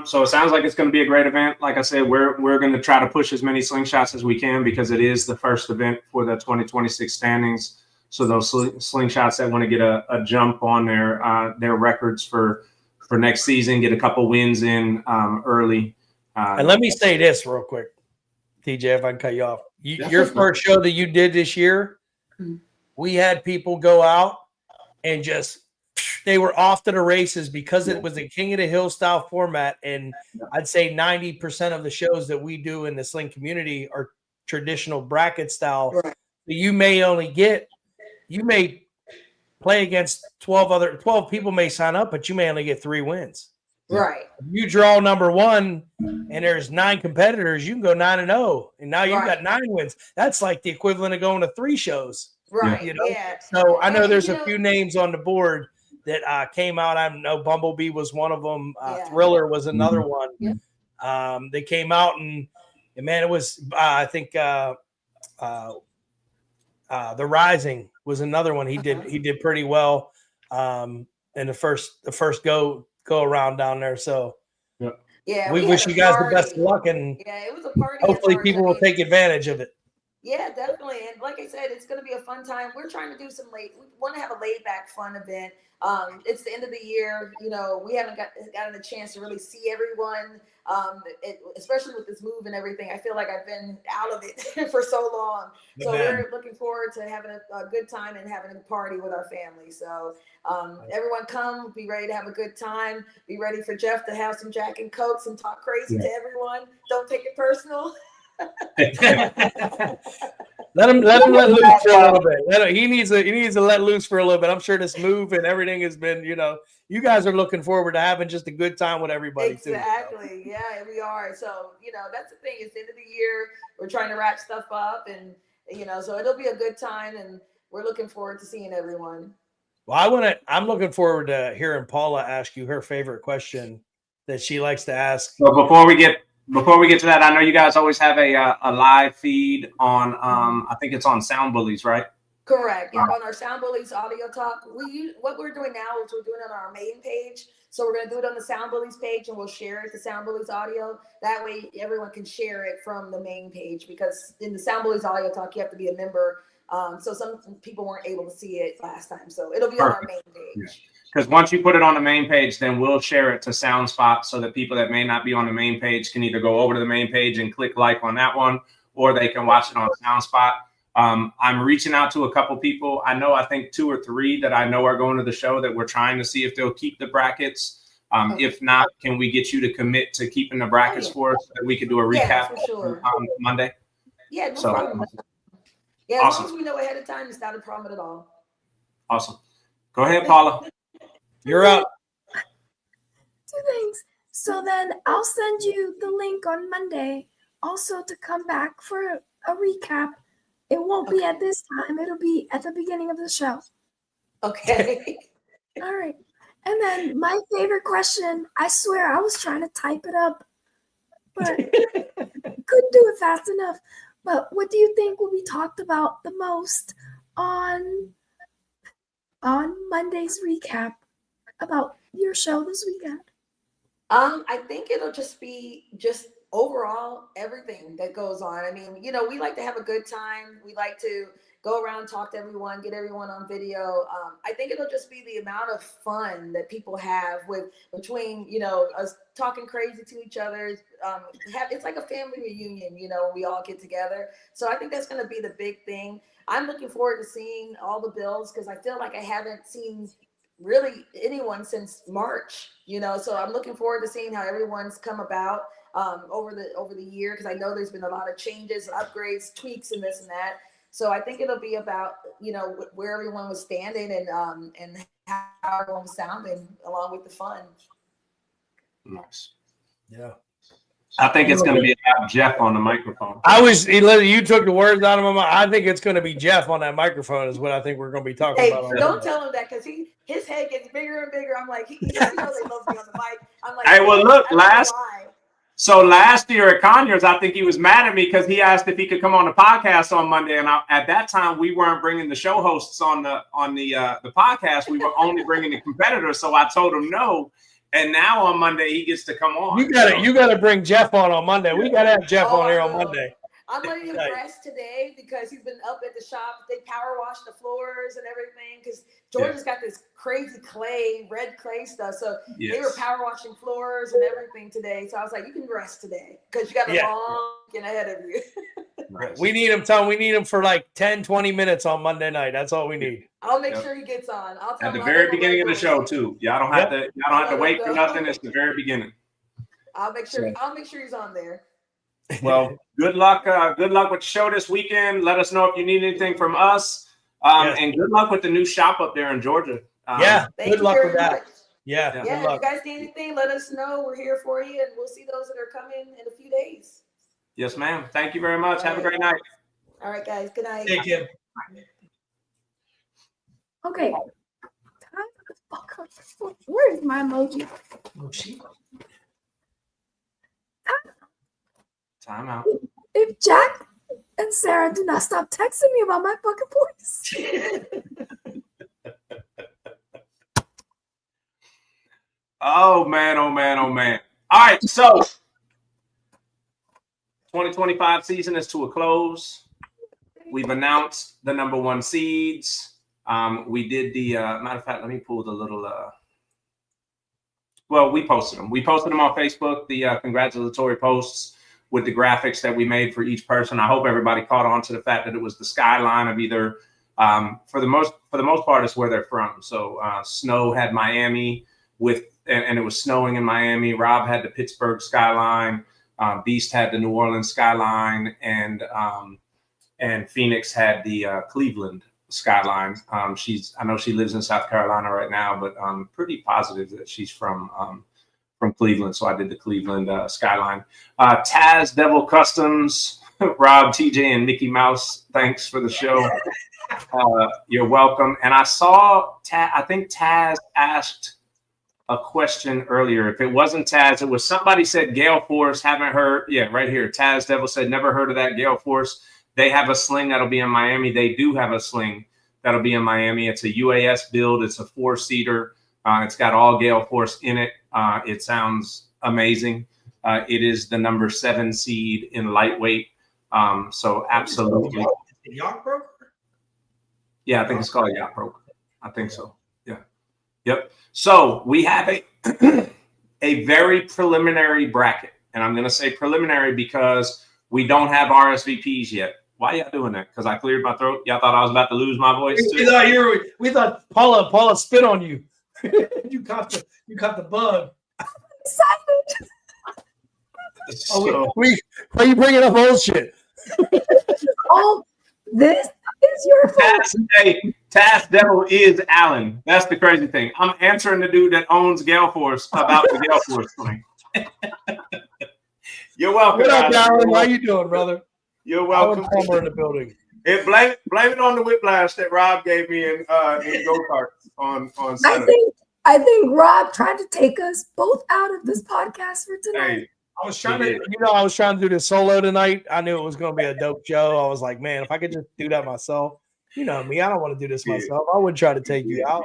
So it sounds like it's going to be a great event. Like I said, we're going to try to push as many slingshots as we can, because it is the first event for the 2026 standings. So those slingshots that want to get a jump on their records for next season, get a couple wins in early. And let me say this real quick, TJ, if I can cut you off. Your first show that you did this year, we had people go out and they were off to the races because it was a King of the Hill style format. And I'd say 90% of the shows that we do in the sling community are traditional bracket style. Right. You may play against 12 people may sign up, but you may only get 3 wins. Right. If you draw number 1 and there's 9 competitors, you can go 9-0. And now you've got 9 wins. That's like the equivalent of going to 3 shows. Right. You know? Yeah. So I know there's a few names on the board that came out. I know Bumblebee was one of them. Thriller was another one. Yeah. They came out and man, it was I think The Rising was another one. He did pretty well in the first go around down there. So yeah, we wish you guys the best of luck, and it was a party. Hopefully people will take advantage of it. Yeah, definitely. And like I said, it's going to be a fun time. We're trying to do we want to have a laid back, fun event. It's the end of the year. You know, we haven't gotten a chance to really see everyone, especially with this move and everything. I feel like I've been out of it for so long. So we're looking forward to having a good time and having a party with our family. So everyone come, be ready to have a good time. Be ready for Jeff to have some Jack and Cokes and talk crazy to everyone. Don't take it personal. let him let loose for a little bit. He needs to let loose for a little bit. I'm sure this move and everything has been, you know, you guys are looking forward to having just a good time with everybody too. Exactly. Yeah, we are. So, you know, that's the thing. It's the end of the year. We're trying to wrap stuff up, and you know, so it'll be a good time, and we're looking forward to seeing everyone. Well, I'm looking forward to hearing Paula ask you her favorite question that she likes to ask. So Before we get to that, I know you guys always have a live feed on I think it's on Sound Bullies, right? Correct. Yeah, on our Sound Bullies audio talk. What we're doing now is we're doing it on our main page. So we're gonna do it on the Sound Bullies page, and we'll share it to Sound Bullies audio. That way, everyone can share it from the main page, because in the Sound Bullies audio talk, you have to be a member. So some people weren't able to see it last time. So it'll be on our main page. Because once you put it on the main page, then we'll share it to SoundSpot so that people that may not be on the main page can either go over to the main page and click like on that one, or they can watch it on SoundSpot. I'm reaching out to a couple people. I think 2 or 3 that I know are going to the show that we're trying to see if they'll keep the brackets. If not, can we get you to commit to keeping the brackets for us so that we can do a recap for sure. on Monday? Yeah, no problem. Yeah, as long as we know ahead of time, it's not a problem at all. Awesome. Go ahead, Paula. You're up. 2 things. So then I'll send you the link on Monday also to come back for a recap. It won't be at this time. It'll be at the beginning of the show. Okay. All right. And then my favorite question, I swear I was trying to type it up, but couldn't do it fast enough. But what do you think will be talked about the most on Monday's recap about your show this weekend? I think it'll just be overall everything that goes on. I mean, we like to have a good time. We like to go around, talk to everyone, get everyone on video. I think it'll just be the amount of fun that people have between us talking crazy to each other. It's like a family reunion, we all get together. So I think that's going to be the big thing. I'm looking forward to seeing all the bills, because I feel like I haven't seen really anyone since March, so I'm looking forward to seeing how everyone's come about over the year, because I know there's been a lot of changes, upgrades, tweaks, and this and that. So I think it'll be about where everyone was standing and how everyone was sounding, along with the fun. Nice. Yeah. I think it's going to be about Jeff on the microphone. You took the words out of my mouth. I think it's going to be Jeff on that microphone is what I think we're going to be talking about. Don't tell him that, because his head gets bigger and bigger. I'm like, they love me on the mic. I'm like, hey, well, look, last year at Conyers, I think he was mad at me because he asked if he could come on the podcast on Monday, and at that time we weren't bringing the show hosts on the podcast. We were only bringing the competitors, so I told him no. And now on Monday he gets to come on. You got to bring Jeff on Monday. We got to have Jeff on here on Monday. I'm letting him rest today because he's been up at the shop. They power wash the floors and everything, because Georgia's got this crazy red clay stuff. So they were power washing floors and everything today. So I was like, you can rest today because you got a long weekend ahead of you. Right. We need him, Tom. We need him for like 10, 20 minutes on Monday night. That's all we need. I'll make sure he gets on. I'll tell at the very beginning of the show too. Y'all don't have to wait for nothing. It's the very beginning. I'll make sure he's on there. Well, good luck. Good luck with the show this weekend. Let us know if you need anything from us. And good luck with the new shop up there in Georgia. Good luck with that. Yeah. If you guys need anything, let us know. We're here for you, and we'll see those that are coming in a few days. Yes, ma'am. Thank you very much. Have a great night. All right, guys. Good night. Take care. Okay. Where's my emoji? Time out. If Jack and Sarah do not stop texting me about my fucking voice. Oh, man. Oh, man. Oh, man. All right. So 2025 season is to a close. We've announced the number 1 seeds. We did the matter of fact, let me pull the little we posted them. We posted them on Facebook, the congratulatory posts with the graphics that we made for each person. I hope everybody caught on to the fact that it was the skyline of either for the most part it's where they're from. So Snow had Miami and it was snowing in Miami. Rob had the Pittsburgh skyline. Beast had the New Orleans skyline, and Phoenix had the Cleveland skyline. I know she lives in South Carolina right now, but I'm pretty positive that she's from Cleveland. So I did the Cleveland skyline. Taz Devil Customs, Rob, TJ, and Mickey Mouse. Thanks for the show. You're welcome. And I saw I think Taz asked a question earlier. If it wasn't Taz, it was somebody said Gale Force. Haven't heard. Yeah, right here. Taz Devil said never heard of that Gale Force. They have a sling that'll be in Miami. They do have a sling that'll be in Miami. It's a UAS build. It's a 4-seater. It's got all Gale Force in it. It sounds amazing. It is the number 7 seed in lightweight. So absolutely. Yacht broker? Yeah, I think it's called a yacht broker. I think so. Yeah. Yep. So we have a very preliminary bracket. And I'm going to say preliminary because we don't have RSVPs yet. Why y'all doing that? Because I cleared my throat. Y'all thought I was about to lose my voice too? We thought Paula spit on you. you caught the bug. Excited. Why are you bringing up old shit? Oh, this is your fault. Taz Devil is Alan. That's the crazy thing. I'm answering the dude that owns Gale Force about the Gale Force thing. You're welcome. What up, Alan? How you doing, brother? You're welcome. Palmer in the building. And blame it on the whiplash that Rob gave me in go-kart on Saturday. I think Rob tried to take us both out of this podcast for tonight. Hey, I was trying to do this solo tonight. I knew it was going to be a dope show. I was like, man, if I could just do that myself, you know me, I don't want to do this myself. I wouldn't try to take you out.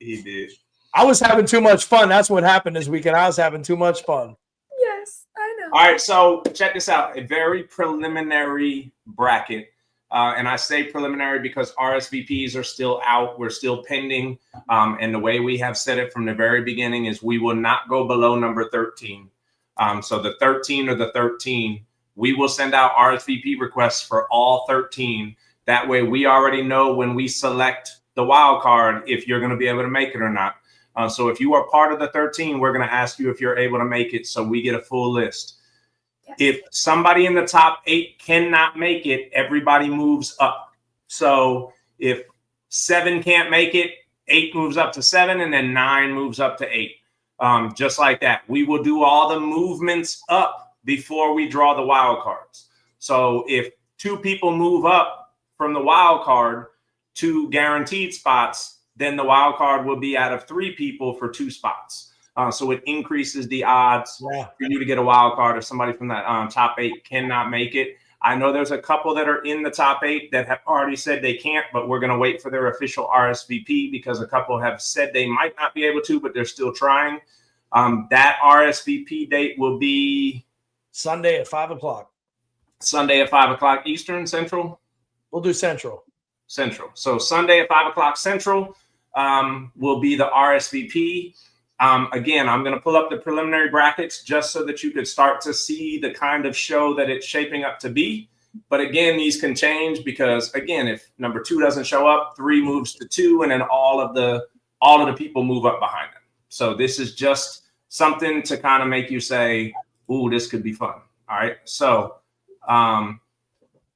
He did. I was having too much fun. That's what happened this weekend. I was having too much fun. Yes, I know. All right, so check this out. A very preliminary bracket. And I say preliminary because RSVPs are still out. We're still pending. And the way we have said it from the very beginning is we will not go below number 13. So the 13 or the 13, we will send out RSVP requests for all 13. That way we already know when we select the wild card if you're going to be able to make it or not. So if you are part of the 13, we're going to ask you if you're able to make it so we get a full list. Yes. If somebody in the top 8 cannot make it, everybody moves up. So if 7 can't make it, 8 moves up to 7, and then 9 moves up to 8. Just like that. We will do all the movements up before we draw the wild cards. So if 2 people move up from the wild card to guaranteed spots, then the wild card will be out of 3 people for 2 spots. So it increases the odds for you to get a wild card if somebody from that top 8 cannot make it. I know there's a couple that are in the top 8 that have already said they can't, but we're going to wait for their official RSVP because a couple have said they might not be able to, but they're still trying. That RSVP date will be Sunday at 5 o'clock. Sunday at 5 o'clock Eastern, Central? We'll do Central. So Sunday at 5 o'clock Central will be the RSVP. Again, I'm going to pull up the preliminary brackets just so that you could start to see the kind of show that it's shaping up to be. But again, these can change because, again, if number 2 doesn't show up, 3 moves to 2, and then all of the people move up behind them. So this is just something to kind of make you say, ooh, this could be fun. All right. So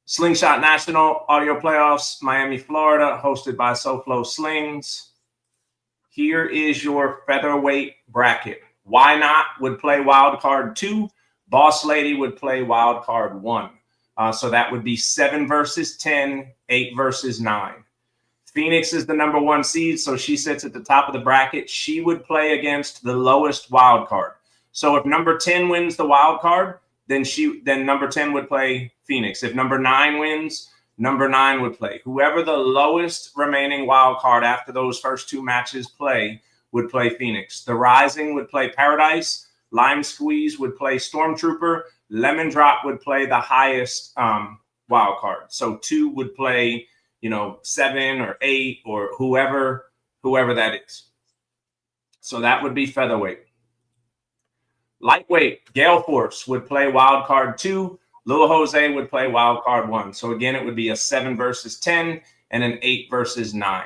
Slingshot National Audio Playoffs, Miami, Florida, hosted by SoFlo Slings. Here is your featherweight bracket. Why Not would play wild card 2. Boss Lady would play wild card 1. So that would be 7 versus 10, 8 versus 9. Phoenix is the number 1 seed, so she sits at the top of the bracket. She would play against the lowest wild card. So if number 10 wins the wild card, then number 10 would play Phoenix. If number 9 wins, number 9 would play. Whoever the lowest remaining wild card after those first 2 matches play would play Phoenix. The Rising would play Paradise. Lime Squeeze would play Stormtrooper. Lemon Drop would play the highest wild card. So 2 would play, 7 or 8 or whoever that is. So that would be featherweight. Lightweight, Gale Force would play wild card 2. Lil Jose would play wild card 1. So again, it would be a 7 versus 10 and an 8 versus 9.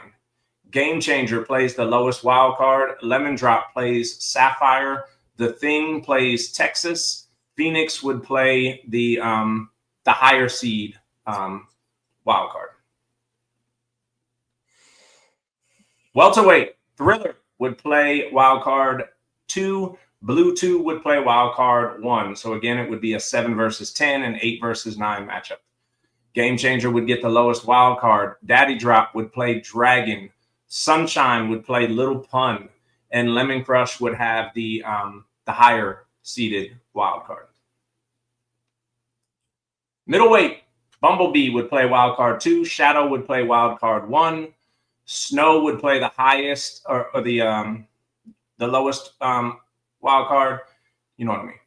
Game Changer plays the lowest wild card. Lemon Drop plays Sapphire. The Thing plays Texas. Phoenix would play the higher seed wild card. Welterweight, Thriller would play wild card 2. Blue 2 would play wild card 1. So again, it would be a 7 versus 10 and 8 versus 9 matchup. Game Changer would get the lowest wild card. Daddy Drop would play Dragon. Sunshine would play Little Pun. and Lemon Crush would have the higher seeded wild card. Middleweight, Bumblebee would play wild card 2, Shadow would play wild card 1, Snow would play the highest or the lowest wild card. You know what I mean?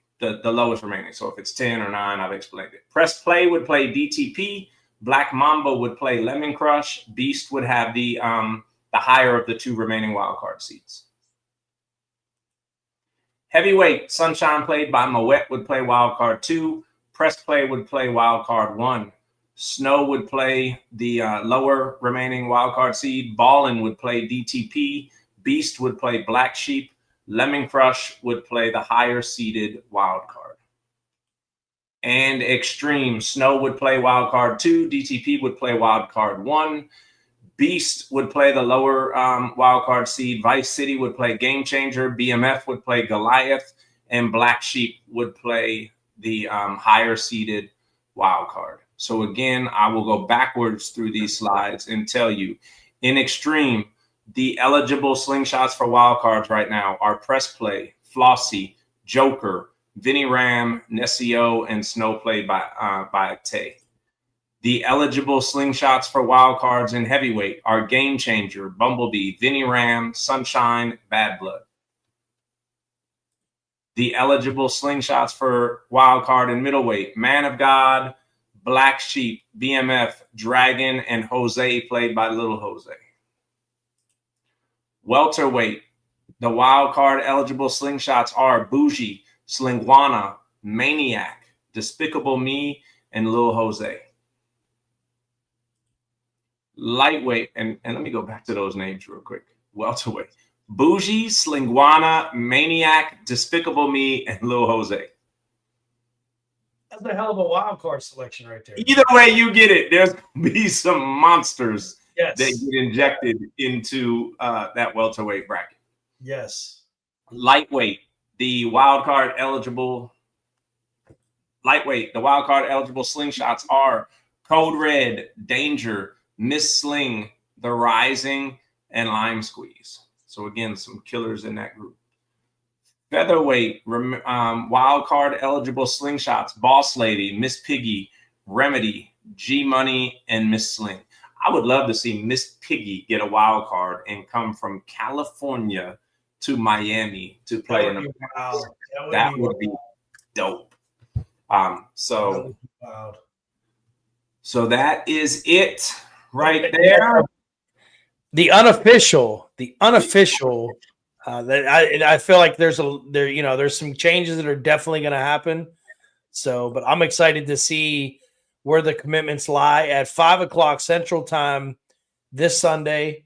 The lowest remaining. So if it's 10 or 9, I've explained it. Press Play would play DTP. Black Mamba would play Lemon Crush. Beast would have the higher of the 2 remaining wild card seeds. Heavyweight, Sunshine played by Moet would play wild card 2. Press Play would play wild card 1. Snow would play the lower remaining wild card seed. Ballin would play DTP. Beast would play Black Sheep. Lemon Crush would play the higher seeded wild card. And Extreme, Snow would play wild card 2. DTP would play wild card 1. Beast would play the lower wild card seed. Vice City would play Game Changer. BMF would play Goliath. And Black Sheep would play the higher seeded wild card. So again, I will go backwards through these slides and tell you, in Extreme, the eligible slingshots for wild cards right now are Press Play, Flossie, Joker, Vinny Ram, Nessio, and Snow played by Tay. The eligible slingshots for wild cards in heavyweight are Game Changer, Bumblebee, Vinny Ram, Sunshine, Bad Blood. The eligible slingshots for wild card in middleweight, Man of God, Black Sheep, BMF, Dragon, and Jose played by Little Jose. Welterweight, the wild card eligible slingshots are Bougie, Slingwana, Maniac, Despicable Me, and Lil Jose. Lightweight, and let me go back to those names real quick. Welterweight, Bougie, Slingwana, Maniac, Despicable Me, and Lil Jose. That's a hell of a wild card selection right there. Either way you get it, there's going to be some monsters Yes. that get injected into that welterweight bracket. Yes. Lightweight, the wild card eligible slingshots are Code Red, Danger, Miss Sling, The Rising, and Lime Squeeze. So again, some killers in that group. Featherweight, wild card eligible slingshots, Boss Lady, Miss Piggy, Remedy, G Money, and Miss Sling. I would love to see Miss Piggy get a wild card and come from California to Miami to play in a That would be dope. So that is it right there. The unofficial. I feel like there's some changes that are definitely going to happen. So, but I'm excited to see where the commitments lie at 5:00 Central Time this Sunday,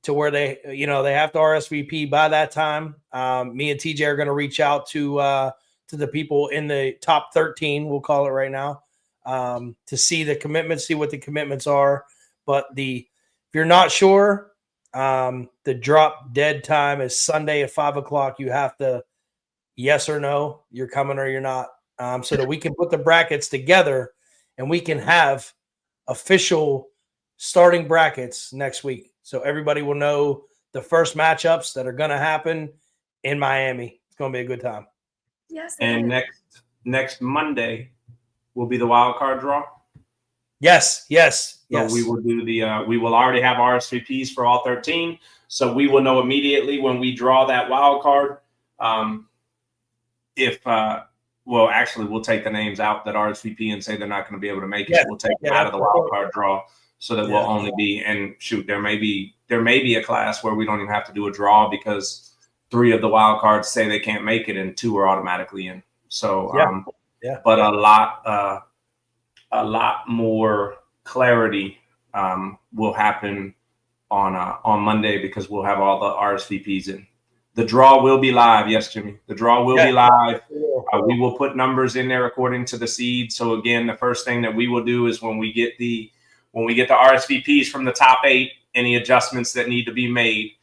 to where they have to RSVP by that time. Me and TJ are going to reach out to the people in the top 13, we'll call it right now, to see the commitments, see what the commitments are. But if you're not sure, the drop dead time is Sunday at 5:00. You have to yes or no, you're coming or you're not, so that we can put the brackets together and we can have official starting brackets next week. So everybody will know the first matchups that are going to happen in Miami. It's going to be a good time. Yes. And next Monday will be the wild card draw. Yes. So we will do we will already have RSVPs for all 13. So we will know immediately when we draw that wild card. Actually, we'll take the names out that RSVP and say they're not going to be able to make it. We'll take them out of the wild card draw, so that we'll only be, and shoot, there may be a class where we don't even have to do a draw because 3 of the wild cards say they can't make it and 2 are automatically in. So, but a lot more clarity will happen on Monday because we'll have all the RSVPs in. The draw will be live. Yes, Jimmy. The draw will be live. We will put numbers in there according to the seed. So again, the first thing that we will do is when we get the RSVPs from the top 8, any adjustments that need to be made,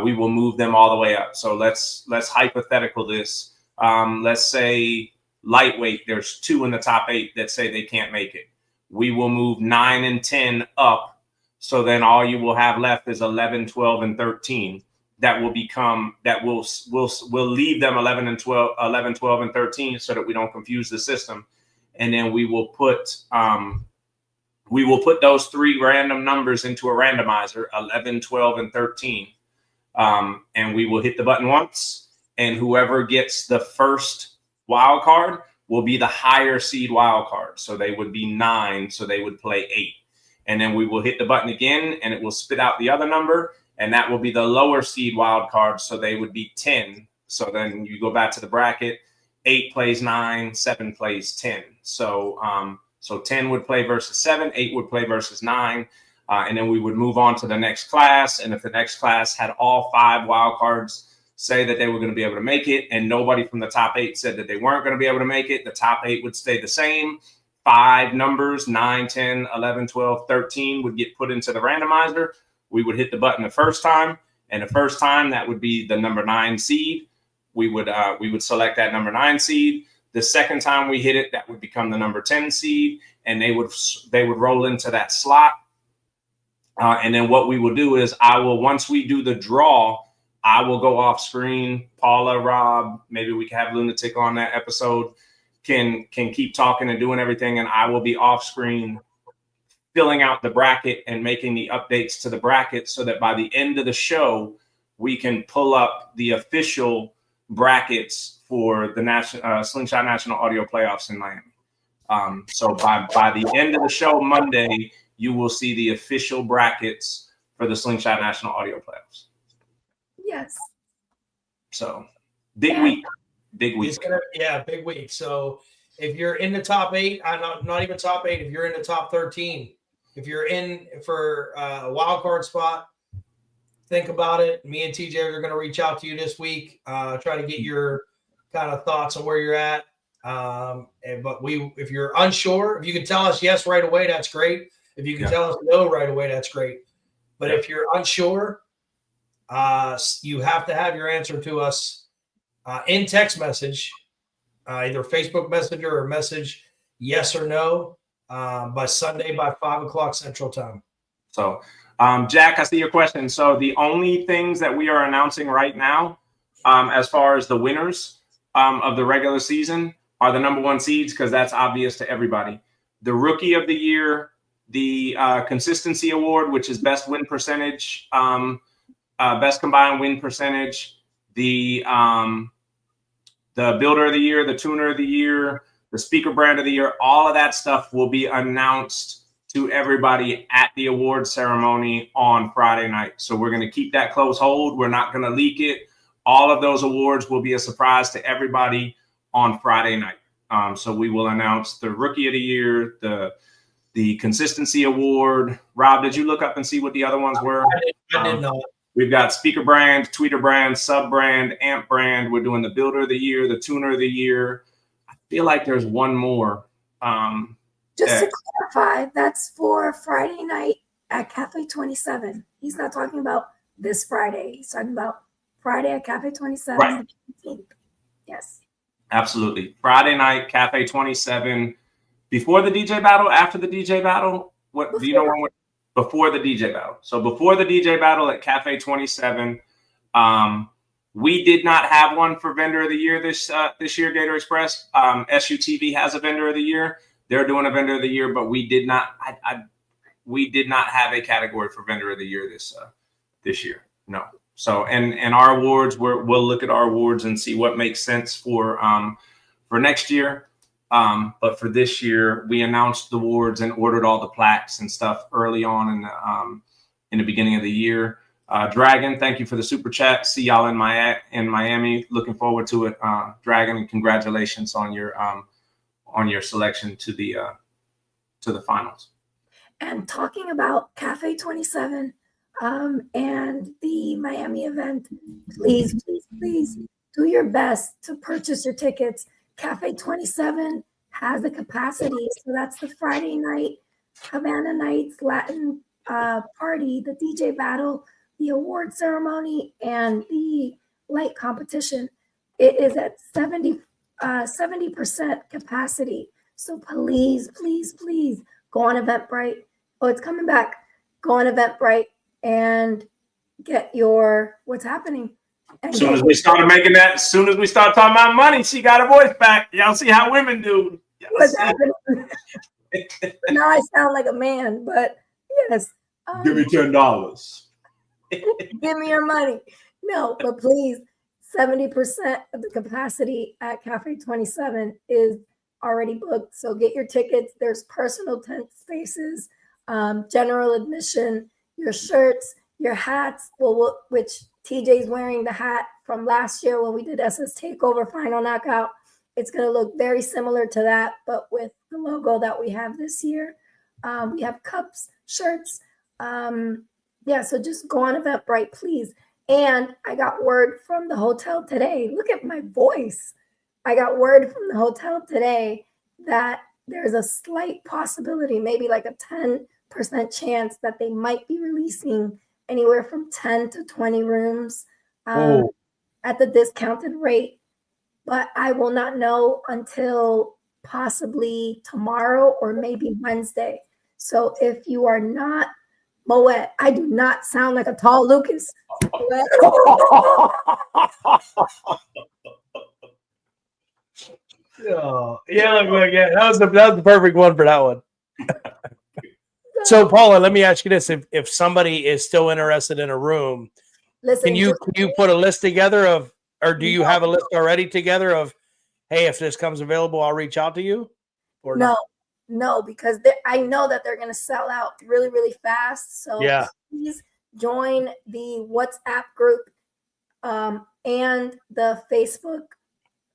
we will move them all the way up. So let's hypothetical this. Let's say lightweight, there's 2 in the top 8 that say they can't make it. We will move 9 and 10 up. So then all you will have left is 11, 12, and 13. that will become that will leave them 11 and 12, 11, 12, and 13, so that we don't confuse the system. And then we will put those 3 random numbers into a randomizer, 11, 12, and 13. And we will hit the button once, and whoever gets the first wild card will be the higher seed wild card. So they would be 9, so they would play 8. And then we will hit the button again, and it will spit out the other number, and that will be the lower seed wild card, so they would be 10. So then you go back to the bracket, 8 plays 9, 7 plays 10. So 10 would play versus 7, 8 would play versus 9, and then we would move on to the next class. And if the next class had all 5 wild cards say that they were going to be able to make it, and nobody from the top 8 said that they weren't going to be able to make it, the top 8 would stay the same. 5 numbers, 9, 10, 11, 12, 13 would get put into the randomizer. We would hit the button the first time, and the first time that would be the number 9 seed. We would select that number 9 seed. The second time we hit it, that would become the number 10 seed, and they would roll into that slot. And then what we will do is once we do the draw, I will go off screen. Paula, Rob, maybe we can have Lunatic on that episode, can keep talking and doing everything, and I will be off screen filling out the bracket and making the updates to the bracket, so that by the end of the show, we can pull up the official brackets for the Slingshot National Audio Playoffs in Miami. So by the end of the show Monday, you will see the official brackets for the Slingshot National Audio Playoffs. Yes. So big week. Big week. Big week. So if you're in the top 8, not even top 8, if you're in the top 13, if you're in for a wild card spot, think about it. Me and TJ are going to reach out to you this week, try to get your kind of thoughts on where you're at. But if you're unsure, if you can tell us yes right away, that's great. If you can tell us no right away, that's great. But if you're unsure, you have to have your answer to us in text message, either Facebook Messenger or message yes or no by Sunday by 5 o'clock Central Time. So, Jack, I see your question. So the only things that we are announcing right now, as far as the winners of the regular season, are the number 1 seeds, because that's obvious to everybody. The Rookie of the Year, the Consistency Award, which is best win percentage, best combined win percentage, the Builder of the Year, the Tuner of the Year, the Speaker Brand of the Year, all of that stuff will be announced to everybody at the award ceremony on Friday night. So we're going to keep that close hold. We're not going to leak it. All of those awards will be a surprise to everybody on Friday night. So we will announce the Rookie of the Year, the Consistency Award. Rob, did you look up and see what the other ones were? I did not. We've got Speaker Brand, Tweeter Brand, Sub Brand, Amp Brand. We're doing the Builder of the Year, the Tuner of the Year. I feel like there's one more. Just to clarify, that's for Friday night at Cafe 27. He's not talking about this Friday. He's talking about Friday at Cafe 27. Right. The 15th. Yes. Absolutely. Friday night, Cafe 27. Before the DJ battle, after the DJ battle? What do you know when we're before the DJ battle? So before the DJ battle at Cafe 27, we did not have one for Vendor of the Year this year, Gator Express. SUTV has a Vendor of the Year. They're doing a Vendor of the Year, but we did not. We did not have a category for Vendor of the Year this year. No. So and our awards, we'll look at our awards and see what makes sense for next year. But for this year, we announced the awards and ordered all the plaques and stuff early on in the beginning of the year. Dragon, thank you for the super chat. See y'all in Miami. Looking forward to it, Dragon, and congratulations on your selection to the finals. And talking about Cafe 27 and the Miami event, please do your best to purchase your tickets. Cafe 27 has a capacity, so that's the Friday night Havana Nights Latin party, the DJ battle, the award ceremony, and the light competition. It is at 70% capacity. So please go on Eventbrite. Oh, it's coming back. Go on Eventbrite and get your what's happening. And As soon as we started making that, as soon as we start talking about money, she got her voice back. Y'all see how women do. What's happening? Now I sound like a man, but yes. Give me $10. Give me your money. No, but please, 70% of the capacity at Cafe 27 is already booked. So get your tickets. There's personal tent spaces, general admission, your shirts, your hats, which TJ's wearing the hat from last year when we did SS Takeover Final Knockout. It's going to look very similar to that, but with the logo that we have this year. We have cups, shirts. Yeah, so just go on Eventbrite, please. And I got word from the hotel today. Look at my voice. I got word from the hotel today that there's a slight possibility, maybe like a 10% chance that they might be releasing anywhere from 10 to 20 rooms at the discounted rate. But I will not know until possibly tomorrow or maybe Wednesday. So if you are not Moet, I do not sound like a tall Lucas. Yeah, that was the perfect one for that one. So Paula, let me ask you this: if somebody is still interested in a room, listen, can you put a list together of, or do you have a list already together of, hey, if this comes available, I'll reach out to you? Or no, because I know that they're going to sell out really, really fast. So please join the WhatsApp group and the Facebook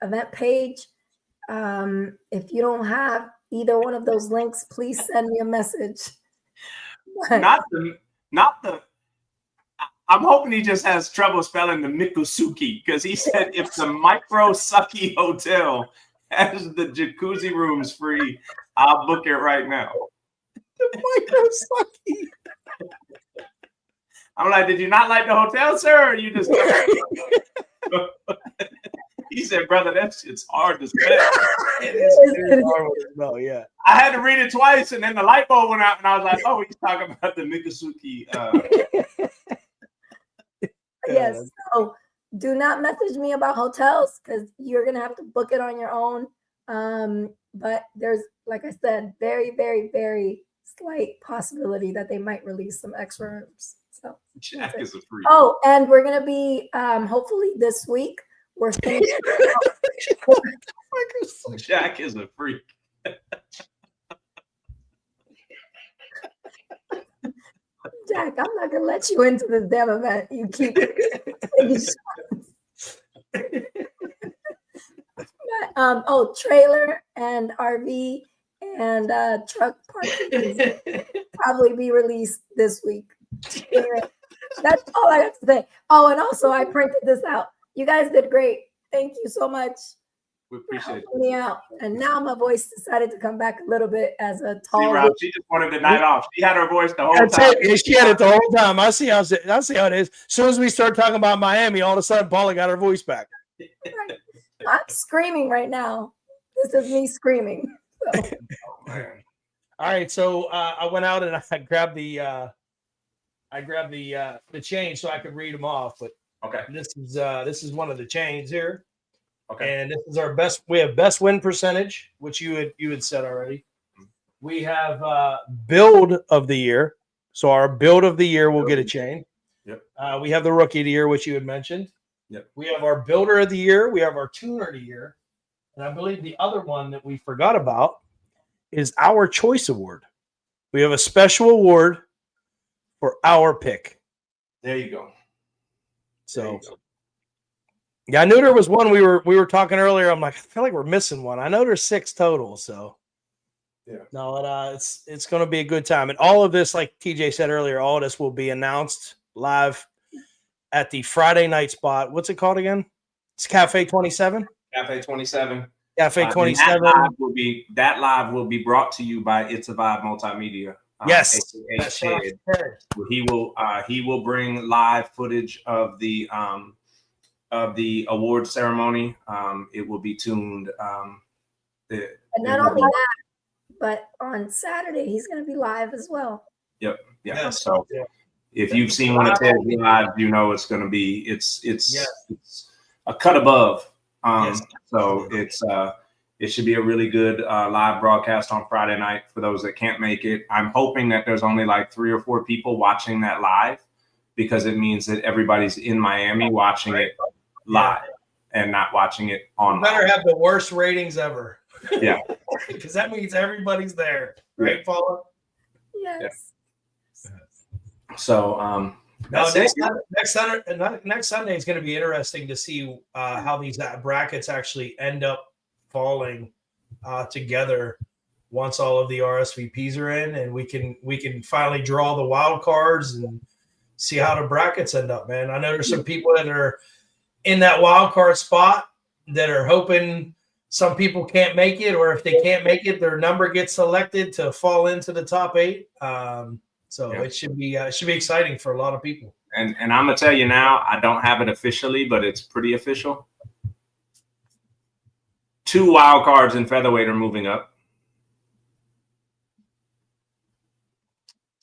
event page. If you don't have either one of those links, please send me a message. Not the. I'm hoping he just has trouble spelling the Mikusuki, because he said if the Micro Sucky Hotel has the jacuzzi rooms free, I'll book it right now. The Micro Sucky. I'm like, did you not like the hotel, sir? Or you just He said, brother, that shit's hard to spell. It is hard to spell, yeah. I had to read it twice, and then the light bulb went out, and I was like, oh, he's talking about the Mikusuki. Yes, so do not message me about hotels because you're going to have to book it on your own. But there's, like I said, very, very, very slight possibility that they might release some extra rooms. So Jack is a freak. Oh, and we're going to be, hopefully this week, we're finishing Jack is a freak. Jack, I'm not gonna let you into this damn event. You keep taking shots. But, trailer and RV and truck parking probably be released this week. That's all I have to say. Oh, and also I printed this out. You guys did great. Thank you so much. We appreciate it. Me out. And now my voice decided to come back a little bit as a tall. See, Rob, she just wanted the night off. She had her voice the whole time. She had it the whole time. I see how it is. As soon as we start talking about Miami, all of a sudden Paula got her voice back. Right. I'm screaming right now. This is me screaming. So. All right, so I went out and I grabbed the chain so I could read them off. But okay, this is one of the chains here. Okay, and this is our best. We have best win percentage, which you had said already. We have build of the year. So our build of the year will get a chain. Yep. We have the rookie of the year, which you had mentioned. Yep. We have our builder of the year. We have our tuner of the year. And I believe the other one that we forgot about is our choice award. We have a special award for our pick. There you go. So yeah, I knew there was one we were talking earlier. I'm like, I feel like we're missing one. I know there's 6 total. So yeah, no, it's going to be a good time. And all of this, like TJ said earlier, all of this will be announced live at the Friday night spot. What's it called again? It's Cafe 27. Cafe 27. Cafe 27. That live will be brought to you by It's a Vibe Multimedia. Yes, he will bring live footage of the award ceremony. It will be tuned. And not only that, but on Saturday he's going to be live as well. Yep. Yeah. Yes. So If you've seen one of Ted's live, you know it's going to be it's a cut above. So it should be a really good live broadcast on Friday night for those that can't make it. I'm hoping that there's only like 3 or 4 people watching that live, because it means that everybody's in Miami watching it live and not watching it online. Better have the worst ratings ever. Yeah. Because that means everybody's there. Right, Paula? Yes. So next Sunday is going to be interesting to see how these brackets actually end up falling together once all of the RSVPs are in, and we can finally draw the wild cards and see how the brackets end up, man. I know there's some people that are in that wild card spot that are hoping some people can't make it, or if they can't make it, their number gets selected to fall into the top 8. It should be exciting for a lot of people. And I'm gonna tell you now, I don't have it officially, but it's pretty official. 2 wild cards in featherweight are moving up,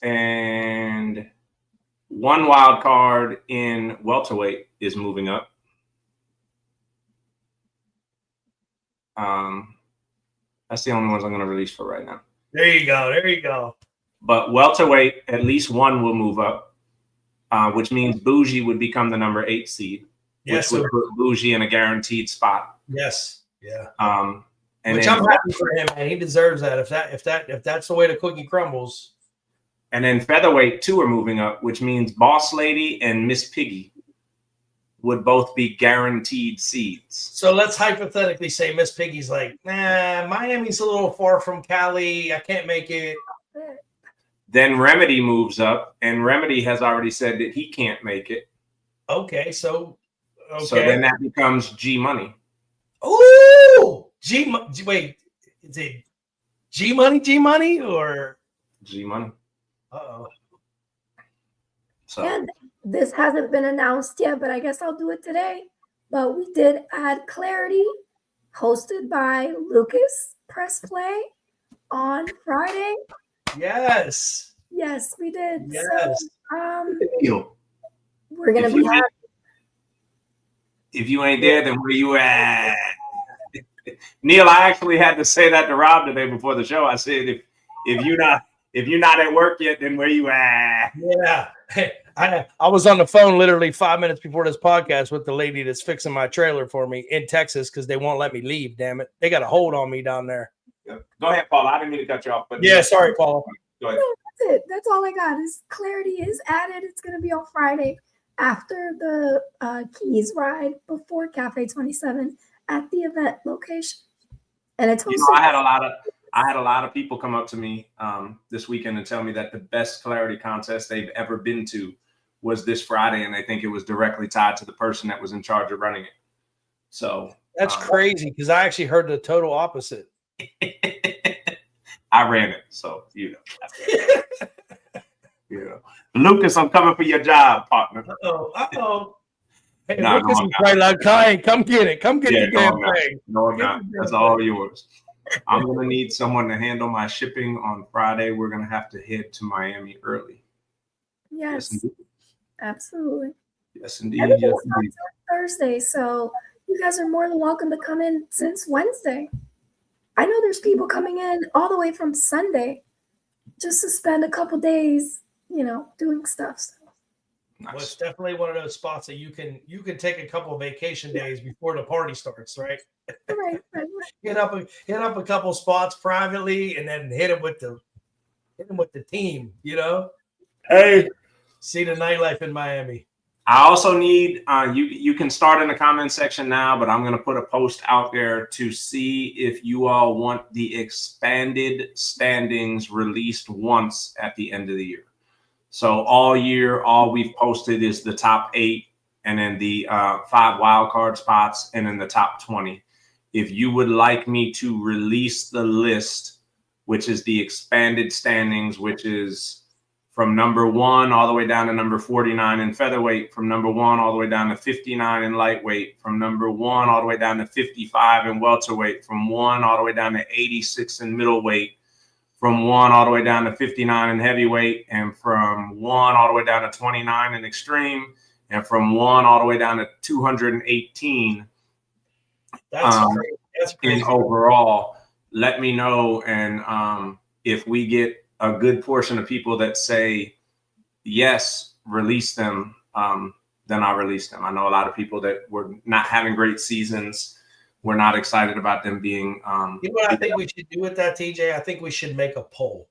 and 1 wild card in welterweight is moving up. That's the only ones I'm going to release for right now. There you go. But welterweight, at least 1 will move up, which means Bougie would become the number 8 seed, which would put Bougie in a guaranteed spot. Yes. Yeah. And which I'm happy for him, man. He deserves that. If that's the way the cookie crumbles. And then featherweight 2 are moving up, which means Boss Lady and Miss Piggy would both be guaranteed seeds. So let's hypothetically say Miss Piggy's like, nah, Miami's a little far from Cali. I can't make it. Then Remedy moves up, and Remedy has already said that he can't make it. Okay, so then that becomes G Money. Ooh, wait, is it G Money or G Money? Uh-oh. So and this hasn't been announced yet, but I guess I'll do it today. But we did add Clarity, hosted by Lucas Press Play on Friday. Yes, we did. Yes. So, we're gonna be happy. If you ain't there, then where you at? Neil, I actually had to say that to Rob today before the show. I said, if you're not at work yet, then where you at? Yeah. I was on the phone literally 5 minutes before this podcast with the lady that's fixing my trailer for me in Texas because they won't let me leave. Damn it. They got a hold on me down there. Go ahead, Paul. I didn't mean to cut you off. But yeah, sorry, Paul. Go ahead. No, that's it. That's all I got. Is Clarity is added. It's going to be on Friday after the Keys ride before Cafe 27 at the event location. And it's I had a lot of people come up to me this weekend and tell me that the best Clarity contest they've ever been to was this Friday, and they think it was directly tied to the person that was in charge of running it. So that's crazy, because I actually heard the total opposite. I ran it, so you know. Lucas, I'm coming for your job, partner. Uh-oh. Hey, Lucas is right like, Kai, come get it. Come get the damn thing. No, I'm not. That's all yours. I'm going to need someone to handle my shipping on Friday. We're going to have to head to Miami early. Yes, absolutely. Yes, indeed. Everything starts on Thursday, so you guys are more than welcome to come in since Wednesday. I know there's people coming in all the way from Sunday just to spend a couple days, doing stuff. So. Nice. Well, it's definitely one of those spots that you can take a couple of vacation days before the party starts, right? Right. hit up a couple spots privately, and then hit them with the team. Hey, see the nightlife in Miami. I also need you can start in the comment section now, but I'm going to put a post out there to see if you all want the expanded standings released once at the end of the year. So all year, all we've posted is the top 8 and then the 5 wildcard spots and then the top 20. If you would like me to release the list, which is the expanded standings, which is from number 1 all the way down to number 49 in featherweight, from number 1 all the way down to 59 in lightweight, from number 1 all the way down to 55 in welterweight, from 1 all the way down to 86 in middleweight, from 1 all the way down to 59 in heavyweight, and from 1 all the way down to 29 in extreme, and from 1 all the way down to 218 That's crazy. in overall. Let me know, and if we get a good portion of people that say yes, release them, then I'll release them. I know a lot of people that were not having great seasons. We're not excited about them being. You know what I think we should do with that, TJ? I think we should make a poll.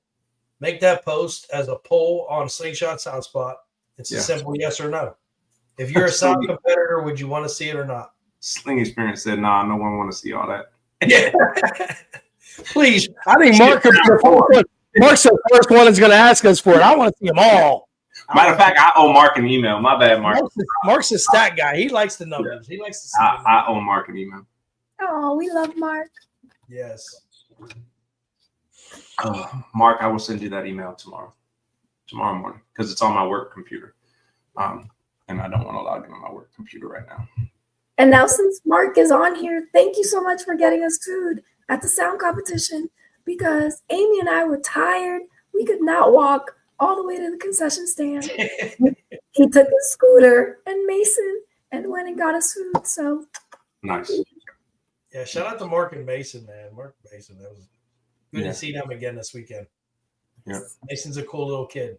Make that post as a poll on Slingshot Soundspot. It's a simple yes or no. If you're a sound competitor, would you want to see it or not? Sling Experience said, "Nah, no one want to see all that." Yeah. Please, I think Mark could be the first one. Mark's the first one that's going to ask us for it. I want to see them all. Matter of fact, I owe Mark an email. My bad, Mark. Mark's a stat guy. He likes the numbers. He likes to see them. I owe Mark an email. Oh, we love Mark. Yes. Mark, I will send you that email tomorrow morning, because it's on my work computer. And I don't want to log in on my work computer right now. And now since Mark is on here, thank you so much for getting us food at the sound competition, because Amy and I were tired. We could not walk all the way to the concession stand. He took his scooter and Mason and went and got us food. So nice. Yeah, shout out to Mark and Mason, man. Mark and Mason. That was good to see them again this weekend. Yeah. Mason's a cool little kid.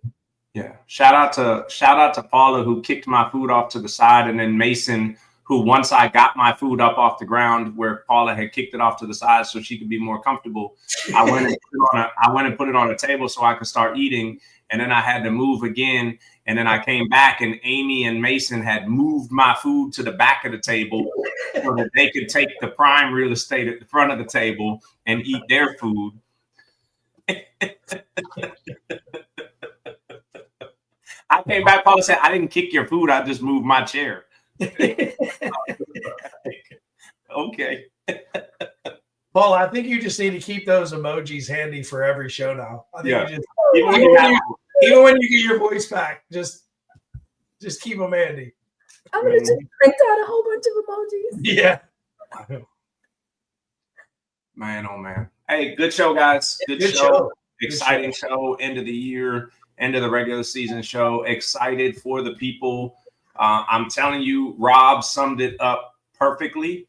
Yeah. Shout out to Paula, who kicked my food off to the side, and then Mason, who, once I got my food up off the ground where Paula had kicked it off to the side so she could be more comfortable, I went and put it on a table so I could start eating. And then I had to move again. And then I came back, and Amy and Mason had moved my food to the back of the table so that they could take the prime real estate at the front of the table and eat their food. I came back, Paula said, "I didn't kick your food. I just moved my chair." Okay. Paul, I think you just need to keep those emojis handy for every show now. I think you just, even when you get your voice back, just keep them handy. I'm gonna just print out a whole bunch of emojis. Yeah. Man, oh man. Hey, good show, guys. Good show. Exciting show. End of the year, end of the regular season show. Excited for the people. I'm telling you, Rob summed it up perfectly.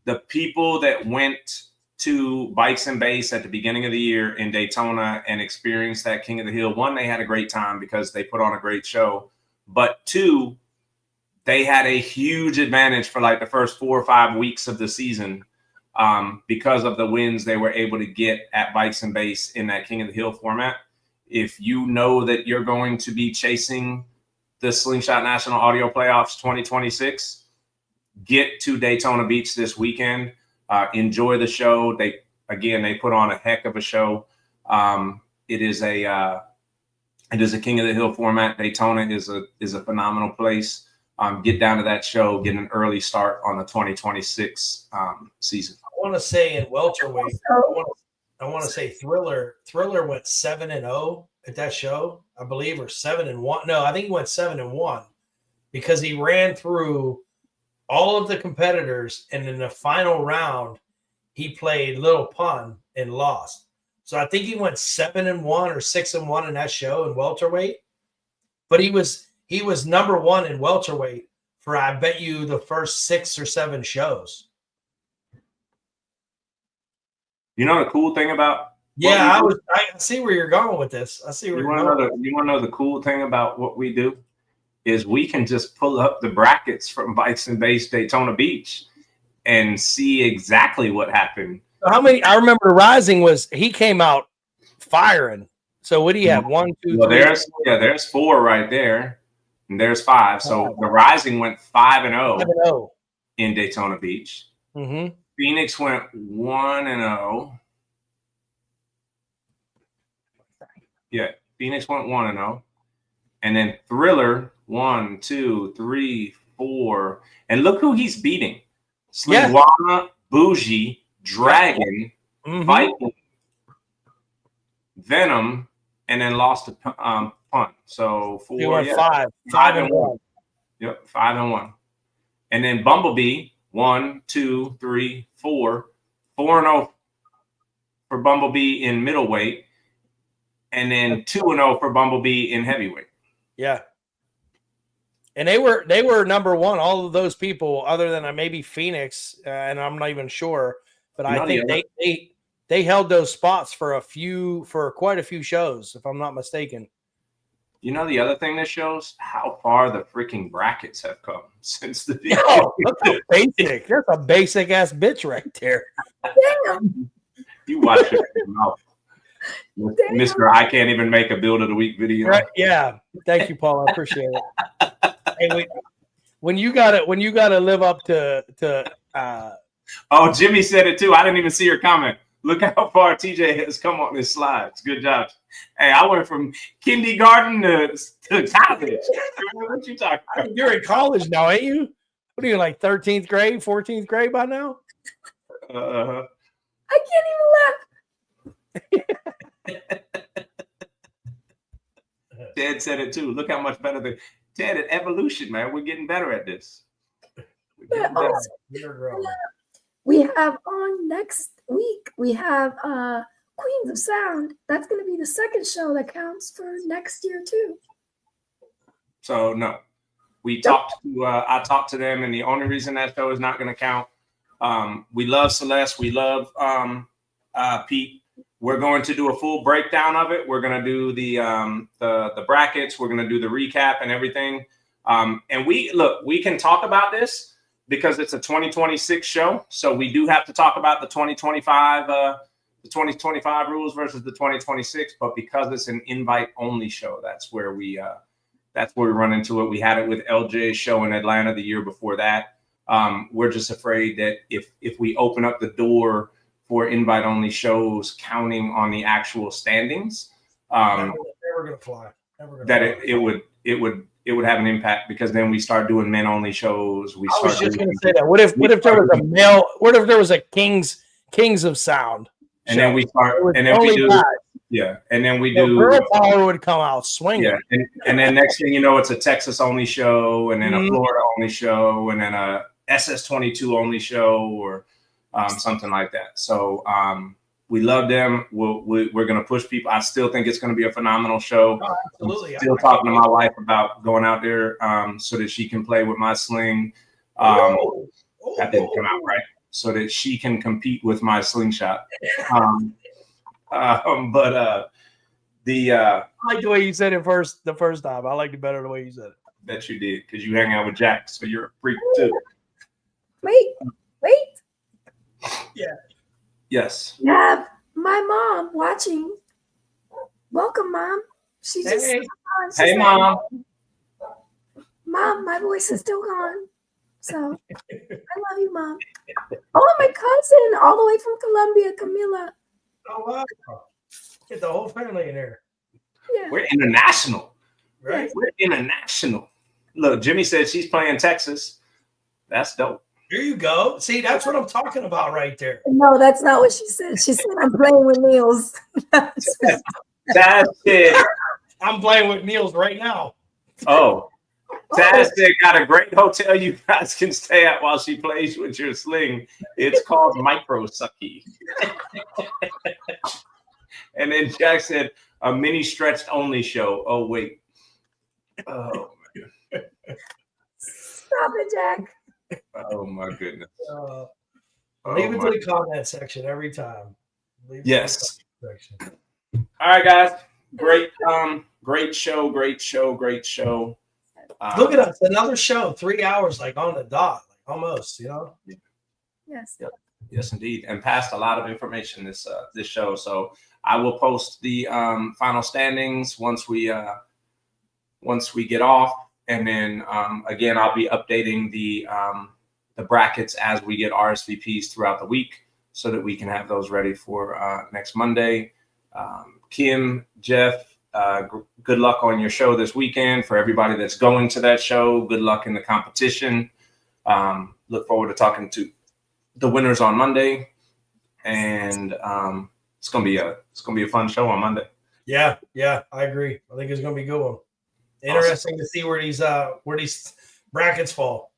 The people that went to Bikes and Bass at the beginning of the year in Daytona and experienced that King of the Hill, one, they had a great time because they put on a great show. But two, they had a huge advantage for like the first 4 or 5 weeks of the season because of the wins they were able to get at Bikes and Bass in that King of the Hill format. If you know that you're going to be chasing the Slingshot National Audio Playoffs 2026, get to Daytona Beach this weekend. Enjoy the show. They put on a heck of a show. It is a King of the Hill format. Daytona is a phenomenal place. Get down to that show. Get an early start on the 2026 season. I want to say in welterweight, I want to say Thriller went 7-0 at that show, I believe, or 7-1. No, I think he went 7-1 because he ran through all of the competitors, and in the final round, he played Little Pun and lost. So I think he went 7-1 or 6-1 in that show in welterweight. But he was number one in welterweight for, I bet you, the first 6 or 7 shows. You know the cool thing about I see where you're going with this. I see where you're going. You want to know the cool thing about what we do is we can just pull up the brackets from Bikes and Bass Daytona Beach and see exactly what happened. How many? I remember Rising he came out firing. So what do you have? 1, 2, 3. There's 4 right there, and there's 5. So the Rising went 5-0 in Daytona Beach. Mm-hmm. Phoenix went 1-0. Yeah, Phoenix went 1-0, and then Thriller 1, 2, 3, 4, and look who he's beating: Slingwana, Bougie, Dragon, Viking, Venom, and then lost to Punt. So 4. He went 5-1. Yep, 5-1, and then Bumblebee 1, 2, 3, 4, 4-0 for Bumblebee in middleweight. and then 2-0 for Bumblebee in heavyweight. Yeah. And they were number one. All of those people, other than maybe Phoenix, and I'm not even sure, but I think they held those spots for quite a few shows, if I'm not mistaken. You know, the other thing that shows how far the freaking brackets have come since the beginning. Oh, that's basic. That's a basic ass bitch right there. Damn. You watch your mouth, Mr. I can't even make a build of the week video. Right? Yeah. Thank you, Paul. I appreciate it. Hey, when you gotta live up to oh, Jimmy said it too. I didn't even see your comment. Look how far TJ has come on his slides. Good job. Hey, I went from kindergarten to college. What you talking about? You're in college now, ain't you? What are you, like 13th grade, 14th grade by now? I can't even laugh. Ted said it too. Look how much better Ted at evolution, man. We're getting better at this. But also, we have on next week, we have Queens of Sound. That's going to be the second show that counts for next year too. So no, we talked to I talked to them, and the only reason that show is not going to count. We love Celeste. We love Pete. We're going to do a full breakdown of it. We're going to do the brackets. We're going to do the recap and everything. And we can talk about this because it's a 2026 show. So we do have to talk about the 2025 rules versus the 2026. But because it's an invite only show, that's where we run into it. We had it with LJ's show in Atlanta the year before that. We're just afraid that if we open up the door for invite only shows counting on the actual standings, never gonna fly. It would have an impact, because then we start doing men only shows. I was just gonna say that. What if there was a male? What if there was a Kings of Sound? And then we start, and then we do, yeah, and then we do. Girl power would come out swinging. Yeah, and then next thing you know, it's a Texas only show, and then a Florida only show, and then a SS22 only show, or something like that. So we love them. We're going to push people. I still think it's going to be a phenomenal show. Oh, absolutely. I'm still talking to my wife about going out there so that she can play with my sling. That didn't come out right. So that she can compete with my slingshot. I like the way you said it the first time. I liked it better the way you said it. Bet you did, because you hang out with Jack, so you're a freak too. Wait. Yeah. Yes. We have my mom watching. Welcome, Mom. She just Hey, Mom. Mom, my voice is still gone. So I love you, Mom. Oh, my cousin, all the way from Colombia, Camila. Oh wow. Get the whole family in there. Yeah. We're international. Right? We're international. Look, Jimmy said she's playing Texas. That's dope. Here you go. See, that's what I'm talking about right there. No, that's not what she said. She said I'm playing with Niels. That's it. I'm playing with Niels right now. Oh. Taz said, got a great hotel you guys can stay at while she plays with your sling. It's called Micro Sucky. And then Jack said, a mini stretched only show. Oh, wait. Oh, man. Stop it, Jack. Oh, my goodness. Leave it to the comment section every time. Yes. All right, guys. Great show. Look at us, another show, 3 hours, like on the dot, like almost, you know. Yes. Yes, indeed, and passed a lot of information this show. So I will post the final standings once we get off, and then again I'll be updating the brackets as we get RSVPs throughout the week, so that we can have those ready for next Monday. Kim, Jeff. Good luck on your show this weekend. For everybody that's going to that show, good luck in the competition. Look forward to talking to the winners on Monday, and it's gonna be a fun show on Monday. Yeah, I agree. I think it's gonna be a good one. Interesting to see where these brackets fall.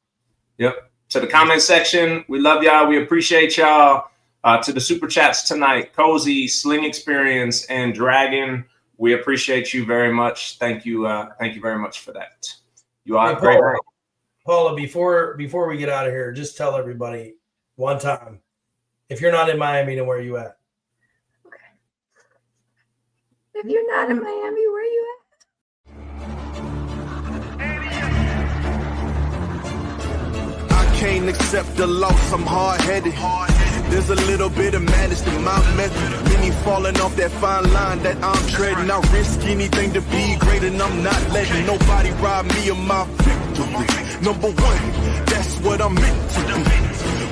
Yep. To the comment section, we love y'all. We appreciate y'all. To the super chats tonight, Cozy, Sling Experience, and Dragon We appreciate you very much. Thank you very much for that. You are Hey, great. Paula, before we get out of here, just tell everybody one time, if you're not in Miami, then where are you at? If you're not in Miami, where you at? I can't accept the loss, I'm hard-headed. There's a little bit of madness to my method. Many falling off that fine line that I'm treading. I risk anything to be great, and I'm not letting nobody rob me of my victory. Number one, that's what I'm meant to be.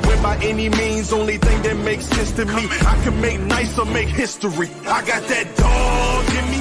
When by any means, only thing that makes sense to me, I can make nice or make history. I got that dog in me.